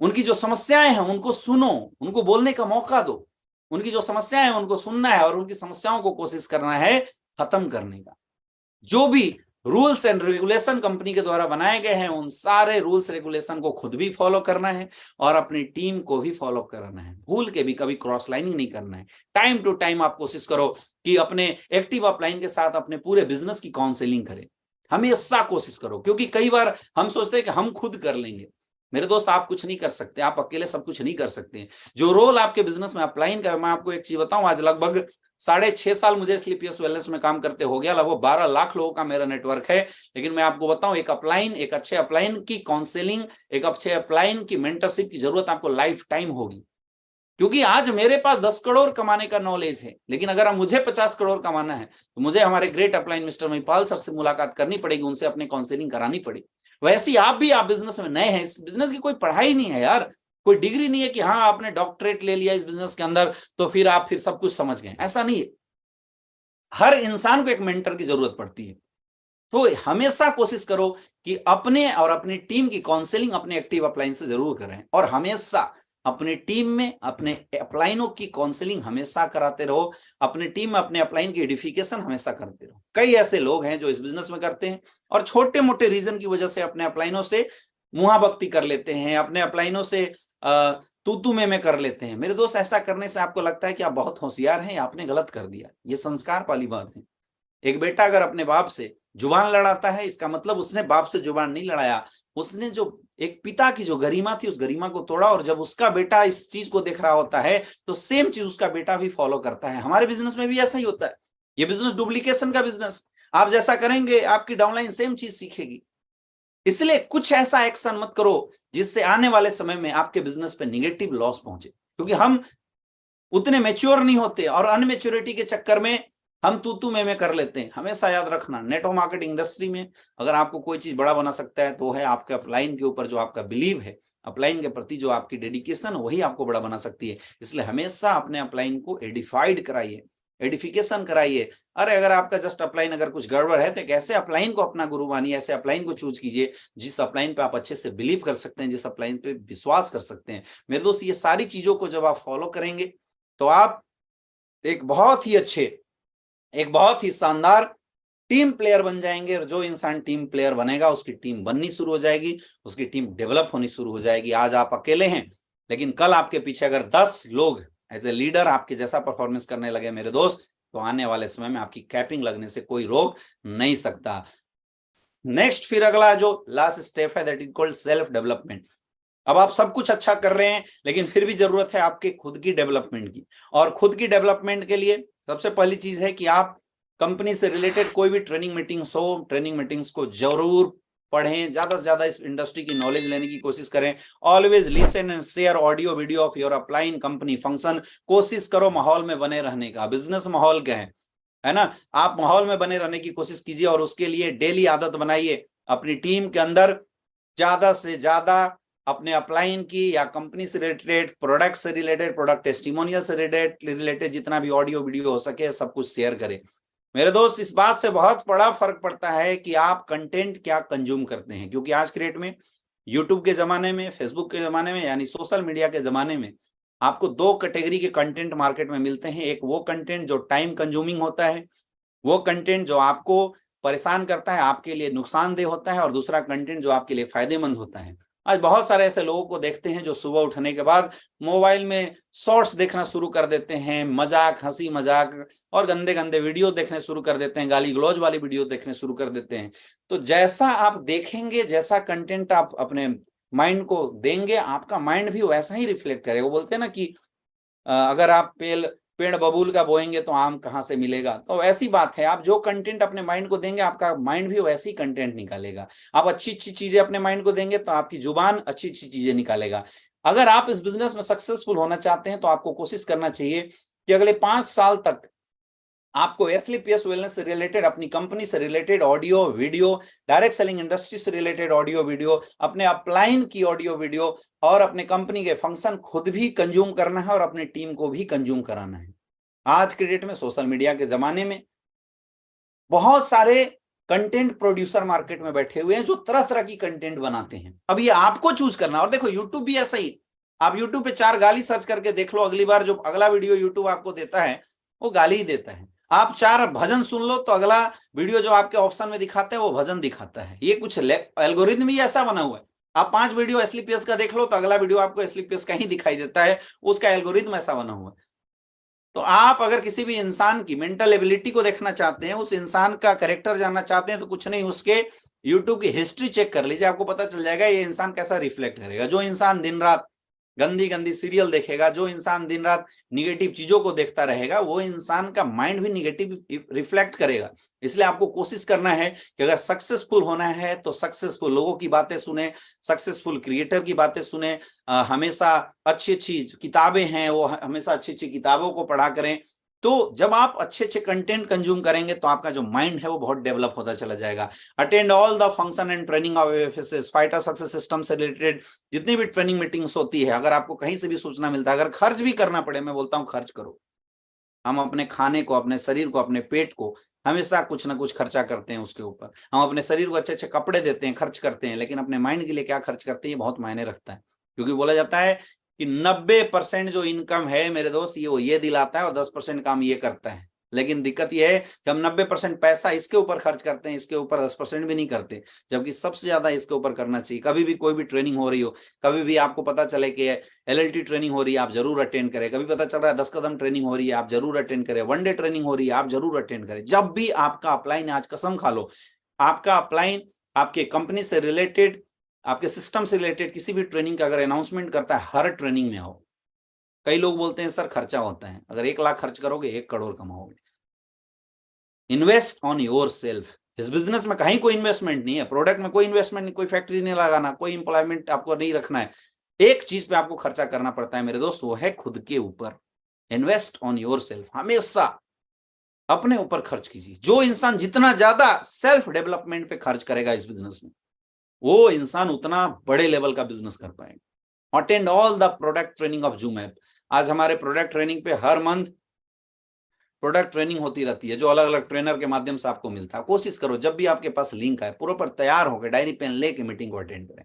उनकी जो समस्याएं हैं उनको सुनो, उनको बोलने का मौका दो। उनकी जो समस्याएं हैं उनको सुनना है और उनकी समस्याओं को कोशिश करना है खत्म करने का। जो भी रूल्स एंड रेगुलेशन कंपनी के द्वारा बनाए गए हैं, उन सारे रूल्स रेगुलेशन को खुद भी फॉलो करना है और अपनी टीम को भी फॉलो करना है। भूल के भी कभी क्रॉस लाइनिंग नहीं करना है। टाइम टू टाइम आप कोशिश करो कि अपने एक्टिव अपलाइन के साथ अपने पूरे बिजनेस की काउंसलिंग करें। हमेशा कोशिश करो, क्योंकि कई बार हम सोचते हैं कि हम खुद कर लेंगे। मेरे दोस्त, आप कुछ नहीं कर सकते, आप अकेले सब कुछ नहीं कर सकते। जो रोल आपके बिजनेस में अपलाइन कर, मैं आपको एक चीज बताऊं, आज लगभग 6.5 साल मुझे स्लीपियस वेलनेस में काम करते हो गया, लगभग 12 लाख लोगों का मेरा नेटवर्क है। लेकिन मैं आपको बताऊं, एक अच्छे अपलाइन की काउंसलिंग, एक अच्छे अपलाइन की मेंटरशिप की जरूरत आपको लाइफ टाइम होगी। क्योंकि आज मेरे पास 10 करोड़ कमाने का नॉलेज है, लेकिन अगर मुझे 50 करोड़ कमाना है तो मुझे हमारे great upline mister Mahipal sir से मुलाकात करनी पड़ेगी, उनसे अपने काउंसलिंग करानी पड़ेगी। वैसे ही आप बिजनेस में नए हैं, इस बिजनेस की कोई पढ़ाई नहीं है यार, कोई डिग्री नहीं है कि हाँ आपने डॉक्टरेट ले लिया इस बिजनेस के अंदर तो फिर आप फिर सब कुछ समझ गए, ऐसा नहीं है। हर इंसान को एक मेंटर की जरूरत पड़ती है। तो हमेशा कोशिश करो कि अपने और अपनी टीम की काउंसलिंग अपने एक्टिव अपलाइन से जरूर करें, और हमेशा अपने टीम में अपने अपलाइनों की काउंसलिंग हमेशा कराते रहो, अपने टीम में अपने अपलाइन की एडिफिकेशन हमेशा करते रहो। कई ऐसे लोग हैं जो इस बिजनेस में करते हैं और छोटे मोटे रीजन की वजह से अपने अपलाइनों से मुहाभक्ति कर लेते हैं, अपने अपलाइनों से तू में कर लेते हैं। मेरे दोस्त, ऐसा करने से आपको लगता है कि आप बहुत होशियार हैं, आपने गलत कर दिया। ये संस्कार वाली बात है। एक बेटा अगर अपने बाप से जुबान लड़ाता है, इसका मतलब उसने बाप से जुबान नहीं लड़ाया, उसने जो एक पिता की जो गरिमा थी उस गरिमा को तोड़ा। और जब उसका बेटा इस चीज को देख रहा होता है तो सेम चीज उसका बेटा भी फॉलो करता है। हमारे बिजनेस में भी ऐसा ही होता है। ये बिजनेस डुप्लीकेशन का बिजनेस, आप जैसा करेंगे आपकी डाउनलाइन सेम चीज सीखेगी। इसलिए कुछ ऐसा एक्शन मत करो जिससे आने वाले समय में आपके बिजनेस पे निगेटिव लॉस पहुंचे, क्योंकि हम उतने मैच्योर नहीं होते और अनमेच्योरिटी के चक्कर में हम तू में कर लेते हैं। हमेशा याद रखना, नेटवर्क मार्केटिंग इंडस्ट्री में अगर आपको कोई चीज बड़ा बना सकता है तो है आपके अपलाइन के ऊपर जो आपका बिलीव है, अपलाइन के प्रति जो आपकी डेडिकेशन है, वही आपको बड़ा बना सकती है। इसलिए हमेशा अपने अपलाइन को एडिफाइड कराइए, एडिफिकेशन कराइए। अरे अगर आपका जस्ट अपलाइन अगर कुछ गड़बड़ है तो एक ऐसे अपलाइन को अपना गुरु मानिए, ऐसे अपलाइन को चूज कीजिए जिस अपलाइन पे आप अच्छे से बिलीव कर सकते हैं, जिस अपलाइन पे विश्वास कर सकते हैं। मेरे दोस्त, ये सारी चीजों को जब आप फॉलो करेंगे तो आप एक बहुत ही शानदार टीम प्लेयर बन जाएंगे। और जो इंसान टीम प्लेयर बनेगा उसकी टीम बननी शुरू हो जाएगी, उसकी टीम डेवलप होनी शुरू हो जाएगी। आज आप अकेले हैं, लेकिन कल आपके पीछे अगर 10 लोग एज ए लीडर आपके जैसा परफॉर्मेंस करने लगे मेरे दोस्त, तो आने वाले समय में आपकी कैपिंग लगने से कोई रोक नहीं सकता। नेक्स्ट, फिर अगला जो लास्ट स्टेप है that is called self development. अब आप सब कुछ अच्छा कर रहे हैं, लेकिन फिर भी जरूरत है आपके खुद की डेवलपमेंट की। और खुद की डेवलपमेंट के लिए सबसे पहली चीज है कि आप कंपनी से रिलेटेड कोई भी ट्रेनिंग मीटिंग्स हो, ट्रेनिंग मीटिंग्स को जरूर पढ़ें, ज्यादा से ज्यादा इस इंडस्ट्री की नॉलेज लेने की कोशिश करें। Always listen and share audio video of your upline company function. कोशिश करो माहौल में बने रहने का। बिजनेस माहौल क्या है ना, आप माहौल में बने रहने की कोशिश कीजिए और उसके लिए डेली आदत बनाइए अपनी टीम के अंदर ज्यादा से ज्यादा अपने अपलाइन की या कंपनी से रिलेटेड, प्रोडक्ट से रिलेटेड, प्रोडक्ट टेस्टिमोनियल से रिलेटेड जितना भी ऑडियो वीडियो हो सके सब कुछ शेयर करें। मेरे दोस्त, इस बात से बहुत बड़ा फर्क पड़ता है कि आप कंटेंट क्या कंज्यूम करते हैं। क्योंकि आज के डेट में यूट्यूब के जमाने में, फेसबुक के जमाने में, यानी सोशल मीडिया के जमाने में आपको 2 कैटेगरी के कंटेंट मार्केट में मिलते हैं। एक वो कंटेंट जो टाइम कंज्यूमिंग होता है, वो कंटेंट जो आपको परेशान करता है, आपके लिए नुकसानदेह होता है, और दूसरा कंटेंट जो आपके लिए फायदेमंद होता है। आज बहुत सारे ऐसे लोगों को देखते हैं जो सुबह उठने के बाद मोबाइल में शॉर्ट्स देखना शुरू कर देते हैं, मजाक, हंसी मजाक और गंदे गंदे वीडियो देखने शुरू कर देते हैं, गाली गलौज वाली वीडियो देखने शुरू कर देते हैं। तो जैसा आप देखेंगे, जैसा कंटेंट आप अपने माइंड को देंगे, आपका माइंड भी वैसा ही रिफ्लेक्ट करेगा। वो बोलते हैं ना कि अगर आप पेड़ बबूल का बोएंगे तो आम कहाँ से मिलेगा। तो ऐसी बात है, आप जो कंटेंट अपने माइंड को देंगे आपका माइंड भी वैसी कंटेंट निकालेगा। आप अच्छी अच्छी चीजें अपने माइंड को देंगे तो आपकी जुबान अच्छी अच्छी चीजें निकालेगा। अगर आप इस बिजनेस में सक्सेसफुल होना चाहते हैं तो आपको कोशिश करना चाहिए कि अगले 5 साल तक आपको एसलीपीएस वेलनेस से रिलेटेड, अपनी कंपनी से related audio video, direct selling industry से रिलेटेड ऑडियो वीडियो, अपने अपलाइन की ऑडियो वीडियो और अपने कंपनी के फंक्शन खुद भी कंज्यूम करना है और अपनी टीम को भी कंज्यूम कराना है। आज के डेट में सोशल मीडिया के जमाने में बहुत सारे कंटेंट प्रोड्यूसर मार्केट में बैठे हुए हैं जो तरह तरह की कंटेंट बनाते हैं। अब ये आपको चूज करना। और देखो, यूट्यूब भी ऐसा ही, आप यूट्यूब पे 4 गाली सर्च करके देख लो, अगली बार जो अगला वीडियो यूट्यूब आपको देता है वो गाली ही देता है। आप 4 भजन सुन लो तो अगला वीडियो जो आपके ऑप्शन में दिखाते हैं वो भजन दिखाता है। ये कुछ एल्गोरिथम ही ऐसा बना हुआ है। आप 5 वीडियो एसलीपीएस का देख लो तो अगला वीडियो आपको एसलीपीएस का ही दिखाई देता है, उसका एल्गोरिथम ऐसा बना हुआ है। तो आप अगर किसी भी इंसान की मेंटल एबिलिटी को देखना चाहते हैं, उस इंसान का कैरेक्टर जानना चाहते हैं, तो कुछ नहीं, उसके यूट्यूब की हिस्ट्री चेक कर लीजिए, आपको पता चल जाएगा ये इंसान कैसा रिफ्लेक्ट करेगा। जो इंसान दिन रात गंदी गंदी सीरियल देखेगा, जो इंसान दिन रात निगेटिव चीजों को देखता रहेगा, वो इंसान का माइंड भी निगेटिव रिफ्लेक्ट करेगा। इसलिए आपको कोशिश करना है कि अगर सक्सेसफुल होना है तो सक्सेसफुल लोगों की बातें सुने, सक्सेसफुल क्रिएटर की बातें सुने, हमेशा अच्छी अच्छी किताबें हैं वो हमेशा अच्छी अच्छी किताबों को पढ़ा करें। तो जब आप अच्छे अच्छे कंटेंट कंज्यूम करेंगे तो आपका जो माइंड है वो बहुत डेवलप होता चला जाएगा। Attend all the function and training of FSS, fighter success system से रिलेटेड जितनी भी ट्रेनिंग मीटिंग्स होती है, अगर आपको कहीं से भी सूचना मिलता है, अगर खर्च भी करना पड़े, मैं बोलता हूं खर्च करो। हम अपने खाने को, अपने शरीर को, अपने पेट को हमेशा कुछ ना कुछ खर्चा करते हैं उसके ऊपर। हम अपने शरीर को अच्छे अच्छे कपड़े देते हैं, खर्च करते हैं, लेकिन अपने माइंड के लिए क्या खर्च करते हैं, ये बहुत मायने रखता है। क्योंकि बोला जाता है कि 90% जो इनकम है मेरे दोस्त, ये दिलाता है और 10% काम ये करता है। लेकिन दिक्कत यह है कि हम 90% पैसा इसके ऊपर खर्च करते हैं, इसके ऊपर 10% भी नहीं करते, जबकि सबसे ज्यादा इसके ऊपर करना चाहिए। कभी भी कोई भी ट्रेनिंग हो रही हो, कभी भी आपको पता चले कि LLT ट्रेनिंग हो रही है, आप जरूर अटेंड करें। कभी पता चल रहा है 10 कदम ट्रेनिंग हो रही है, आप जरूर अटेंड करें। 1 डे ट्रेनिंग हो रही है, आप जरूर अटेंड करें। जब भी आपका अपलाइन, आज कसम खा लो, आपका अपलाइन आपके कंपनी से रिलेटेड, आपके सिस्टम से रिलेटेड किसी भी ट्रेनिंग का अगर अनाउंसमेंट करता है, हर ट्रेनिंग में आओ। कई लोग बोलते हैं सर खर्चा होता है, अगर 1 लाख खर्च करोगे 1 करोड़ कमाओगे। Invest on yourself. इस बिजनेस में कहीं कोई इन्वेस्टमेंट नहीं है, प्रोडक्ट में कोई इन्वेस्टमेंट नहीं, कोई फैक्ट्री नहीं लगाना, कोई इंप्लॉयमेंट आपको नहीं रखना है। एक चीज पे आपको खर्चा करना पड़ता है मेरे दोस्त, वो है खुद के ऊपर। Invest on your self. हमेशा अपने ऊपर खर्च कीजिए। जो इंसान जितना ज्यादा सेल्फ डेवलपमेंट पे खर्च करेगा इस बिजनेस में, वो इंसान उतना बड़े लेवल का बिजनेस कर पाएगा। Attend all the product training of zoom app. आज हमारे प्रोडक्ट ट्रेनिंग पे हर मंथ प्रोडक्ट ट्रेनिंग होती रहती है, जो अलग अलग ट्रेनर के माध्यम से आपको मिलता है। कोशिश करो जब भी आपके पास लिंक आए, प्रॉपर तैयार होकर डायरी पेन लेके मीटिंग को अटेंड करें।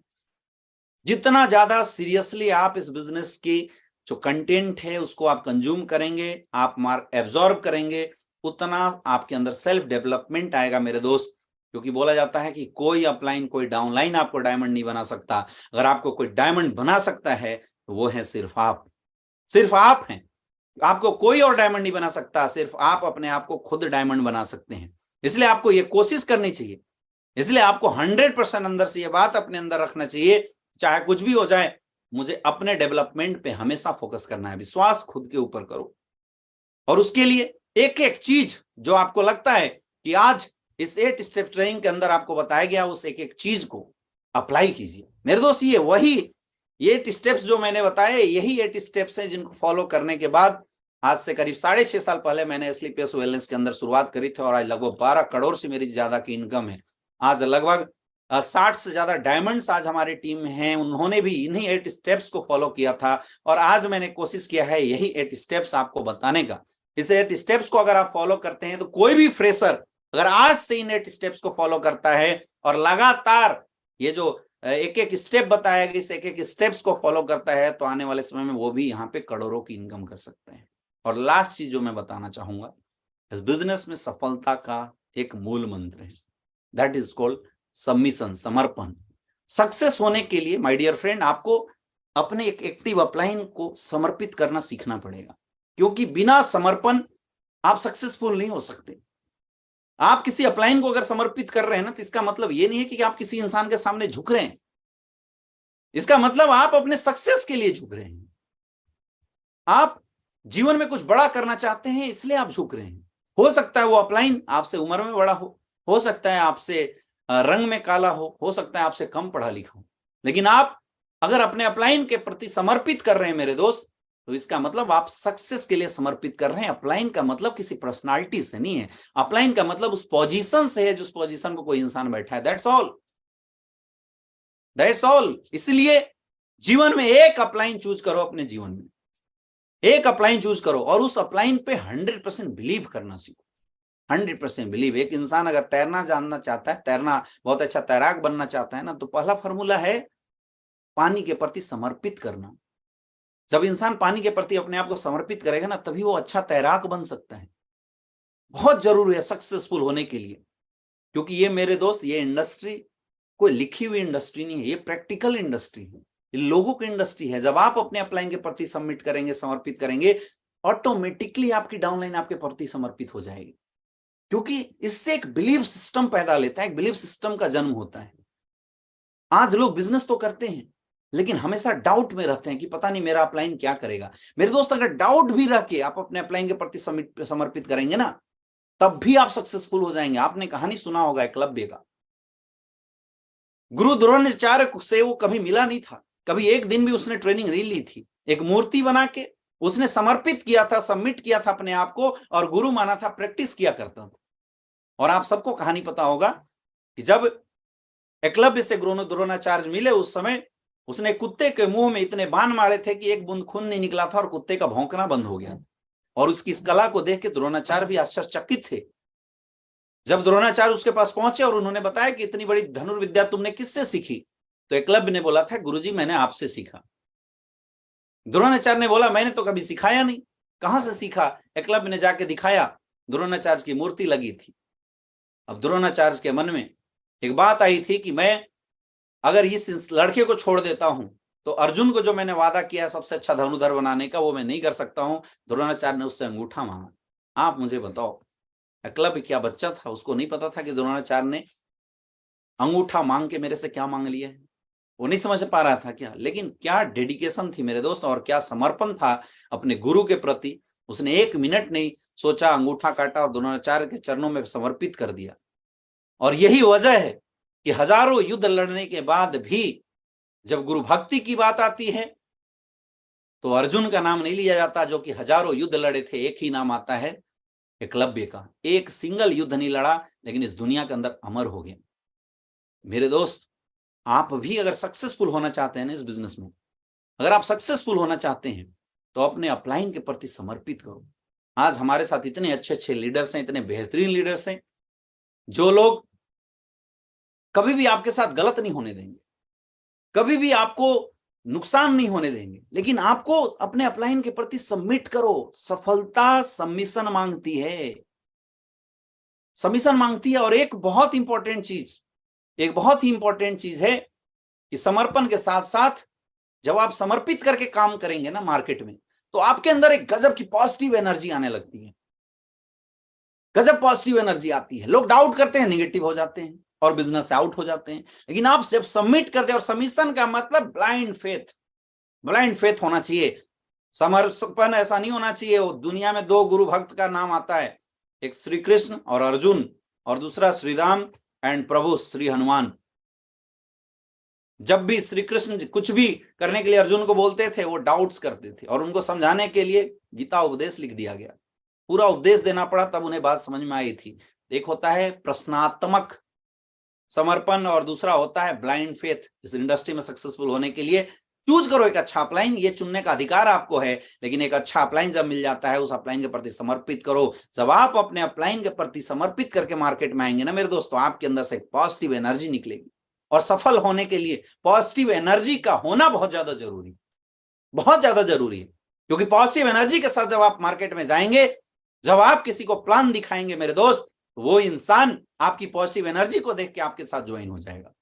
जितना ज्यादा सीरियसली आप इस बिजनेस की जो कंटेंट है उसको आप कंज्यूम करेंगे, आप एब्जॉर्ब करेंगे, उतना आपके अंदर सेल्फ डेवलपमेंट आएगा मेरे दोस्त। क्योंकि बोला जाता है कि कोई अपलाइन, कोई डाउनलाइन आपको डायमंड नहीं बना सकता। अगर आपको कोई डायमंड बना सकता है तो वो है सिर्फ आप। सिर्फ आप हैं। आपको कोई और डायमंड नहीं बना सकता, सिर्फ आप अपने आप को खुद डायमंड बना सकते हैं। इसलिए आपको ये कोशिश करनी चाहिए। इसलिए आपको 100% अंदर से ये बात अपने अंदर रखना चाहिए, चाहे कुछ भी हो जाए, मुझे अपने डेवलपमेंट पे हमेशा फोकस करना है। विश्वास खुद के ऊपर करो, और उसके लिए एक एक चीज जो आपको लगता है कि आज इस 8 स्टेप ट्रेनिंग के अंदर आपको बताया गया, उस एक एक चीज को अप्लाई कीजिए मेरे दोस्त। ये वही 8 स्टेप्स जो मैंने बताए, यही 8 स्टेप्स हैं जिनको फॉलो करने के बाद आज से करीब 6.5 साल पहले मैंने स्लीपियस वेलनेस के अंदर शुरुआत करी थी, और आज लगभग 12 करोड़ से मेरी ज्यादा की इनकम है। आज लगभग 60 से ज्यादा डायमंड्स आज हमारी टीम में हैं, उन्होंने भी इन्हीं 8 स्टेप्स को फॉलो किया था। और आज मैंने कोशिश किया है यही 8 स्टेप्स आपको बताने का। इस 8 स्टेप्स को अगर आप फॉलो करते हैं तो कोई भी फ्रेशर अगर आज से इन 8 स्टेप्स को फॉलो करता है और लगातार ये जो एक एक स्टेप बताया गया, इस एक एक स्टेप्स को फॉलो करता है, तो आने वाले समय में वो भी यहाँ पे करोड़ों की इनकम कर सकते हैं। और लास्ट चीज जो मैं बताना चाहूंगा, इस बिजनेस में सफलता का एक मूल मंत्र है, दैट इज कॉल्ड सबमिशन, समर्पण। सक्सेस होने के लिए माय डियर फ्रेंड, आपको अपने एक एक्टिव अपलाइन को समर्पित करना सीखना पड़ेगा, क्योंकि बिना समर्पण आप सक्सेसफुल नहीं हो सकते। आप किसी अपलाइन को अगर समर्पित कर रहे हैं ना, तो इसका मतलब ये नहीं है कि आप किसी इंसान के सामने झुक रहे हैं। इसका मतलब आप अपने सक्सेस के लिए झुक रहे हैं। आप जीवन में कुछ बड़ा करना चाहते हैं, इसलिए आप झुक रहे हैं। हो सकता है वो अपलाइन आपसे उम्र में बड़ा हो सकता है आपसे रंग में काला हो सकता है आपसे कम पढ़ा लिखा हो, लेकिन आप अगर अपने अपलाइन के प्रति समर्पित कर रहे हैं मेरे दोस्त, तो इसका मतलब आप सक्सेस के लिए समर्पित कर रहे हैं। अपलाइन का मतलब किसी पर्सनालिटी से नहीं है, अपलाइन का मतलब उस पोजीशन से है जिस पोजीशन पर कोई इंसान बैठा है। That's all, that's all. इसलिए जीवन में एक अपलाइन चूज करो, अपने जीवन में एक अपलाइन चूज करो, और उस अपलाइन पे 100% बिलीव करना सीखो। 100% बिलीव। एक इंसान अगर तैरना जानना चाहता है, तैरना बहुत अच्छा तैराक बनना चाहता है ना, तो पहला फॉर्मूला है पानी के प्रति समर्पित करना। जब इंसान पानी के प्रति अपने आप को समर्पित करेगा ना, तभी वो अच्छा तैराक बन सकता है। बहुत जरूरी है सक्सेसफुल होने के लिए, क्योंकि ये मेरे दोस्त, ये इंडस्ट्री कोई लिखी हुई इंडस्ट्री नहीं है, ये प्रैक्टिकल इंडस्ट्री है, ये लोगों की इंडस्ट्री है। जब आप अपने अपलाइन के प्रति सबमिट करेंगे, समर्पित करेंगे, ऑटोमेटिकली आपकी डाउनलाइन आपके प्रति समर्पित हो जाएगी, क्योंकि इससे एक बिलीफ सिस्टम पैदा लेता है, एक बिलीफ सिस्टम का जन्म होता है। आज लोग बिजनेस तो करते हैं, लेकिन हमेशा डाउट में रहते हैं कि पता नहीं मेरा अपलाइन क्या करेगा। मेरे दोस्त, अगर डाउट भी रख के आप अपने अपलाइन के प्रति समर्पित करेंगे ना, तब भी आप सक्सेसफुल हो जाएंगे। आपने कहानी सुना होगा एकलव्य का। गुरु द्रोणाचार्य से वो कभी मिला नहीं था, कभी एक दिन भी उसने ट्रेनिंग नहीं ली थी। एक मूर्ति बना के उसने समर्पित किया था, सबमिट किया था अपने आप को, और गुरु माना था, प्रैक्टिस किया करता था। और आप सबको कहानी पता होगा कि जब एकलव्य से गुरु द्रोणाचार्य मिले, उस समय उसने कुत्ते के मुंह में इतने बाण मारे थे कि एक बूंद खून नहीं निकला था और कुत्ते का भौंकना बंद हो गया था। और उसकी इस कला को देख के द्रोणाचार्य भी आश्चर्यचकित थे। जब द्रोणाचार्य उसके पास पहुंचे और उन्होंने बताया कि इतनी बड़ी धनुर्विद्या तुमने किससे सीखी, तो एकलव्य ने बोला था, गुरुजी मैंने आपसे सीखा। द्रोणाचार्य ने बोला, मैंने तो कभी सिखाया नहीं, कहां से सीखा? एकलव्य ने जाके दिखाया, द्रोणाचार्य की मूर्ति लगी थी। अब द्रोणाचार्य के मन में एक बात आई थी कि मैं अगर इस लड़के को छोड़ देता हूं तो अर्जुन को जो मैंने वादा किया सबसे अच्छा धनुर्धर बनाने का, वो मैं नहीं कर सकता हूं। द्रोणाचार्य ने उससे अंगूठा मांगा। आप मुझे बताओ, एकलव्य क्या बच्चा था? उसको नहीं पता था कि द्रोणाचार्य ने अंगूठा मांग के मेरे से क्या मांग लिया है? वो नहीं समझ पा रहा था क्या? लेकिन क्या डेडिकेशन थी मेरे दोस्त, और क्या समर्पण था अपने गुरु के प्रति। उसने एक मिनट नहीं सोचा, अंगूठा काटा और द्रोणाचार्य के चरणों में समर्पित कर दिया। और यही वजह है कि हजारों युद्ध लड़ने के बाद भी जब गुरु भक्ति की बात आती है तो अर्जुन का नाम नहीं लिया जाता, जो कि हजारों युद्ध लड़े थे। एक ही नाम आता है, एकलव्य का। एक सिंगल युद्ध नहीं लड़ा, लेकिन इस दुनिया के अंदर अमर हो गया। मेरे दोस्त, आप भी अगर सक्सेसफुल होना चाहते हैं ना इस बिजनेस में, अगर आप सक्सेसफुल होना चाहते हैं तो अपने अपलाइन के प्रति समर्पित करो। आज हमारे साथ इतने अच्छे अच्छे लीडर्स हैं, इतने बेहतरीन लीडर्स हैं, जो लोग कभी भी आपके साथ गलत नहीं होने देंगे, कभी भी आपको नुकसान नहीं होने देंगे। लेकिन आपको अपने अपलाइन के प्रति सबमिट करो। सफलता सबमिशन मांगती है, सबमिशन मांगती है। और एक बहुत इंपॉर्टेंट चीज है कि समर्पण के साथ साथ जब आप समर्पित करके काम करेंगे ना मार्केट में, तो आपके अंदर एक गजब की पॉजिटिव एनर्जी आने लगती है। गजब पॉजिटिव एनर्जी आती है। लोग डाउट करते हैं, निगेटिव हो जाते हैं और बिजनेस से आउट हो जाते हैं। लेकिन आप जब सबमिट करते हैं, और सबमिशन का मतलब ब्लाइंड फेथ होना चाहिए। समर्पण ऐसा नहीं होना चाहिए। वो दुनिया में दो गुरु भक्त का नाम आता है, एक श्री कृष्ण और अर्जुन, और दूसरा श्री राम एंड प्रभु श्री हनुमान। जब भी श्री कृष्ण कुछ भी करने के लिए अर्जुन को बोलते थे, वो डाउट्स करते थे, और उनको समझाने के लिए गीता उपदेश लिख दिया गया। पूरा उपदेश देना पड़ा, तब उन्हें बात समझ में आई थी। एक होता है प्रश्नात्मक समर्पण और दूसरा होता है ब्लाइंड फेथ। इस इंडस्ट्री में सक्सेसफुल होने के लिए चूज करो एक अच्छा अपलाइन। ये चुनने का अधिकार आपको है, लेकिन एक अच्छा अपलाइन जब मिल जाता है, उस अपलाइन के प्रति समर्पित करो। जब आप अपने अपलाइन के प्रति समर्पित करके मार्केट में आएंगे ना मेरे दोस्तों, आपके अंदर से एक पॉजिटिव एनर्जी निकलेगी। और सफल होने के लिए पॉजिटिव एनर्जी का होना बहुत ज्यादा जरूरी है। क्योंकि पॉजिटिव एनर्जी के साथ जब आप मार्केट में जाएंगे, जब आप किसी को प्लान दिखाएंगे मेरे दोस्त, वो इंसान आपकी पॉजिटिव एनर्जी को देख के आपके साथ ज्वाइन हो जाएगा।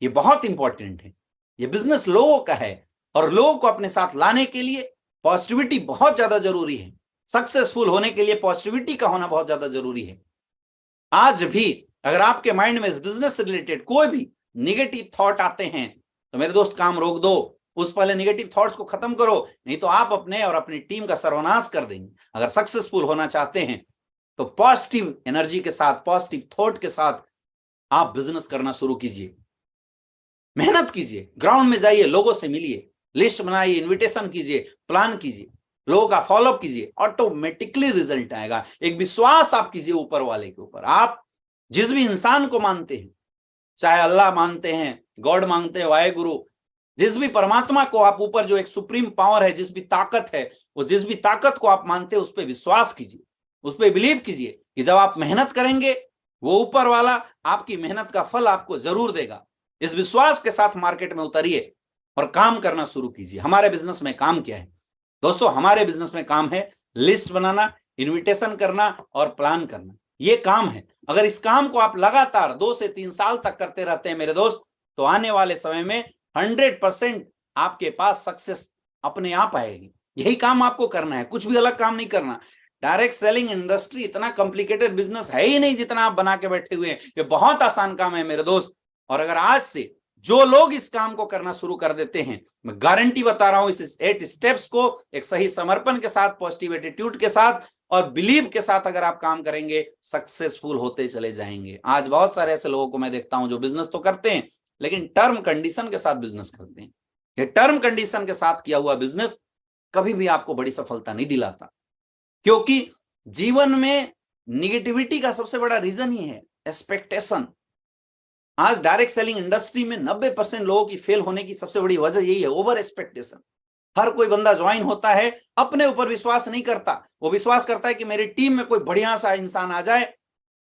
ये बहुत इंपॉर्टेंट है। ये बिजनेस लोगों का है, और लोगों को अपने साथ लाने के लिए पॉजिटिविटी बहुत ज्यादा जरूरी है। सक्सेसफुल होने के लिए पॉजिटिविटी का होना बहुत ज्यादा जरूरी है। आज भी अगर आपके माइंड में इस बिजनेस से रिलेटेड कोई भी निगेटिव थॉट आते हैं, तो मेरे दोस्त काम रोक दो। उस पहले निगेटिव थॉट्स को खत्म करो, नहीं तो आप अपने और अपनी टीम का सर्वनाश कर देंगे। अगर सक्सेसफुल होना चाहते हैं तो पॉजिटिव एनर्जी के साथ, पॉजिटिव थॉट के साथ आप बिजनेस करना शुरू कीजिए। मेहनत कीजिए, ग्राउंड में जाइए, लोगों से मिलिए, लिस्ट बनाइए, इन्विटेशन कीजिए, प्लान कीजिए, लोगों का फॉलोअप कीजिए, ऑटोमेटिकली रिजल्ट आएगा। एक विश्वास आप कीजिए ऊपर वाले के ऊपर। आप जिस भी इंसान को मानते हैं, चाहे अल्लाह मानते हैं, गॉड मानते हैं, वाहेगुरु, जिस भी परमात्मा को आप ऊपर, जो एक सुप्रीम पावर है, जिस भी ताकत है, वो जिस भी ताकत को आप मानते हैं, उस पर विश्वास कीजिए, उस पर बिलीव कीजिए कि जब आप मेहनत करेंगे, वो ऊपर वाला आपकी मेहनत का फल आपको जरूर देगा। इस विश्वास के साथ मार्केट में उतरिए और काम करना शुरू कीजिए। हमारे बिजनेस में काम क्या है दोस्तों? हमारे बिजनेस में काम है लिस्ट बनाना, इन्विटेशन करना और प्लान करना। ये काम है। अगर इस काम को आप लगातार 2 से 3 साल तक करते रहते हैं मेरे दोस्त, तो आने वाले समय में 100% आपके पास सक्सेस अपने आप आएगी। यही काम आपको करना है, कुछ भी अलग काम नहीं करना। डायरेक्ट सेलिंग इंडस्ट्री इतना कॉम्प्लिकेटेड बिजनेस है ही नहीं जितना आप बना के बैठे हुए हैं। ये बहुत आसान काम है मेरे दोस्त। और अगर आज से जो लोग इस काम को करना शुरू कर देते हैं, मैं गारंटी बता रहा हूं, इस 8 स्टेप्स को एक सही समर्पण के साथ, पॉजिटिव एटीट्यूड के साथ और बिलीव के साथ अगर आप काम करेंगे, सक्सेसफुल होते चले जाएंगे। आज बहुत सारे ऐसे लोगों को मैं देखता हूं जो बिजनेस तो करते हैं लेकिन टर्म कंडीशन के साथ बिजनेस करते हैं। ये टर्म कंडीशन के साथ किया हुआ बिजनेस कभी भी आपको बड़ी सफलता नहीं दिलाता, क्योंकि जीवन में निगेटिविटी का सबसे बड़ा रीजन ही है एक्सपेक्टेशन। आज डायरेक्ट सेलिंग इंडस्ट्री में 90% लोगों की फेल होने की सबसे बड़ी वजह यही है, ओवर एक्सपेक्टेशन। हर कोई बंदा ज्वाइन होता है, अपने ऊपर विश्वास नहीं करता, वो विश्वास करता है कि मेरी टीम में कोई बढ़िया सा इंसान आ जाए,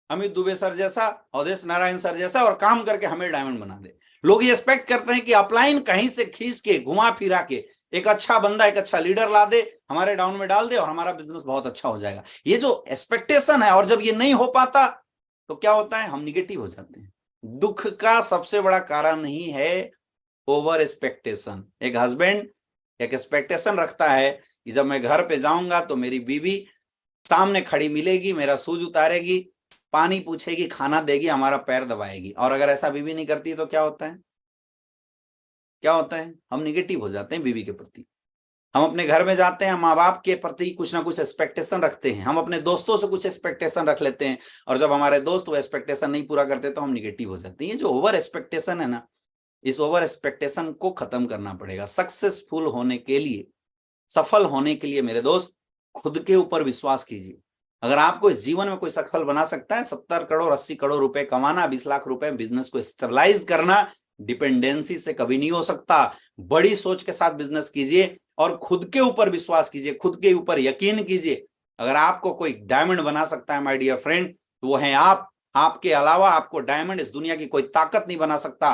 अमित दुबे सर जैसा, अवधेश नारायण सर जैसा, और काम करके हमें डायमंड बना दे। लोग ये एक्सपेक्ट करते हैं कि अपलाइन कहीं से खींच के घुमा फिरा के एक अच्छा बंदा, एक अच्छा लीडर ला दे, हमारे डाउन में डाल दे और हमारा बिजनेस बहुत अच्छा हो जाएगा। ये जो एक्सपेक्टेशन है, और जब ये नहीं हो पाता तो क्या होता है, हम निगेटिव हो जाते हैं। दुख का सबसे बड़ा कारण नहीं है ओवर एक्सपेक्टेशन। एक हस्बैंड एक एक्सपेक्टेशन रखता है कि जब मैं घर पे जाऊंगा तो मेरी बीवी सामने खड़ी मिलेगी, मेरा शूज उतारेगी, पानी पूछेगी, खाना देगी, हमारा पैर दबाएगी। और अगर ऐसा बीवी नहीं करती तो क्या होता है, क्या होता है, हम निगेटिव हो जाते हैं बीवी के प्रति। हम अपने घर में जाते हैं, माँ बाप के प्रति कुछ ना कुछ एक्सपेक्टेशन रखते हैं, हम अपने दोस्तों से कुछ एक्सपेक्टेशन रख लेते हैं, और जब हमारे दोस्त वो एक्सपेक्टेशन नहीं पूरा करते तो हम निगेटिव हो जाते हैं। ये जो ओवर एक्सपेक्टेशन है ना, इस ओवर एक्सपेक्टेशन को खत्म करना पड़ेगा। सक्सेसफुल होने के लिए, सफल होने के लिए मेरे दोस्त, खुद के ऊपर विश्वास कीजिए। अगर आपको इस जीवन में कोई सफल बना सकता है, 70 करोड़ 80 करोड़ रुपए कमाना, 20 लाख रुपए बिजनेस को स्टेबलाइज करना, डिपेंडेंसी से कभी नहीं हो सकता। बड़ी सोच के साथ बिजनेस कीजिए और खुद के ऊपर विश्वास कीजिए, खुद के ऊपर यकीन कीजिए। अगर आपको कोई डायमंड बना सकता है माय डियर फ्रेंड, तो वो है आप। आपके अलावा आपको डायमंड इस दुनिया की कोई ताकत नहीं बना सकता।